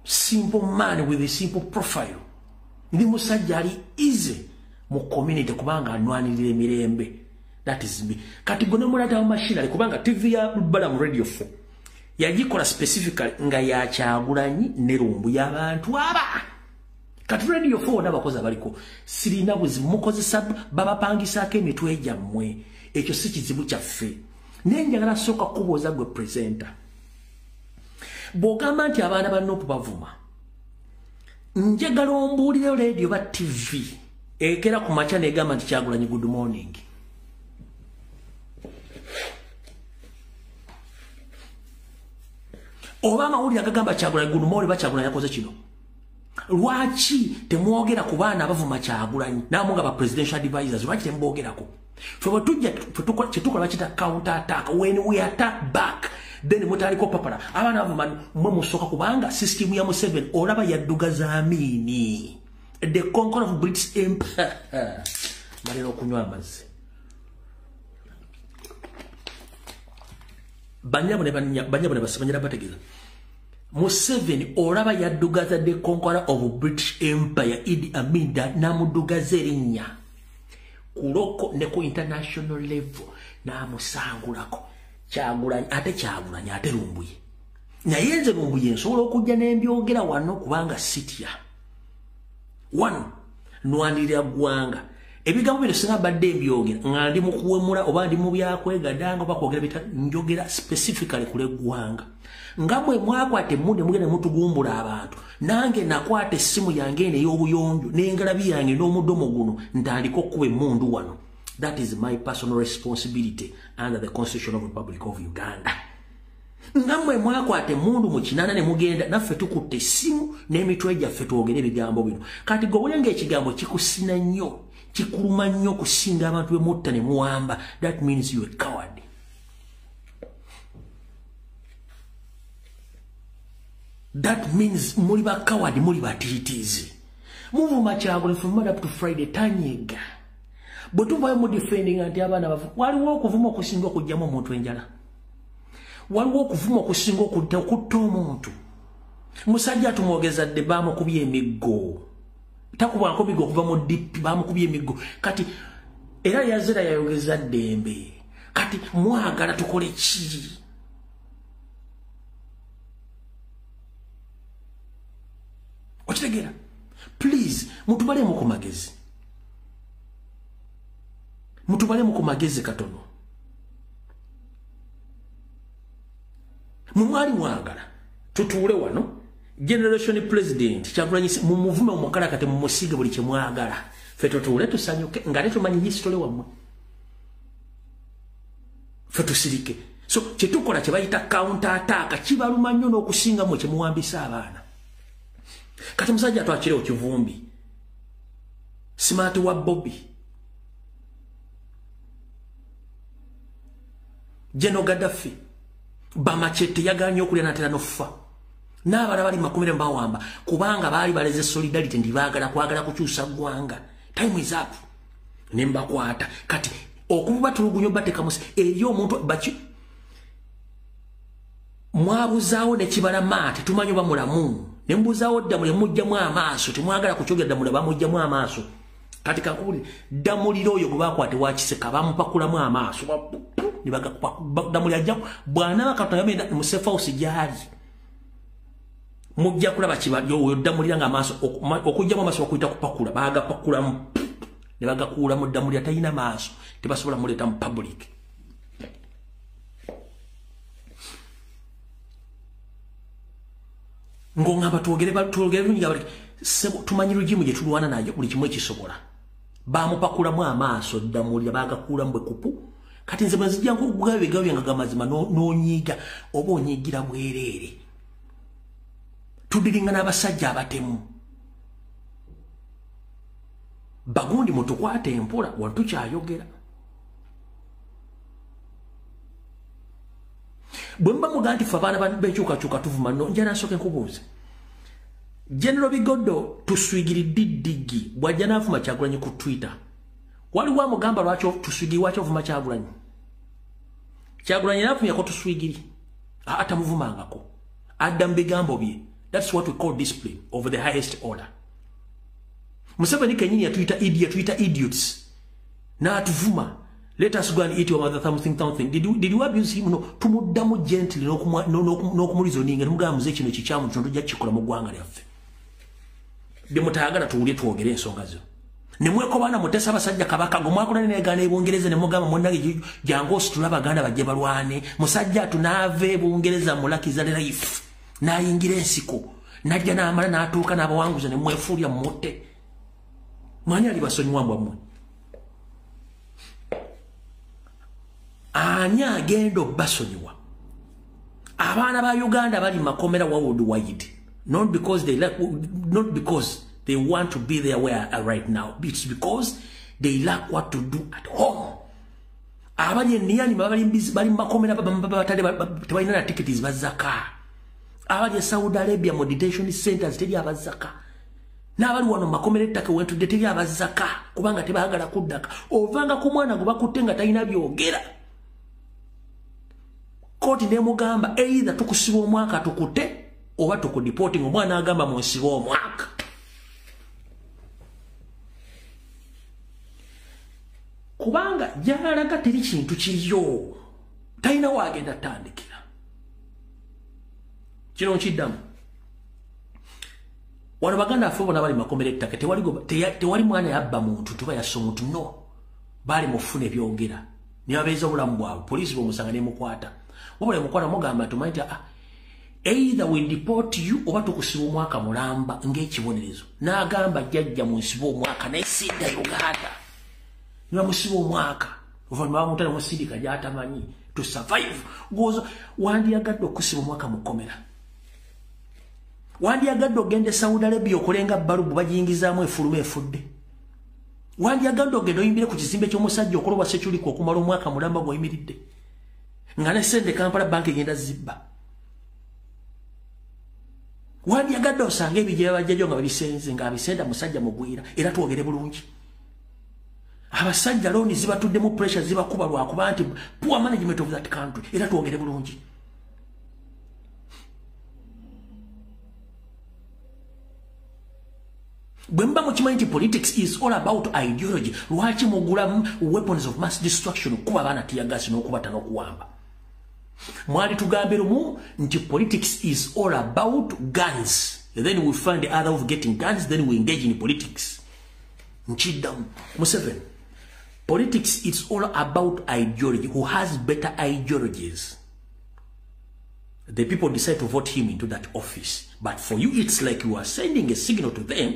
Simple man with a simple profile. Ndi musajja ali easy mu community kubanga anwanirira emirembe. That is me. Kati gone mulata wa machinery kubanga TV ya Balam Radio 4 yagikola specifically nga ya Kyagulanyi ne Lumbu y'abantu aba. Kati Radio 4 n'abakozi baliko sirina buzibu mukozesa babapangisaako emitwe gyammwe. Ekyo si kizibu kyaffe. Nenjagala sooka kubuuza gwe presenter. Bw'ogamba nti abaana ba Nopu bavuma njagala ombuulire radio ba TV ekera ku makya negamba nti Kyagulanyi good morning. Oba amawulire agagamba Kyagulanyi good morning Kyagulanyi yakoze kino. Lwaki temwogera ku baana abavuma Kyagulanyi namwe nga ba presidential advisors lwaki tembogerako? Fwe tujja kyetukola kita counter attack when we attack back then mutaliko papala abana bavuma mwe musoka kubanga system ya Museveni olaba yaddugaza amini. The conqueror of British Empire. Malero kunywa amazzi. Banyabo ne basabanyira bategeza. Museveni olaba yaddugaza the conqueror of British Empire Idi Amin namudugaza erinnya. Kuloko ne ku international level namusangulako. Kyagulanyi ate Lumbuye. Naye nze Lumbuye nsobola okujja n'embyogera wano kubanga sitya. 1 nwanirira gwanga ebigambo bino singa badde mbyogera nga ndi mu kuwemula oba ndi mu byakwegadanga oba kwogera bita njogera specifically kule gwanga nga bwe mwakwate munde mugende mutugumbula abantu nange nakwate essimu yange ene y'obuyonjo n'engalabi yange n'omudomo guno ntandika okuba emmundu wano. That is my personal responsibility under the Constitution of the Republic of Uganda. Namwe mwakwate mundu mu kinana ne mugenda naffe tukutte essimu n'emitwe gyaffe twogere ebigambo bino. Kati gobulenge ekigambo kikusina nnyo kikuluma nnyo kusinga abantu bemutta ne muwamba. That means you are coward. That means muli ba coward, muli ba titizi. Muvuma Kyagulanyi from Monday up to Friday tanyega. Bwe tuvayo mu defending anti abaana bavu waliwo okuvuma okusinga okujjamu omuntu enjala. Waliwo okuvuma okusinga okutta omuntu. Musajja atumwogeza dde bamukubye emiggo. Takubwako bigo okuva mu DP bamukubye emiggo. Kati era yazira yayogeza ddembe. Kati mwagala tukole ki? Okitegera? Please, mutubalemu ku magezi. Mutubalemu ku magezi katono. Mumwali mwagala tutuule wano generation president Kyagulanyi mu muvume omukala kate mu musige buli kye mwagala fe tutuule tusanyuke nga tumanyi history wamwe fe tusirike so kyetukola kye bayita counter attack kibaluma nnyo n'okusinga mu kye muwambisa abaana kati musajja twakire okivumbi smart wa Bobby Jeno Gaddafi bamachete yaganye okulya natera nofa n'abala bali makumire mbawamba kubanga bali baleze solidarity ndibagala kwagala kukyusa gwanga time is up nemba kwata kati okuba tulugunyo bateka musi eriyo omuntu bachi mwabuzaawo ne kibala mate tumanyo bamulamu nembuzaawo damule mujjamu amaaso temwagala kukyogera damule bamujjamu amaaso kati kakuli damuliro oyo gwakwate wakiseka bamupakulamu amaaso nibaga damuli ajja bwana bakatayamenda musefa osijali mujja kulaba kibadyo oyo damulira nga amaaso okujjamu amaaso okuita kupakula baga pakulamu nibaga kula mu damuli atayina amaaso tebasobola muleta mu public ngonga batwogere bunyiga bali sebo tumanyiru jimu je tulwana nayo buli kimwe kisobola bamupakulamu amaaso damuli baga kula mbwe kupu kati nze mazijja ngokugawe gawe nga gamazima nonyiga oba onyigira bwerere tudiringa n'abasajja abatemu bagundi mutukwate empola wantu kyayogera bwemba muganti fa abaana bekyukakyuka tuvuma no njana nsooke nkubuuze General Bigodo tuswigiridde ddigi bwajja n'afuma Kyagulanyi ku Twitter waliwo amugamba lwaki tuswigiri waki ovuma Kyagulanyi Kyagulanyi n'afumya ko tuswigiri atamuvumangako adda mu bigambo bye. That's what we call discipline of the highest order. Museveni kenyini yatuyita idiot, tuyita idiots na atuvuma. Let us go and eat your mother something. Did you abuse him? No. Tumuddamu gently no kumulizoninga nemugamba muze kino kikyamu kino tujja kikola mu ggwanga lyaffe. Demutayagala tuwulye twogere ensonga zo. Nemweko bana mutesa abasajja kabaka gomwakola negana ebungereza nemugamba monnage jangu ositula abaganda bajje balwane musajja tunave bungereza mulakiza life nayingira ensiko najja n'amala n'atuuka n'abawanguza nemwefuulya mutte mwani ali basonyiwa mbwammwe ani agenda obbasonyiwa abaana ba Uganda bali makomera worldwide not because they want to be there where I are right now. It's because they lack what to do at home. Abanye niyani bali makomera tebalina na tickets bazaka. Abanye Saudi Arabia mo detention centers teri abazaka. N'abali wano makomera ettaka wentu teri abazaka kubanga tebagala kuddaka. Ovanga ku mwana gwe bakutenga talina byogera. Koti nemugamba either tukusiba omwaka tukute oba tukudeporting omwana agamba munsiba omwaka. Kubanga jalaga teri kintu kiriyo talina wagenda tandikira kino nkiddamu wano baganda affe bona bali makomera ettaka tewali mwana yabba muntu tuba yassa omuntu no bali mufuna ebyogera nibabeeza obulamu bwabwe poliisi bwemusanga nemukwata wabula emukwata mugamba tumanyi either we deport you oba tukusiba omwaka mulamba ng'ekibonerezo n'agamba jjajja munsiba omwaka naye sidda Uganda niba musiba omwaka oluvannyuma bamutale musirika gy'atamanyi to survive goza wandiyagadde okusiba omwaka mukomera wandiyagadde ogende Saudi Arabia okolenga balubu bagiyingizaamu efuluma efudde wandiyagadde ogende oyimbire ku kizimbe ky'omusajja okolobwa sekyuliko okumala omwaka mulamba gw'oyimiridde nga ne sente Kampala bank egenda zibba wandiyagadde osanga ebijja bajjajjo nga babisenze nga abisenda musajja mugwira era twogere bulungi abasajja looni zibatuddemu pressure zibakuba lwakuba nti poor management of that country era twogere bulungi bwemba mukimanyi nti politics is all about ideology lwaki mugula weapons of mass destruction kuba abaana tiyagasi n'okubata n'okuwamba mwali tugambe lumu nti politics is all about guns then we find the other of getting guns then we engage in politics nkiddamu Museveni politics is all about ideology. Who has better ideologies? the people decide to vote him into that office. But for you, it's like you are sending a signal to them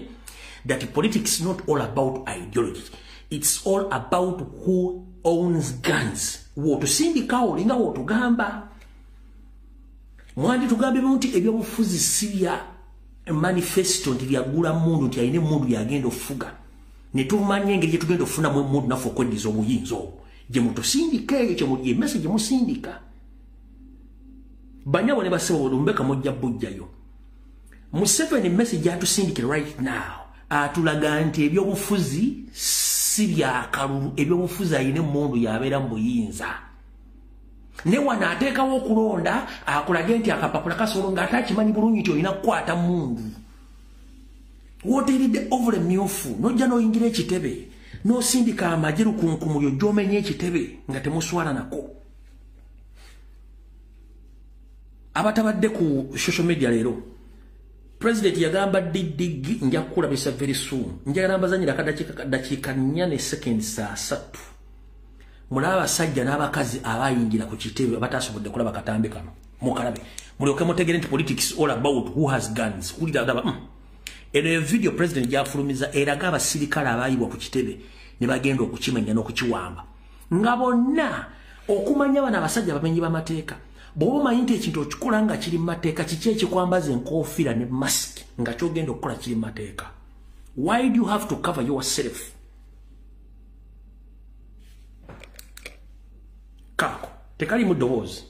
that politics is not all about ideology. It's all about who owns guns. Wotusindika olinga wotugamba. Mwandi tugambe nti ebyobufuzi siya manifesto nti lyagula mundu nti ayine mundu yagenda ofuga. Ne tumanya engeri gye tugenda ofuna mu mundu nafu okweddiza obuyinza obwo. Gye mutusindika ekyo mu message musindika. Banyabo ne basebo lumbeka mujja bujjayo. Museveni message atusindikira right now. Atulaga nti ebyobufuzi si bya kalulu, ebyobufuzi ayine mundu yabeera mu buyinza. Ne wana ateekawo okulonda akulage nti akapapula kasolo ng'atakimanyi bulungi nti olina kukwata mundu. Wooteeredde ovule myufu n'ojja n'oyingira ekitebe n'osindika amajeru kunkumu gy'omenya ekitebe nga temuswala nako. Abatabadde ku social media leero President yagamba didigi nja kukulabisa very soon. Njagala mbazanyira dakika 4 ne seconds 3. Mulaba abasajja n'abakazi abayingira ku kitebe abatasobodde kulaba katambe kano. Mukalabe. Mulyoke mutegere nti politics all about who has guns. Kulira daba. Eno video President yafulumiza eraga abasirikale abayibwa ku kitebe ne bagenda okukimenya n'okukiwamba. Nga bonna okumanya bana abasajja bamenyi b'amateeka. Bobo mayinti ekintu okikola nga kiri mateeka kiki ekikwambaza enkofiira ne mask nga kyogenda okukola kiri mateeka. Why do you have to cover yourself? Kako tekali mudowoozi.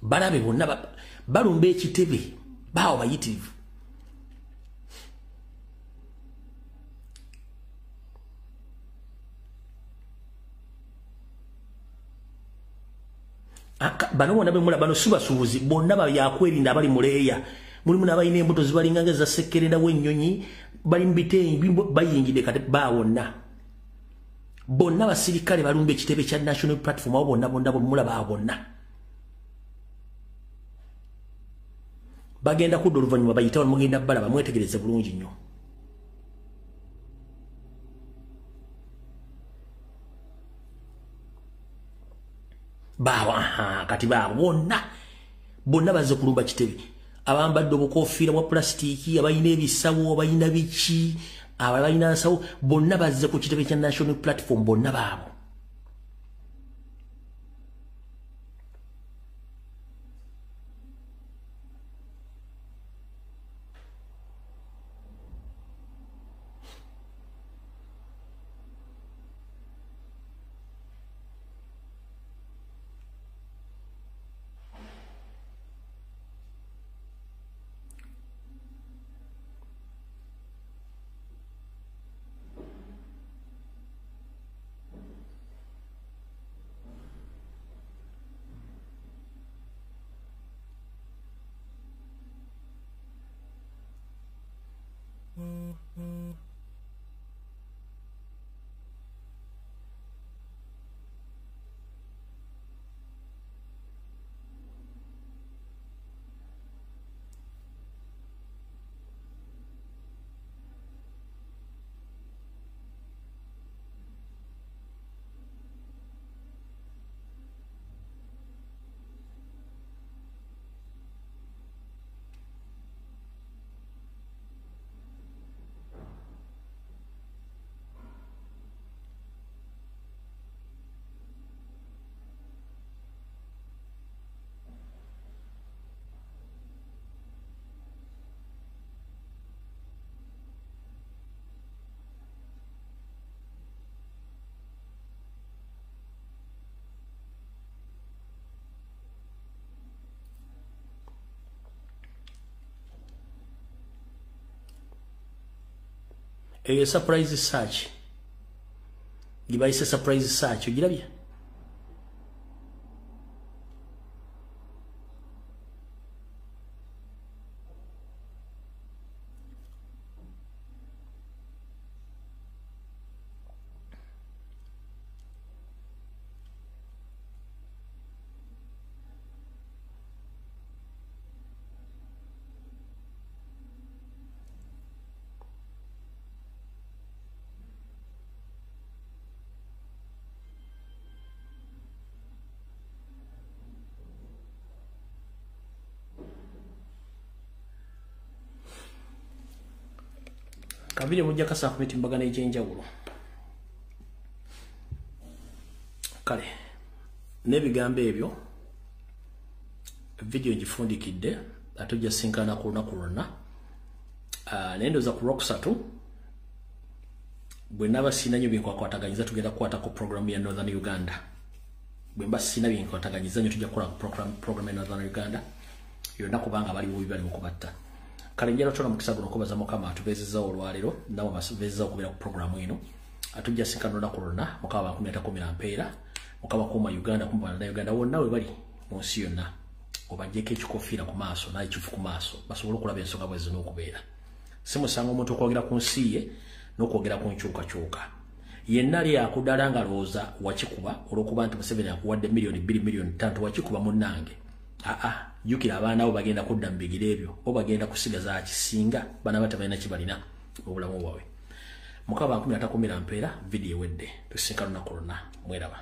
Balabe bonna balumba ekitebe bawo bayitivu. Bano bonna bemula bano subasuubuzi bonna yakwerinda abali muleeya. Mulimu n'abalina embuto zibalinga za sekkerera w'ennyonyi bali mbite bayingide kati bawonna. Bonna basirikale balumba ekitebe kya National Platform abo bonna mulaba bonna. Bagenda kudda oluvannyuma bayitawo mugenda balaba mwetegereze bulungi nnyo. Bawa kati bonna bazze kulumba kitebe. Abambadde obukofiira bwa plastiki, abayina ebisawo, abayina biki, abayina nsawo, bonna bazze ku kitebe kya National Platform bonna baabo. A surprise search. Device a surprise search. Ogirabye? kabiri mujja kasa ku mitimbagano egy'enjawulo kale n'ebigambo ebyo video ngifundikidde atujja sinkana ku lunaku lwonna nendoza ku Lwokusatu bwe naba sina nyo byenkwataganyiza tugenda kukwata ku program ya Northern Uganda bwe mba sina byenkwataganyiza nyo tujja kukola program ya Northern Uganda yonna kubanga bali bubi bali mukubatta kale njalo tona mukisa guno kubaza mukama atubezeza olwalero nabo basubezeza okubira ku program eno atujja sinkana lunaku lwonna mukaba 2010 ampeera mukaba kuma Uganda kumba na Uganda wonna we bali munsi yonna obajjeko ekikofiira ku maaso naye kifu ku maaso basobola okulaba ensonga bwe zino okubeera simusanga omuntu okwogera ku nsi ye n'okwogera ku nkyukakyuka yenna ali akudala nga looza wakikuba olw'okuba nti Museveni akuwadde miliyoni 2 miliyoni 3 wakikuba munnange jukira abaana bo bagenda kudda mu bigere ebyo bo bagenda kusigaza kisinga bana batabalina kibalina obulamu bwabwe mukaba 13 ampeera video ewedde tusinkana lunaku lwonna mweraba